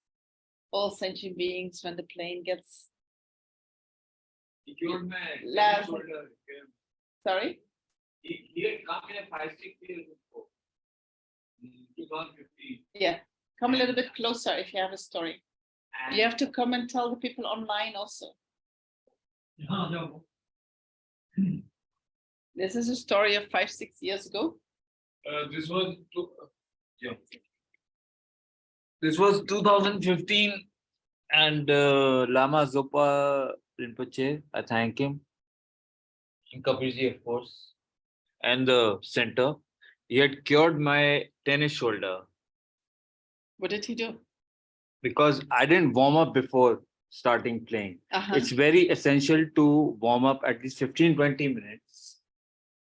all sentient beings when the plane gets. Sorry? He had come in 5-6 years before. 2015. Yeah, come a little bit closer if you have a story. You have to come and tell the people online also. No. This is a story of 5-6 years ago. This was 2015, and Lama Zopa Rinpoche, I thank him, and Kapilji, of course, and the center. He had cured my tennis shoulder What did he do? because I didn't warm up before starting playing. It's very essential to warm up at least 15-20 minutes,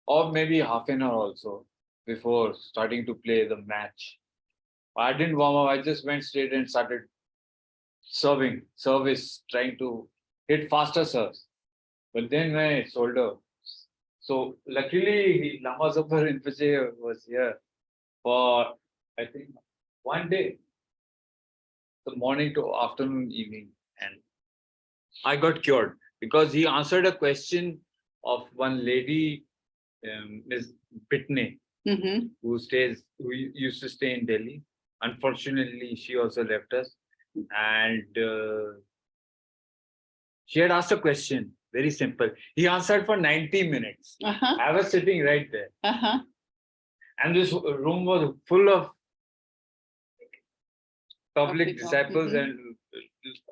or maybe half an hour also, before starting to play the match. I didn't warm up, I just went straight and started service, trying to hit faster serves. But then my shoulder So luckily, Lama Zopa Rinpoche was here for, I think, 1 day, the morning to afternoon, evening, and I got cured because he answered a question of one lady, Ms. Pitney, who used to stay in Delhi. Unfortunately, she also left us, and she had asked a question, very simple. He answered for 90 minutes. I was sitting right there, and this room was full of public people. disciples and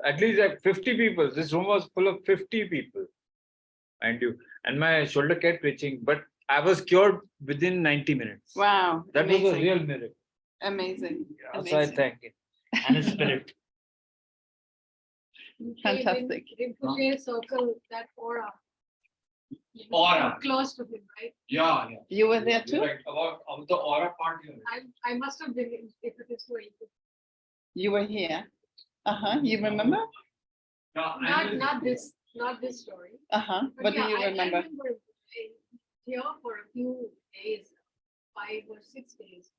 at least like 50 people. This room was full of 50 people, mind you, and my shoulder kept twitching, but I was cured within 90 minutes. Wow. That was a amazing. real miracle. Amazing. So I Amazing. thank him and his spirit. Fantastic. Rinpoche circle, that aura. Aura. Close to him, right? Yeah. You were there too? Right. About the aura part here. I must have been if it is going to. You were here. You remember? Not this story. What do yeah, you I remember? being here for a few days, 5 or 6 days.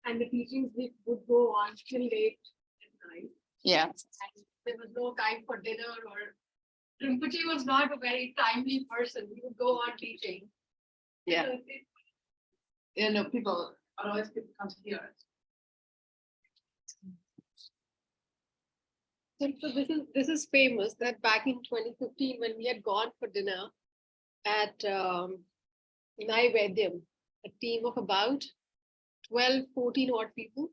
And the teachings would go on till late at night. Yeah. And there was no time for dinner, or Rinpoche was not a very timely person. He would go on teaching. Yeah. So You know, people, otherwise people can't hear it. So this is famous that back in 2015, when we had gone for dinner at Naivedyam, a team of about 12, 14 odd people,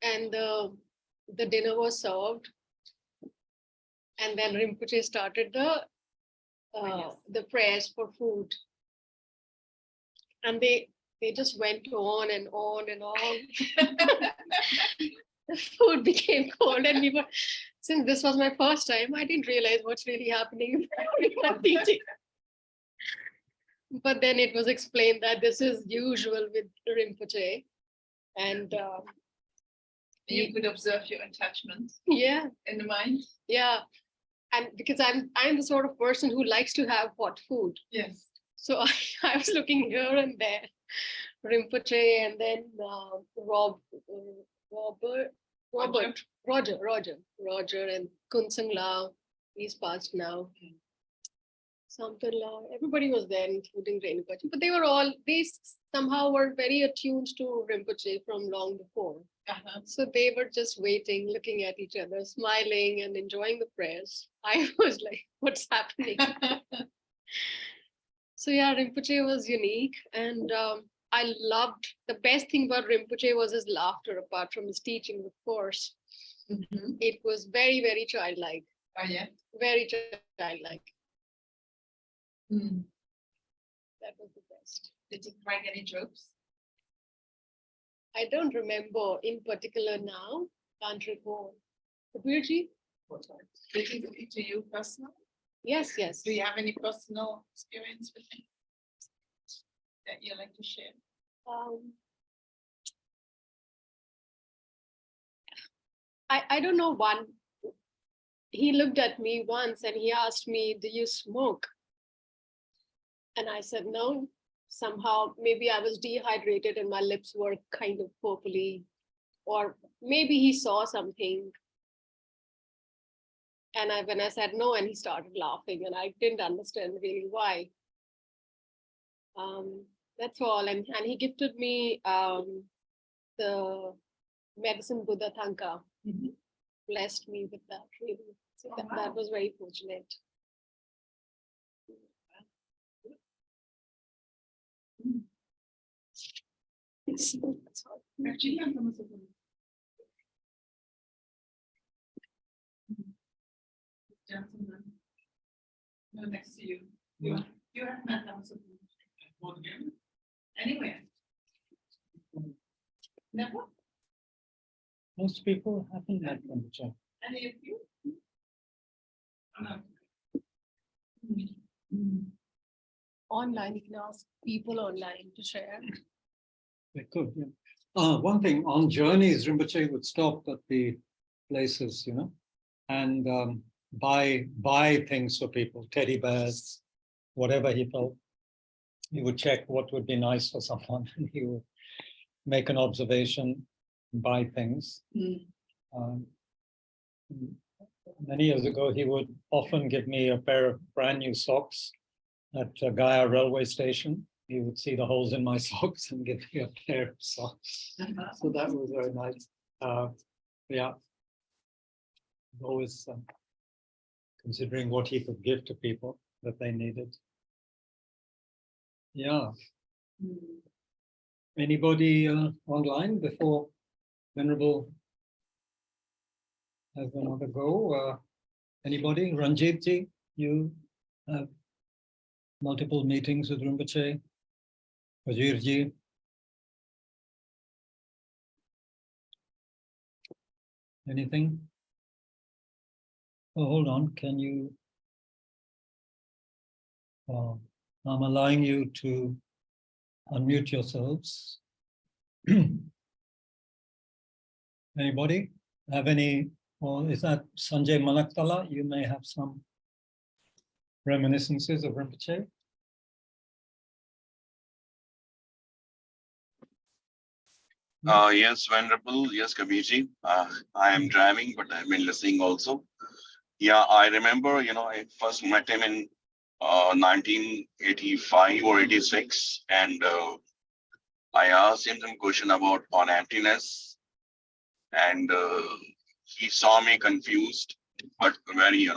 and the dinner was served, and then Rinpoche started the prayers for food, and they just went on and on and on. The food became cold, and since this was my first time, I didn't realize what's really happening. But then it was explained that this is usual with Rinpoche, and You could observe your attachment yeah, in the mind. yeah, and because I'm the sort of person who likes to have hot food, Yes. so I was looking here and there, Rinpoche, and then Roger, and Kunsang Lao. He's passed now. Sampan Lao, everybody was there, including Rinpoche. But they somehow were very attuned to Rinpoche from long before. So they were just waiting, looking at each other, smiling and enjoying the prayers. I was like, what's happening? So yeah, Rinpoche was unique, and I loved, the best thing about Rinpoche was his laughter, apart from his teaching, of course. It was very, very childlike. Oh yeah. Very childlike. That was the best. Did you crack any jokes? I don't remember in particular now. Can't recall. Kabirji? Did he speak to you personally? Yes, yes. Do you have any personal experience with him that you like to share? I don't know one. He looked at me once and he asked me, do you smoke? And I said, no. Somehow, maybe I was dehydrated and my lips were kind of purpley, or maybe he saw something. And when I said no, and he started laughing, and I didn't understand really why. That's all. And he gifted me the medicine Buddha Tanka. Blessed me with that, really. So that was very fortunate. Actually, I'm from a Sutra. Gentleman. No, next to you. You have met Lama Zopa Rinpoche. Anywhere. Never? Most people haven't met Rinpoche. Any of you? No. Online, you can ask people online to share. They could, yeah. One thing, on journeys, Rinpoche would stop at the places, and buy things for people, teddy bears, whatever he felt. He would check what would be nice for someone, and he would make an observation, buy things. Many years ago, he would often give me a pair of brand new socks at Gaya railway station. He would see the holes in my socks and give me a pair of socks. So that was very nice. Yeah, always considering what he could give to people that they needed. Yeah. Anybody online before Venerable has another go? Anybody? Ranjit ji, you have multiple meetings with Rinpoche. Wazir ji. Anything? Oh, hold on. Can you? I'm allowing you to unmute yourselves. Anybody have any? Or is that Sanjay Manaktala? You may have some reminiscences of Rinpoche. Yes, Venerable. Yes, Kabirji. I am driving, but I've been listening also. Yeah, I remember, I first met him in 1985 or 86. And I asked him some question about on emptiness. And he saw me confused, but very,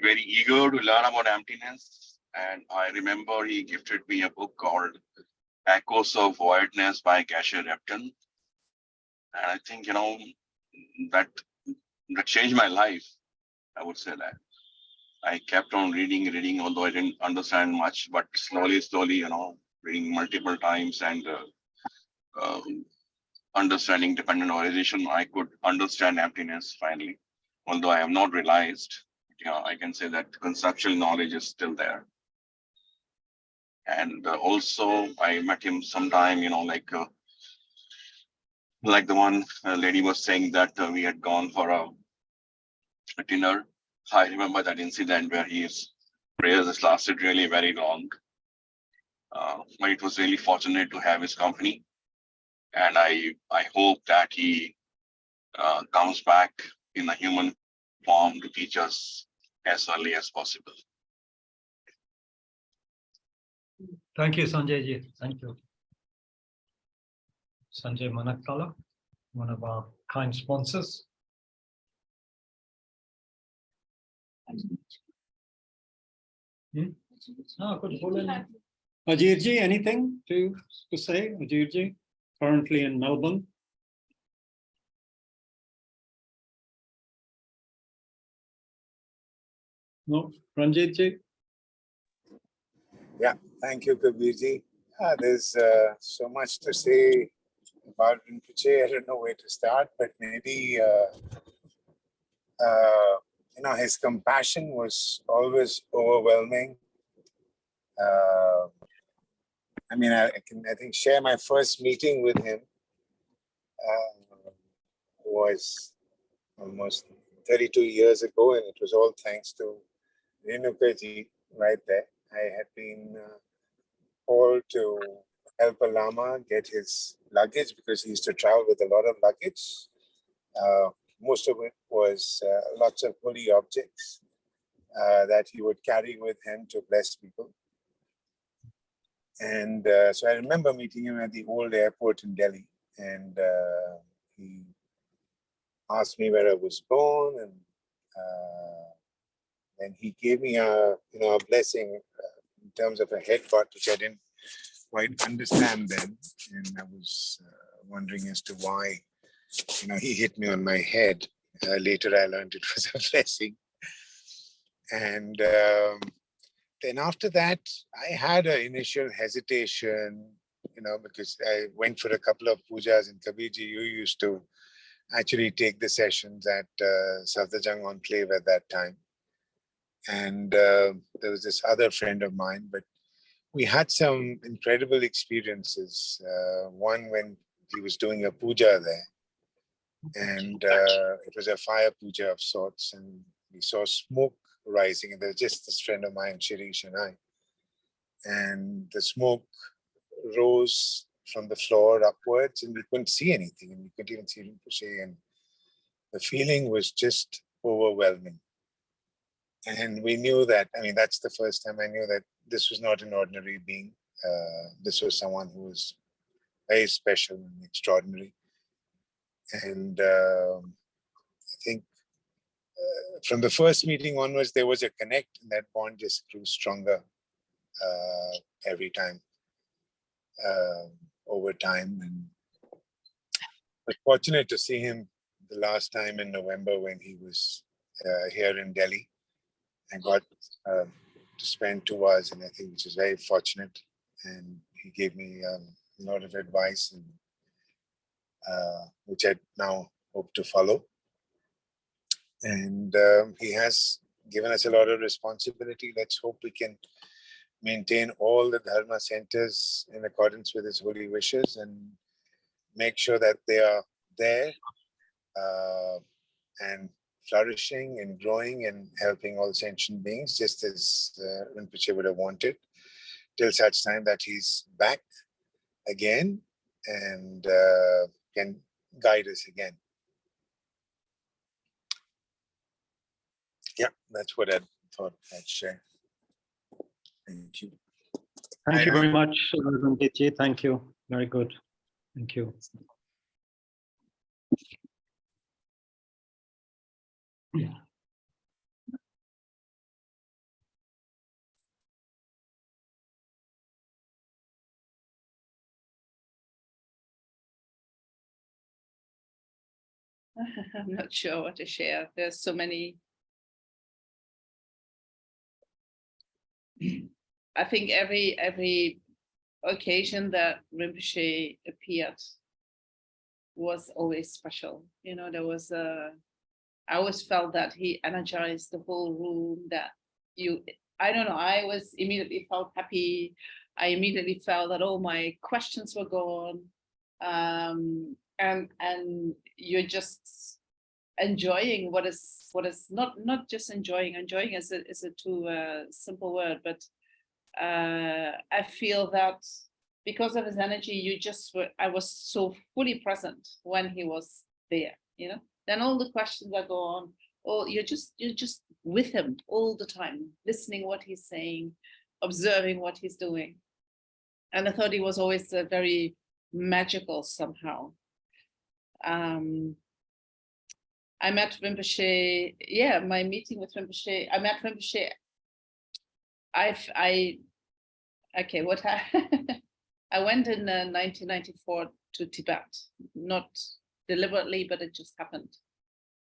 very eager to learn about emptiness. And I remember he gifted me a book called Echoes of Voidness by Geshe Repton. And I think, that changed my life. I would say that. I kept on reading, although I didn't understand much, but slowly, reading multiple times and understanding dependent organization, I could understand emptiness finally. Although I have not realized, I can say that conceptual knowledge is still there. And also I met him sometime, like the one lady was saying that we had gone for a dinner. I remember that incident where his prayers lasted really very long. But it was really fortunate to have his company. And I hope that he comes back in a human form to teach us as early as possible. Thank you, Sanjay ji. Thank you. Sanjay Manaktala, one of our kind sponsors. Ajir ji, anything to say? Ajir ji, currently in Melbourne. No, Ranjit ji. Yeah, thank you, Kabirji. There's so much to say about Rinpoche. I don't know where to start, but maybe his compassion was always overwhelming. I think share my first meeting with him was almost 32 years ago, and it was all thanks to Rinpoche right there. I had been called to help a Lama get his luggage because he used to travel with a lot of luggage. Most of it was lots of holy objects that he would carry with him to bless people. And so I remember meeting him at the old airport in Delhi, and he asked me where I was born, and then he gave me a blessing in terms of a headbutt, which I didn't quite understand then, and I was wondering as to why he hit me on my head. Later I learned it was a blessing. And then after that, I had an initial hesitation, because I went for a couple of pujas in Kabirji. You used to actually take the sessions at Safdarjung Enclave at that time. And there was this other friend of mine, but we had some incredible experiences. One when he was doing a puja there, and it was a fire puja of sorts, and we saw smoke rising, and there's just this friend of mine, Shirish, and I. And the smoke rose from the floor upwards, and we couldn't see anything, and we couldn't even see Rinpoche, and the feeling was just overwhelming. And we knew that, I mean, that's the first time I knew that this was not an ordinary being. This was someone who was very special and extraordinary. And I think from the first meeting onwards, there was a connect, and that bond just grew stronger every time, over time. And I was fortunate to see him the last time in November when he was here in Delhi. I got to spend 2 hours, and I think which is very fortunate. And he gave me a lot of advice, and which I now hope to follow. And he has given us a lot of responsibility. Let's hope we can maintain all the Dharma centers in accordance with his holy wishes and make sure that they are there and flourishing and growing and helping all sentient beings, just as Rinpoche would have wanted, till such time that he's back again and can guide us again. Yeah, that's what I thought I'd share. Thank you. Thank you very much, Rinpoche. Thank you. Very good. Thank you. Yeah. I'm not sure what to share. There's so many. I think every occasion that Rinpoche appeared was always special. You know, there was I always felt that he energized the whole room, that I don't know, I was immediately felt happy. I immediately felt that all my questions were gone. And you're just enjoying what is not just enjoying is a too simple word, but I feel that because of his energy, I was so fully present when he was there, you know. Then all the questions that go on, oh, you're just with him all the time, listening what he's saying, observing what he's doing. And I thought he was always very magical somehow. I met Rinpoche, my meeting with Rinpoche, I met Rinpoche, I went in 1994 to Tibet, not deliberately, but it just happened.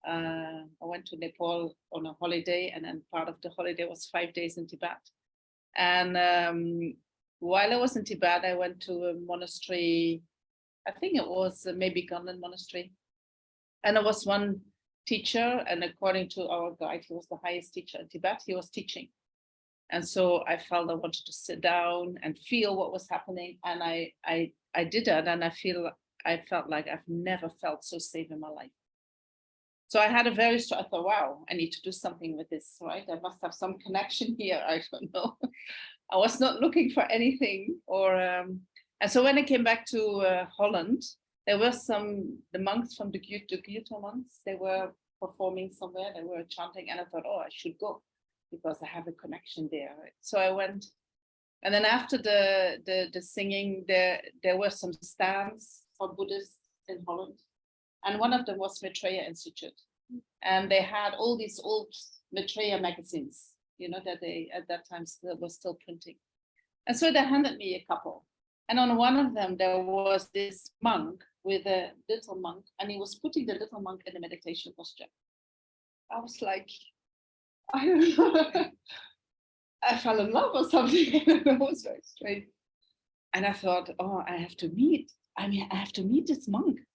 I went to Nepal on a holiday, and then part of the holiday was 5 days in Tibet. And while I was in Tibet, I went to a monastery, I think it was maybe Gunlan Monastery. And there was one teacher, and according to our guide, he was the highest teacher in Tibet, he was teaching. And so I felt I wanted to sit down and feel what was happening. And I did that, and I felt like I've never felt so safe in my life. So I had I thought, wow, I need to do something with this, right? I must have some connection here, I don't know. I was not looking for anything, and so when I came back to Holland, there were the monks from the Gyuto monks, they were performing somewhere, they were chanting, and I thought, oh, I should go because I have a connection there. Right? So I went, and then after the singing, there were some stands for Buddhists in Holland, and one of them was Maitreya Institute, and they had all these old Maitreya magazines, you know, that they at that time were still printing, and so they handed me a couple. And on one of them, there was this monk with a little monk, and he was putting the little monk in a meditation posture. I was like, I don't know, I fell in love or something. It was very strange. And I thought, oh, I have to meet this monk.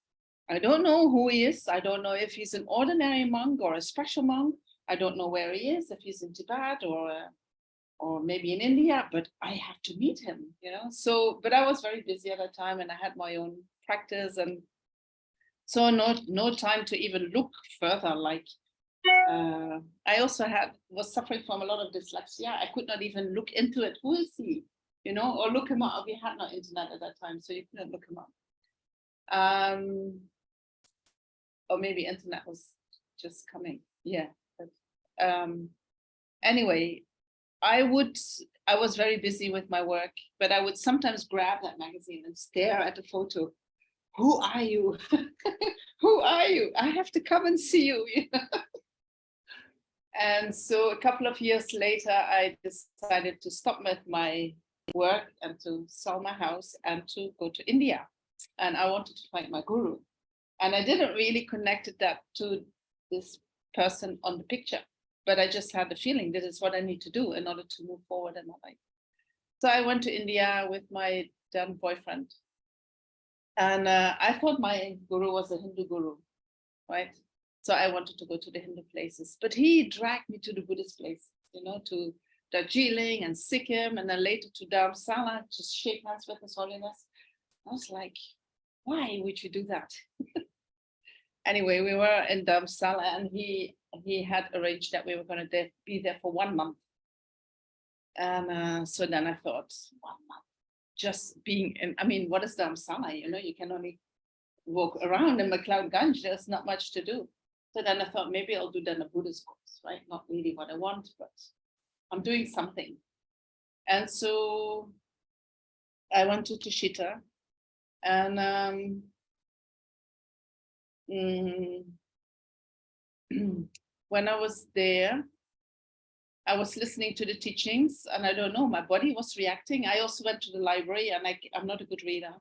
I don't know who he is. I don't know if he's an ordinary monk or a special monk. I don't know where he is, if he's in Tibet or maybe in India, but I have to meet him, you know. So, but I was very busy at that time, and I had my own practice, and so no time to even look further, like I also was suffering from a lot of dyslexia. I could not even look into it. Who is he? You know, or look him up. We had no internet at that time, so you couldn't look him up. Or maybe internet was just coming. Yeah. But, anyway, I was very busy with my work, but I would sometimes grab that magazine and stare at the photo. Who are you? Who are you? I have to come and see you. And so a couple of years later, I decided to stop with my work and to sell my house and to go to India. And I wanted to find my guru. And I didn't really connect that to this person on the picture, but I just had the feeling this is what I need to do in order to move forward in my life. So I went to India with my then boyfriend. And I thought my guru was a Hindu guru, right? So I wanted to go to the Hindu places, but he dragged me to the Buddhist places, you know, to Darjeeling and Sikkim, and then later to Dharamsala, just shake hands with His Holiness. I was like, why would you do that? Anyway, we were in Dharamsala, and he had arranged that we were going to be there for 1 month. And so then I thought, 1 month, just being in, I mean, what is Dharamsala? You know, you can only walk around in McLeod-Ganj, there's not much to do. So then I thought maybe I'll do then a Buddhist course, right? Not really what I want, but I'm doing something. And so I went to Tushita, and when I was there, I was listening to the teachings, and I don't know, my body was reacting. I also went to the library, and I'm not a good reader,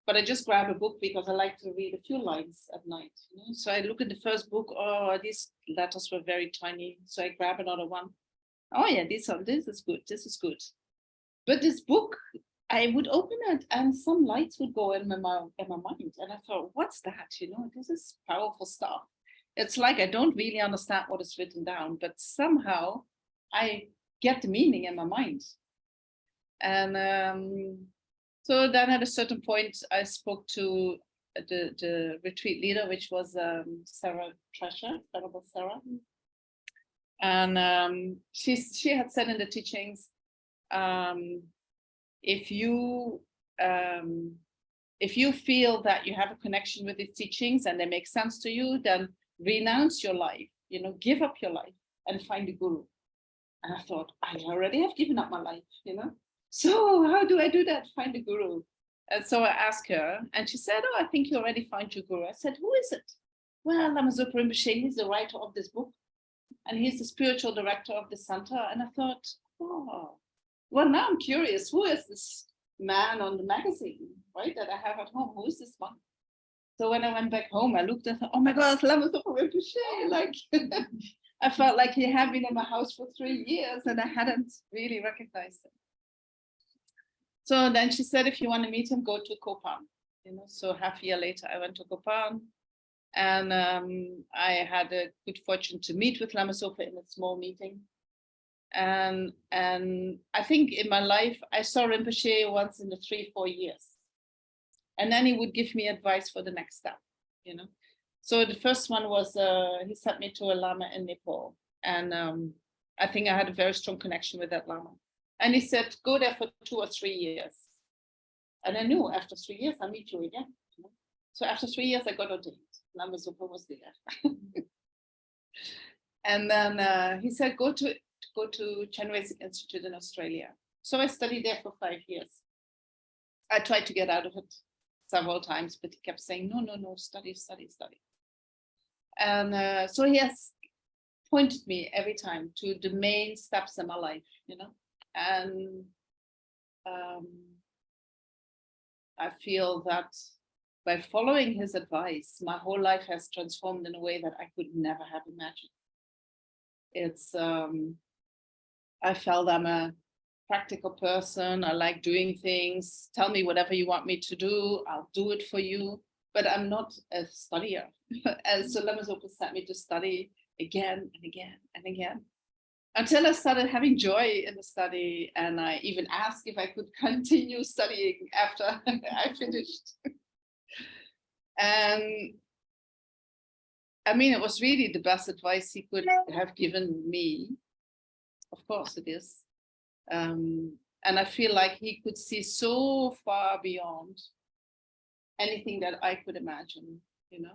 but I just grabbed a book because I like to read a few lines at night. You know? So I look at the first book. Oh, these letters were very tiny. So I grab another one. Oh yeah, this is good. This is good. But this book, I would open it, and some lights would go in my mind, and I thought, what's that? You know, this is powerful stuff. It's like I don't really understand what is written down, but somehow I get the meaning in my mind. And so then at a certain point, I spoke to the retreat leader, which was Sarah Tresher, Venerable Sarah. And she had said in the teachings, if you feel that you have a connection with these teachings and they make sense to you, then renounce your life, you know, give up your life and find a guru. And I thought, I already have given up my life, you know. So how do I do that? Find a guru. And so I asked her, and she said, oh, I think you already found your guru. I said, who is it? Well, Lama Zopa Rinpoche, he's the writer of this book, and he's the spiritual director of the center. And I thought, oh, well, now I'm curious, who is this man on the magazine, right, that I have at home? Who is this one? So when I went back home, I looked and thought, oh my God, Lama Zopa Rinpoche, like, I felt like he had been in my house for 3 years and I hadn't really recognized him. So then she said, if you want to meet him, go to Kopan. You know, so half a year later, I went to Kopan, and I had a good fortune to meet with Lama Zopa in a small meeting. And I think in my life, I saw Rinpoche once in the 3-4 years. And then he would give me advice for the next step, you know. So the first one was, he sent me to a Lama in Nepal. And I think I had a very strong connection with that Lama. And he said, go there for 2 or 3 years. And I knew after 3 years, I'll meet you again. You know? So after 3 years, I got ordained. Lama Zopa was there. And then he said, go to Chan Reciting Institute in Australia. So I studied there for 5 years. I tried to get out of it several times, but he kept saying, no, study. And so he has pointed me every time to the main steps in my life, you know. And I feel that by following his advice, my whole life has transformed in a way that I could never have imagined. It's, I felt I'm a practical person. I like doing things. Tell me whatever you want me to do. I'll do it for you. But I'm not a studier. And so Lama Zopa sent me to study again and again and again, until I started having joy in the study. And I even asked if I could continue studying after I finished. And I mean, it was really the best advice he could have given me. Of course it is. And I feel like he could see so far beyond anything that I could imagine, you know.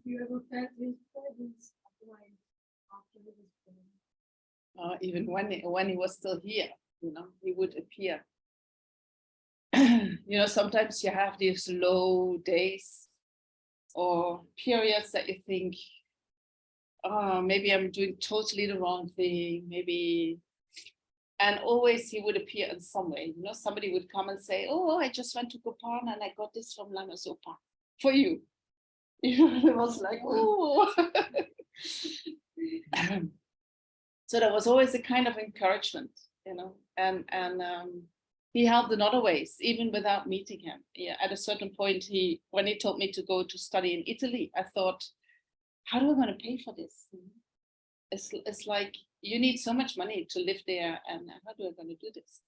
You ever felt his presence after he was born? Even when he was still here, you know, he would appear. You know, sometimes you have these low days or periods that you think, oh, maybe I'm doing totally the wrong thing, maybe. And always he would appear in some way, you know, somebody would come and say, oh, I just went to Gopal and I got this from Lama Zopa for you. You know, it was like, oh. So there was always a kind of encouragement, you know, and he helped in other ways, even without meeting him. Yeah, at a certain point, when he told me to go to study in Italy, I thought, how do I want to pay for this? It's like, you need so much money to live there, and how do I going to do this?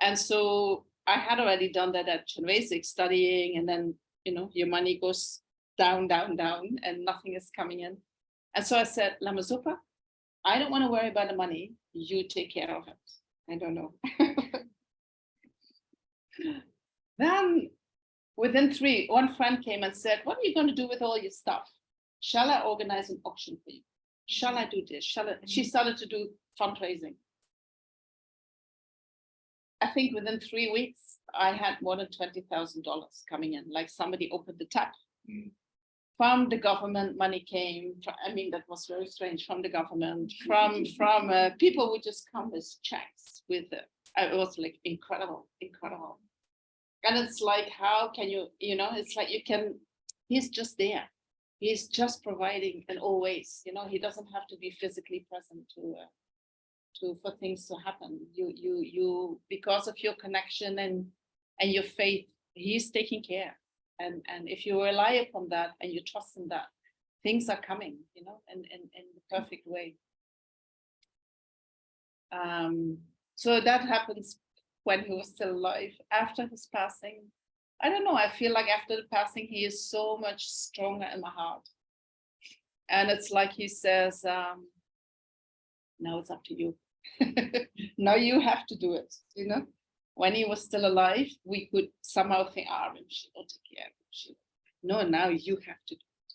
And so I had already done that at Chenrezig, studying, and then, you know, your money goes down, down, down, and nothing is coming in. And so I said, Lama Zopa, I don't want to worry about the money. You take care of it. I don't know. Then within one friend came and said, what are you going to do with all your stuff? Shall I organize an auction for you? Shall I do this? She started to do fundraising. I think within 3 weeks, I had more than $20,000 coming in, like somebody opened the tap. From the government, money came. I mean, that was very strange. From the government, from people would just come with checks. It was like incredible, incredible. And it's like, how can you, you know? It's like he's just there. He's just providing in all ways. You know, he doesn't have to be physically present for things to happen. You because of your connection and your faith, he's taking care. And if you rely upon that and you trust in that, things are coming, you know, in the perfect way. So that happens when he was still alive. After his passing, I don't know, I feel like after the passing, he is so much stronger in my heart. And it's like he says, now it's up to you. Now you have to do it, you know. When he was still alive, we could somehow think, she'll take care of it. No, now you have to do it.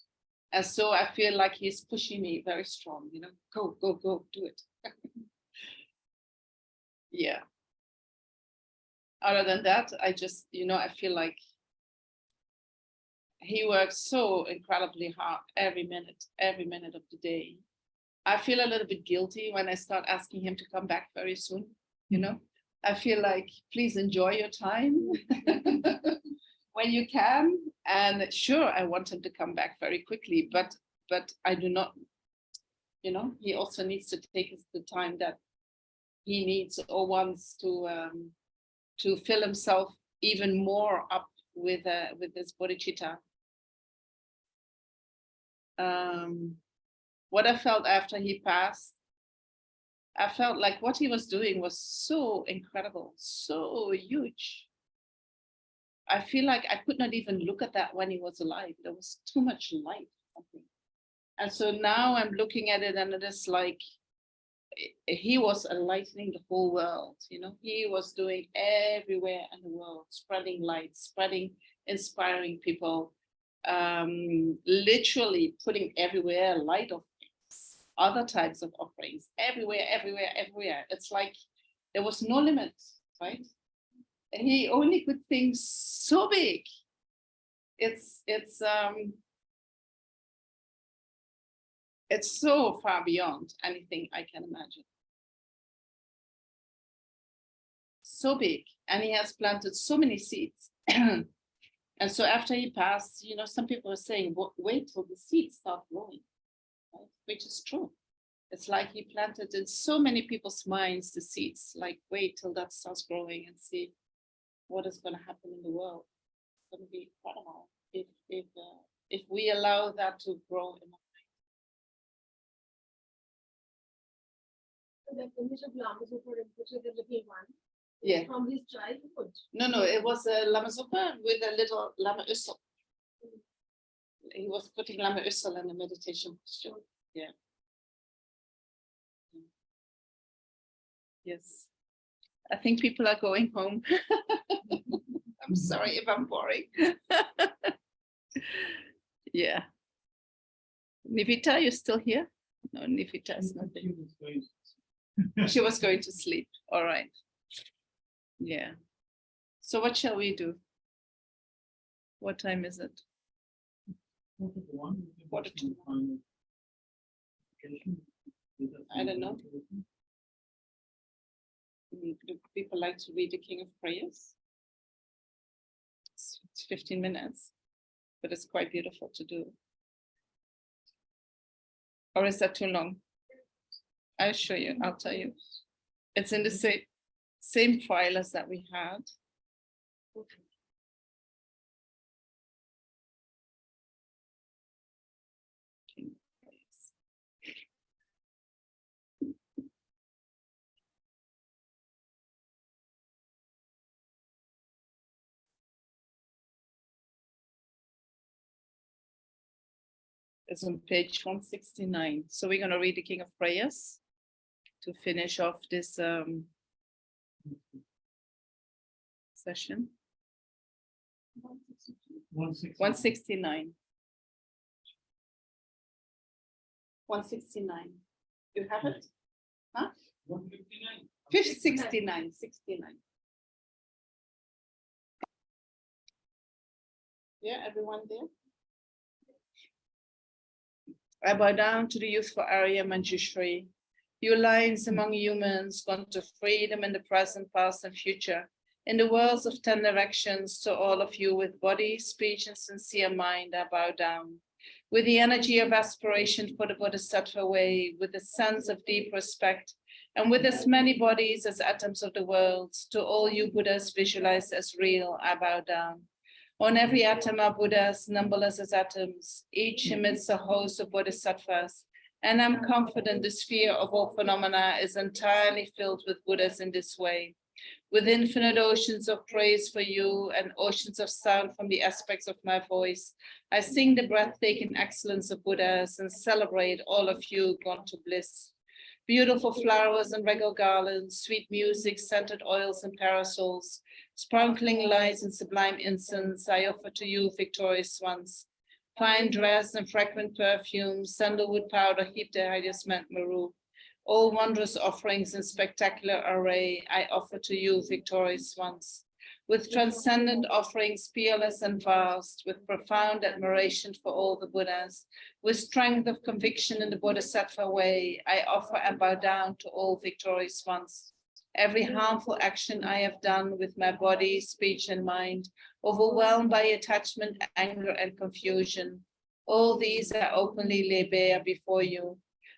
And so I feel like he's pushing me very strong, you know, go, do it. Yeah. Other than that, I just, you know, I feel like he works so incredibly hard every minute of the day. I feel a little bit guilty when I start asking him to come back very soon, you know. I feel like, please enjoy your time when you can. And sure, I want him to come back very quickly, but I do not, you know, he also needs to take the time that he needs or wants to fill himself even more up with this bodhicitta. What I felt after he passed, I felt like what he was doing was so incredible, so huge. I feel like I could not even look at that when he was alive. There was too much light. And so now I'm looking at it and it is like, he was enlightening the whole world, you know. He was doing everywhere in the world, spreading light, inspiring people, literally putting everywhere light of other types of offerings, everywhere. It's like there was no limit, right? And he only could think so big. It's so far beyond anything I can imagine. So big, and he has planted so many seeds. And so after he passed, you know, some people are saying, wait till the seeds start growing, right? Which is true. It's like he planted in so many people's minds the seeds, like wait till that starts growing and see what is going to happen in the world. It's going to be incredible if we allow that to grow in That image of Lama Zopa Rinpoche, the little one, Yeah. from his childhood. No, it was Lama Zopa with a little Lama Ussel. He was putting Lama Ussel in the meditation posture. Yeah. Yes. I think people are going home. I'm sorry if I'm boring. Yeah. Nivita, you still here? No, Nivita is not there. She was going to sleep. All right. Yeah. So what shall we do? What time is it? Quarter to one. I don't know. Do people like to read the King of Prayers? It's 15 minutes, but it's quite beautiful to do. Or is that too long? I'll show you, I'll tell you. It's in the same file as that we had. King of Prayers. It's on page 169. So we're going to read the King of Prayers to finish off this session. 169. 169. You have it? Huh? 159. 69. Yeah, everyone there? I bow down to the youthful Arya Manjushri, you lions among humans, gone to freedom in the present, past, and future, in the worlds of 10 directions, to all of you with body, speech, and sincere mind, I bow down. With the energy of aspiration for the Bodhisattva way, with a sense of deep respect, and with as many bodies as atoms of the world, to all you Buddhas visualized as real, I bow down. On every atom are Buddhas, numberless as atoms, each amidst a host of bodhisattvas, and I'm confident the sphere of all phenomena is entirely filled with Buddhas in this way. With infinite oceans of praise for you and oceans of sound from the aspects of my voice, I sing the breathtaking excellence of Buddhas and celebrate all of you gone to bliss. Beautiful flowers and regal garlands, sweet music, scented oils and parasols, sparkling lights and sublime incense, I offer to you, victorious ones. Fine dress and fragrant perfumes, sandalwood powder heaped the hyacinth maru. All wondrous offerings in spectacular array, I offer to you, victorious ones. With transcendent offerings, peerless and vast, with profound admiration for all the Buddhas, with strength of conviction in the Bodhisattva way, I offer and bow down to all victorious ones. Every harmful action I have done with my body, speech, and mind, overwhelmed by attachment, anger, and confusion, all these I openly lay bare before you.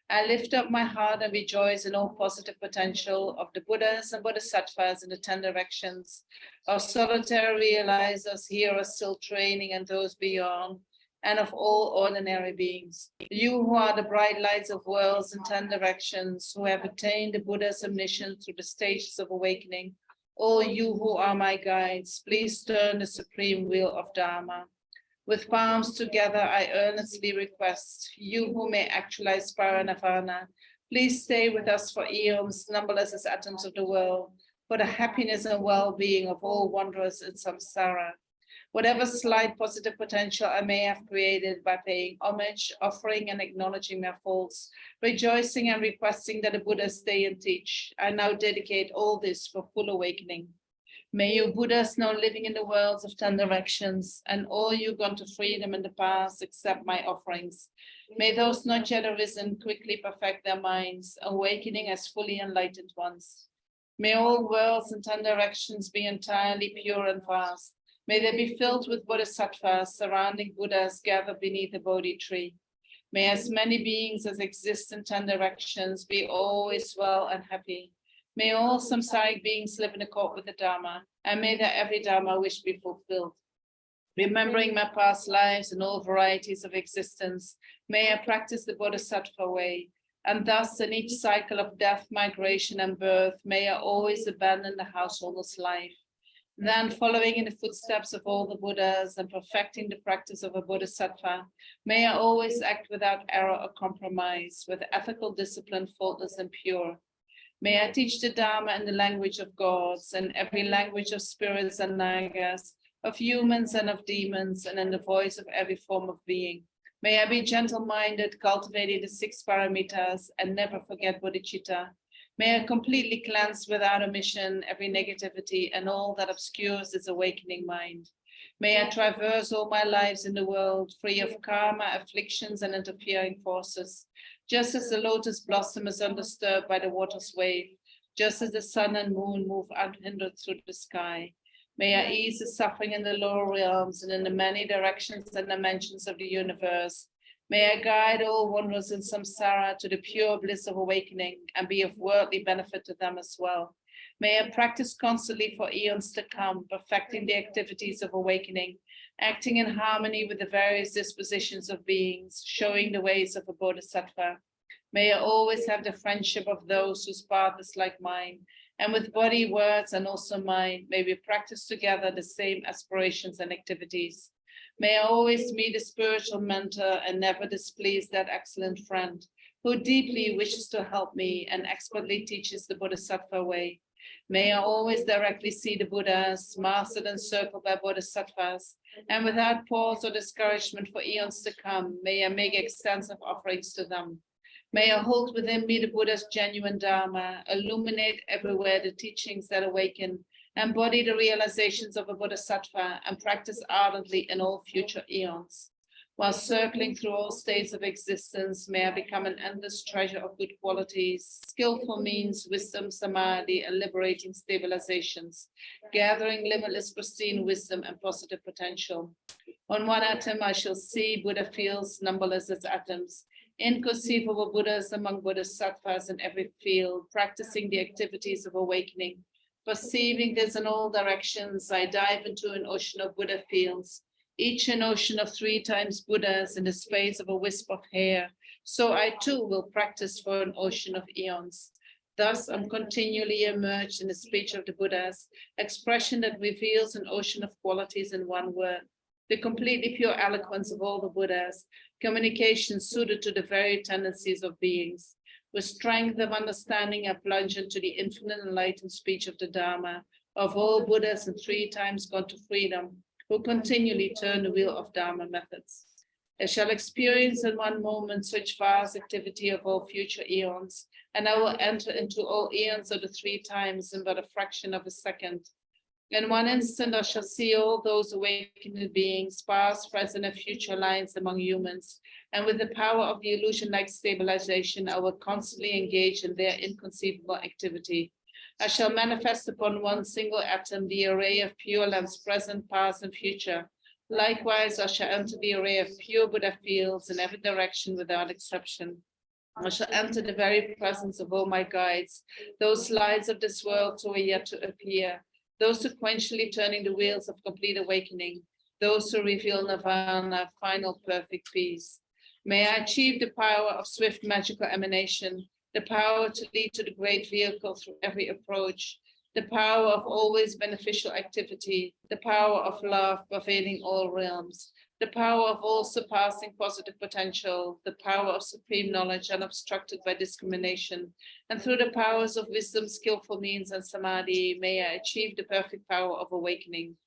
I lift up my heart and rejoice in all positive potential of the Buddhas and Bodhisattvas in the 10 directions, of solitary realizers, hearers still training, and those beyond, and of all ordinary beings. You who are the bright lights of worlds in 10 directions, who have attained the Buddha's omniscience through the stages of awakening, all you who are my guides, please turn the supreme wheel of Dharma. With palms together, I earnestly request, you who may actualize Paranirvana, please stay with us for eons, numberless as atoms of the world, for the happiness and well-being of all wanderers in samsara. Whatever slight positive potential I may have created by paying homage, offering and acknowledging my faults, rejoicing and requesting that the Buddhas stay and teach, I now dedicate all this for full awakening. May you Buddhas now living in the worlds of 10 directions, and all you gone to freedom in the past accept my offerings. May those not yet arisen quickly perfect their minds, awakening as fully enlightened ones. May all worlds in 10 directions be entirely pure and vast. May they be filled with bodhisattvas surrounding Buddhas gathered beneath the Bodhi tree. May as many beings as exist in 10 directions be always well and happy. May all samsaric beings live in accord with the Dharma, and may their every Dharma wish be fulfilled. Remembering my past lives and all varieties of existence, may I practice the Bodhisattva way. And thus in each cycle of death, migration and birth, may I always abandon the householder's life. Then, following in the footsteps of all the Buddhas and perfecting the practice of a Bodhisattva, may I always act without error or compromise, with ethical discipline, faultless and pure. May I teach the Dharma in the language of gods, and every language of spirits and nagas, of humans and of demons, and in the voice of every form of being. May I be gentle-minded, cultivating the 6 paramitas, and never forget bodhicitta. May I completely cleanse without omission every negativity and all that obscures this awakening mind. May I traverse all my lives in the world, free of karma, afflictions, and interfering forces, just as the lotus blossom is undisturbed by the water's wave, just as the sun and moon move unhindered through the sky. May I ease the suffering in the lower realms and in the many directions and dimensions of the universe. May I guide all wanderers in samsara to the pure bliss of awakening and be of worldly benefit to them as well. May I practice constantly for eons to come, perfecting the activities of awakening, acting in harmony with the various dispositions of beings, showing the ways of a bodhisattva. May I always have the friendship of those whose path is like mine, and with body, words, and also mind, may we practice together the same aspirations and activities. May I always meet a spiritual mentor and never displease that excellent friend who deeply wishes to help me and expertly teaches the Bodhisattva way. May I always directly see the Buddhas, mastered and circled by Bodhisattvas, and without pause or discouragement for eons to come, may I make extensive offerings to them. May I hold within me the Buddha's genuine Dharma, illuminate everywhere the teachings that awaken, embody the realizations of a Bodhisattva, and practice ardently in all future eons. While circling through all states of existence, may I become an endless treasure of good qualities, skillful means, wisdom, samadhi, and liberating stabilizations, gathering limitless pristine wisdom and positive potential. On one atom, I shall see Buddha fields numberless as atoms, inconceivable Buddhas among Bodhisattvas in every field, practicing the activities of awakening. Perceiving this in all directions, I dive into an ocean of Buddha fields, each an ocean of 3 times Buddhas in the space of a wisp of hair. So I too will practice for an ocean of eons. Thus, I'm continually immersed in the speech of the Buddhas, expression that reveals an ocean of qualities in one word, the completely pure eloquence of all the Buddhas, communication suited to the very tendencies of beings. With strength of understanding, I plunge into the infinite enlightened speech of the Dharma, of all Buddhas and 3 times gone to freedom, who continually turn the wheel of Dharma methods. I shall experience in one moment such vast activity of all future eons, and I will enter into all eons of the 3 times in but a fraction of a second. In one instant, I shall see all those awakened beings, past, present, and future lines among humans. And with the power of the illusion-like stabilization, I will constantly engage in their inconceivable activity. I shall manifest upon one single atom the array of pure lamps, present, past, and future. Likewise, I shall enter the array of pure Buddha fields in every direction without exception. I shall enter the very presence of all my guides, those lights of this world who are yet to appear, those sequentially turning the wheels of complete awakening, those who reveal nirvana, final perfect peace. May I achieve the power of swift magical emanation, the power to lead to the great vehicle through every approach, the power of always beneficial activity, the power of love pervading all realms, the power of all surpassing positive potential, the power of supreme knowledge unobstructed by discrimination, and through the powers of wisdom, skillful means, and samadhi, may I achieve the perfect power of awakening,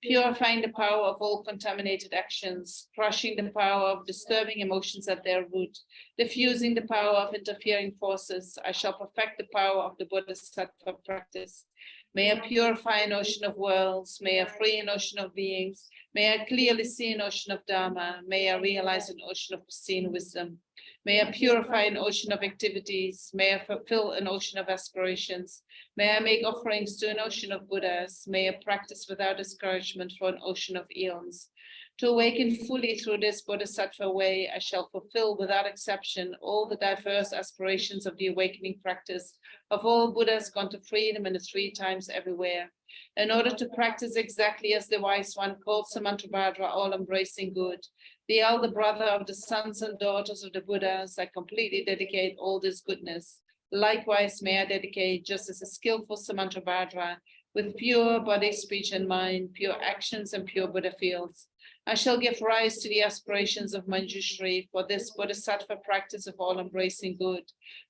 purifying the power of all contaminated actions, crushing the power of disturbing emotions at their root, diffusing the power of interfering forces. I shall perfect the power of the Bodhisattva practice. May I purify an ocean of worlds, may I free an ocean of beings, may I clearly see an ocean of Dharma, may I realize an ocean of pristine wisdom. May I purify an ocean of activities, may I fulfill an ocean of aspirations, may I make offerings to an ocean of Buddhas, may I practice without discouragement for an ocean of eons. To awaken fully through this Bodhisattva way, I shall fulfill without exception all the diverse aspirations of the awakening practice of all Buddhas gone to freedom in the 3 times everywhere. In order to practice exactly as the wise one called Samantabhadra, all embracing good, the elder brother of the sons and daughters of the Buddhas, I completely dedicate all this goodness. Likewise, may I dedicate just as a skillful Samantabhadra with pure body, speech, and mind, pure actions, and pure Buddha fields. I shall give rise to the aspirations of Manjushri for this Bodhisattva practice of all-embracing good,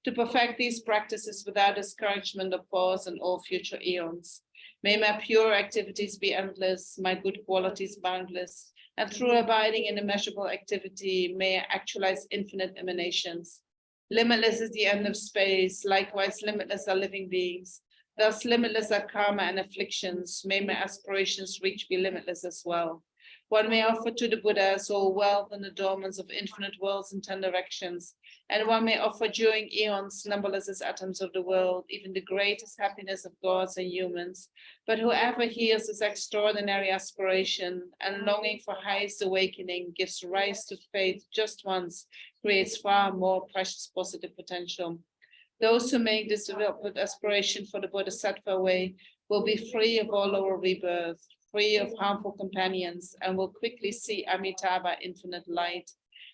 to perfect these practices without discouragement or pause in all future eons. May my pure activities be endless, my good qualities boundless, and through abiding in immeasurable activity, may I actualize infinite emanations. Limitless is the end of space, likewise limitless are living beings. Thus limitless are karma and afflictions. May my aspirations reach be limitless as well. One may offer to the Buddhas all wealth and adornments of infinite worlds in 10 directions, and one may offer during eons numberless as atoms of the world, even the greatest happiness of gods and humans. But whoever hears this extraordinary aspiration and longing for highest awakening gives rise to faith just once, creates far more precious positive potential. Those who make this development aspiration for the Bodhisattva way will be free of all lower rebirth, free of harmful companions, and will quickly see Amitabha infinite light.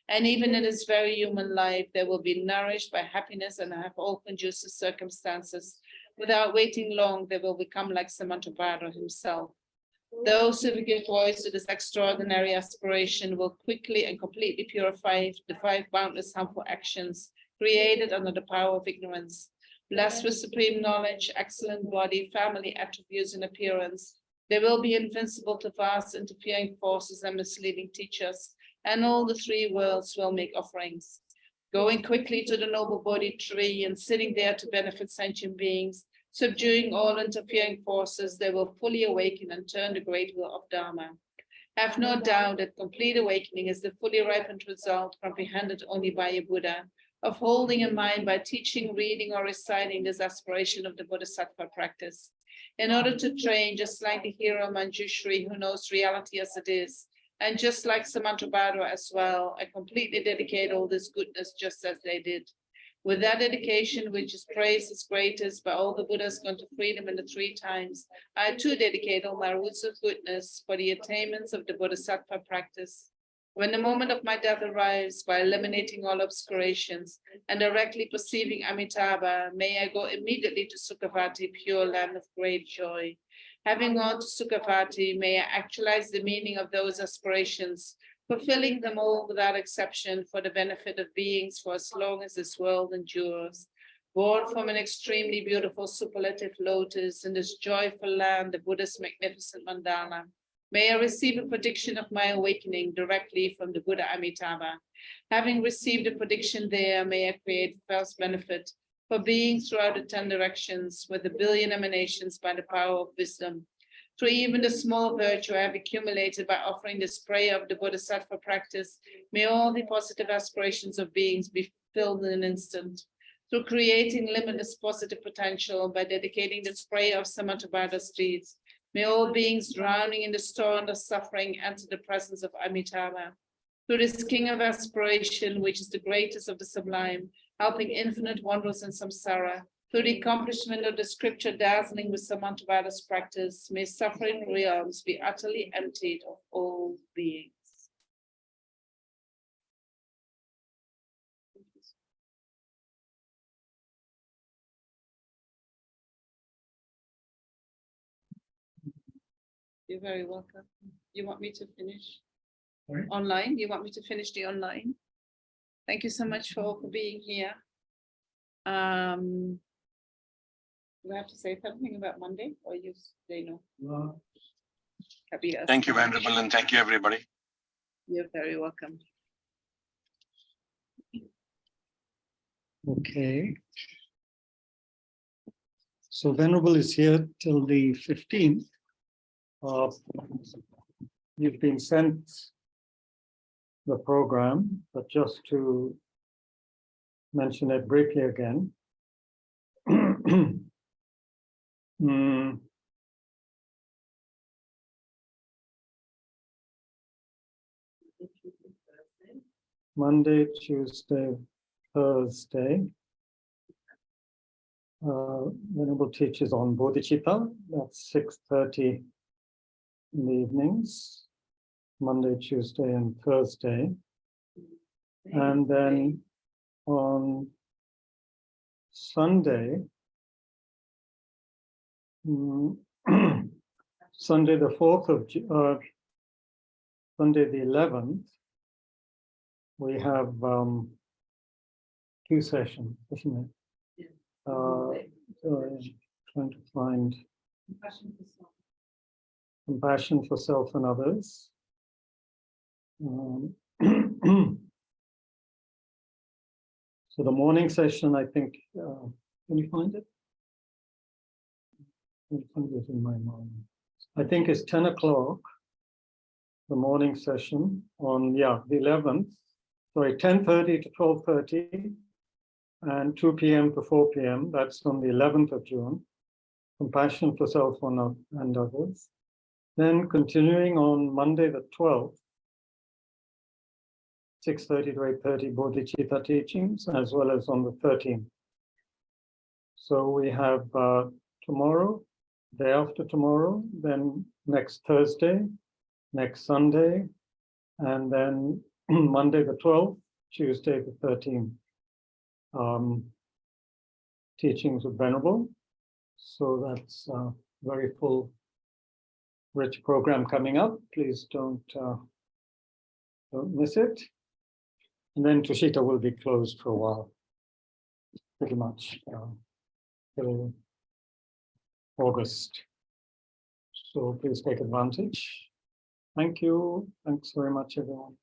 And even in this very human life, they will be nourished by happiness and have all conducive circumstances. Without waiting long, they will become like Samantabhadra himself. Those who give voice to this extraordinary aspiration will quickly and completely purify the 5 boundless harmful actions created under the power of ignorance. Blessed with supreme knowledge, excellent body, family attributes, and appearance, they will be invincible to vast interfering forces and misleading teachers, and all the 3 worlds will make offerings. Going quickly to the noble Bodhi tree and sitting there to benefit sentient beings, subduing all interfering forces, they will fully awaken and turn the great wheel of Dharma. Have no doubt that complete awakening is the fully ripened result comprehended only by a Buddha, of holding in mind by teaching, reading, or reciting this aspiration of the Bodhisattva practice. In order to train, just like the hero Manjushri, who knows reality as it is, and just like Samantabhadra as well, I completely dedicate all this goodness just as they did. With that dedication, which is praised as greatest by all the Buddhas gone to freedom in the 3 times, I too dedicate all my roots of goodness for the attainments of the Bodhisattva practice. When the moment of my death arrives, by eliminating all obscurations and directly perceiving Amitabha, may I go immediately to Sukhavati, pure land of great joy. Having gone to Sukhavati, may I actualize the meaning of those aspirations, fulfilling them all without exception for the benefit of beings for as long as this world endures. Born from an extremely beautiful superlative lotus in this joyful land, the Buddha's magnificent mandala, may I receive a prediction of my awakening directly from the Buddha Amitabha. Having received a prediction there, may I create first benefit for beings throughout the 10 directions with 1 billion emanations by the power of wisdom. Through even the small virtue I have accumulated by offering this prayer of the Bodhisattva practice, may all the positive aspirations of beings be filled in an instant. Through creating limitless positive potential by dedicating this prayer of Samantabhadra's deeds, may all beings drowning in the storm of suffering enter the presence of Amitabha. Through this king of aspiration, which is the greatest of the sublime, helping infinite wonders in samsara, through the accomplishment of the scripture dazzling with Samantabhadra's practice, may suffering realms be utterly emptied of all beings. You're very welcome. You want me to finish? Sorry? Online? You want me to finish the online? Thank you so much for being here. Do I have to say something about Monday, or you say no? Thank you, Venerable, and thank you, everybody. You're very welcome. Okay. So Venerable is here till the 15th. You've been sent the program, but just to mention it briefly again. Monday, Tuesday, Thursday. Venerable teaches on Bodhicitta, that's 6:30 in the evenings. Monday, Tuesday, and Thursday. And then on Sunday, Sunday the 4th of Sunday the 11th, we have 2 sessions, isn't it? Trying to find compassion for self and others. So the morning session, I think, can you find it? I can find it in my mind. I think it's 10 o'clock, the morning session on, the 11th. Sorry, 10:30 to 12:30 and 2 p.m. to 4 p.m. That's on the 11th of June. Compassion for self and others. Then continuing on Monday the 12th, 6:30 to 8:30 Bodhicitta teachings, as well as on the 13th. So we have tomorrow, day after tomorrow, then next Thursday, next Sunday, and then Monday the 12th, Tuesday the 13th. Teachings of Venerable. So that's a very full, rich program coming up. Please don't miss it. And then Tushita will be closed for a while, pretty much till August. So please take advantage. Thank you. Thanks very much, everyone.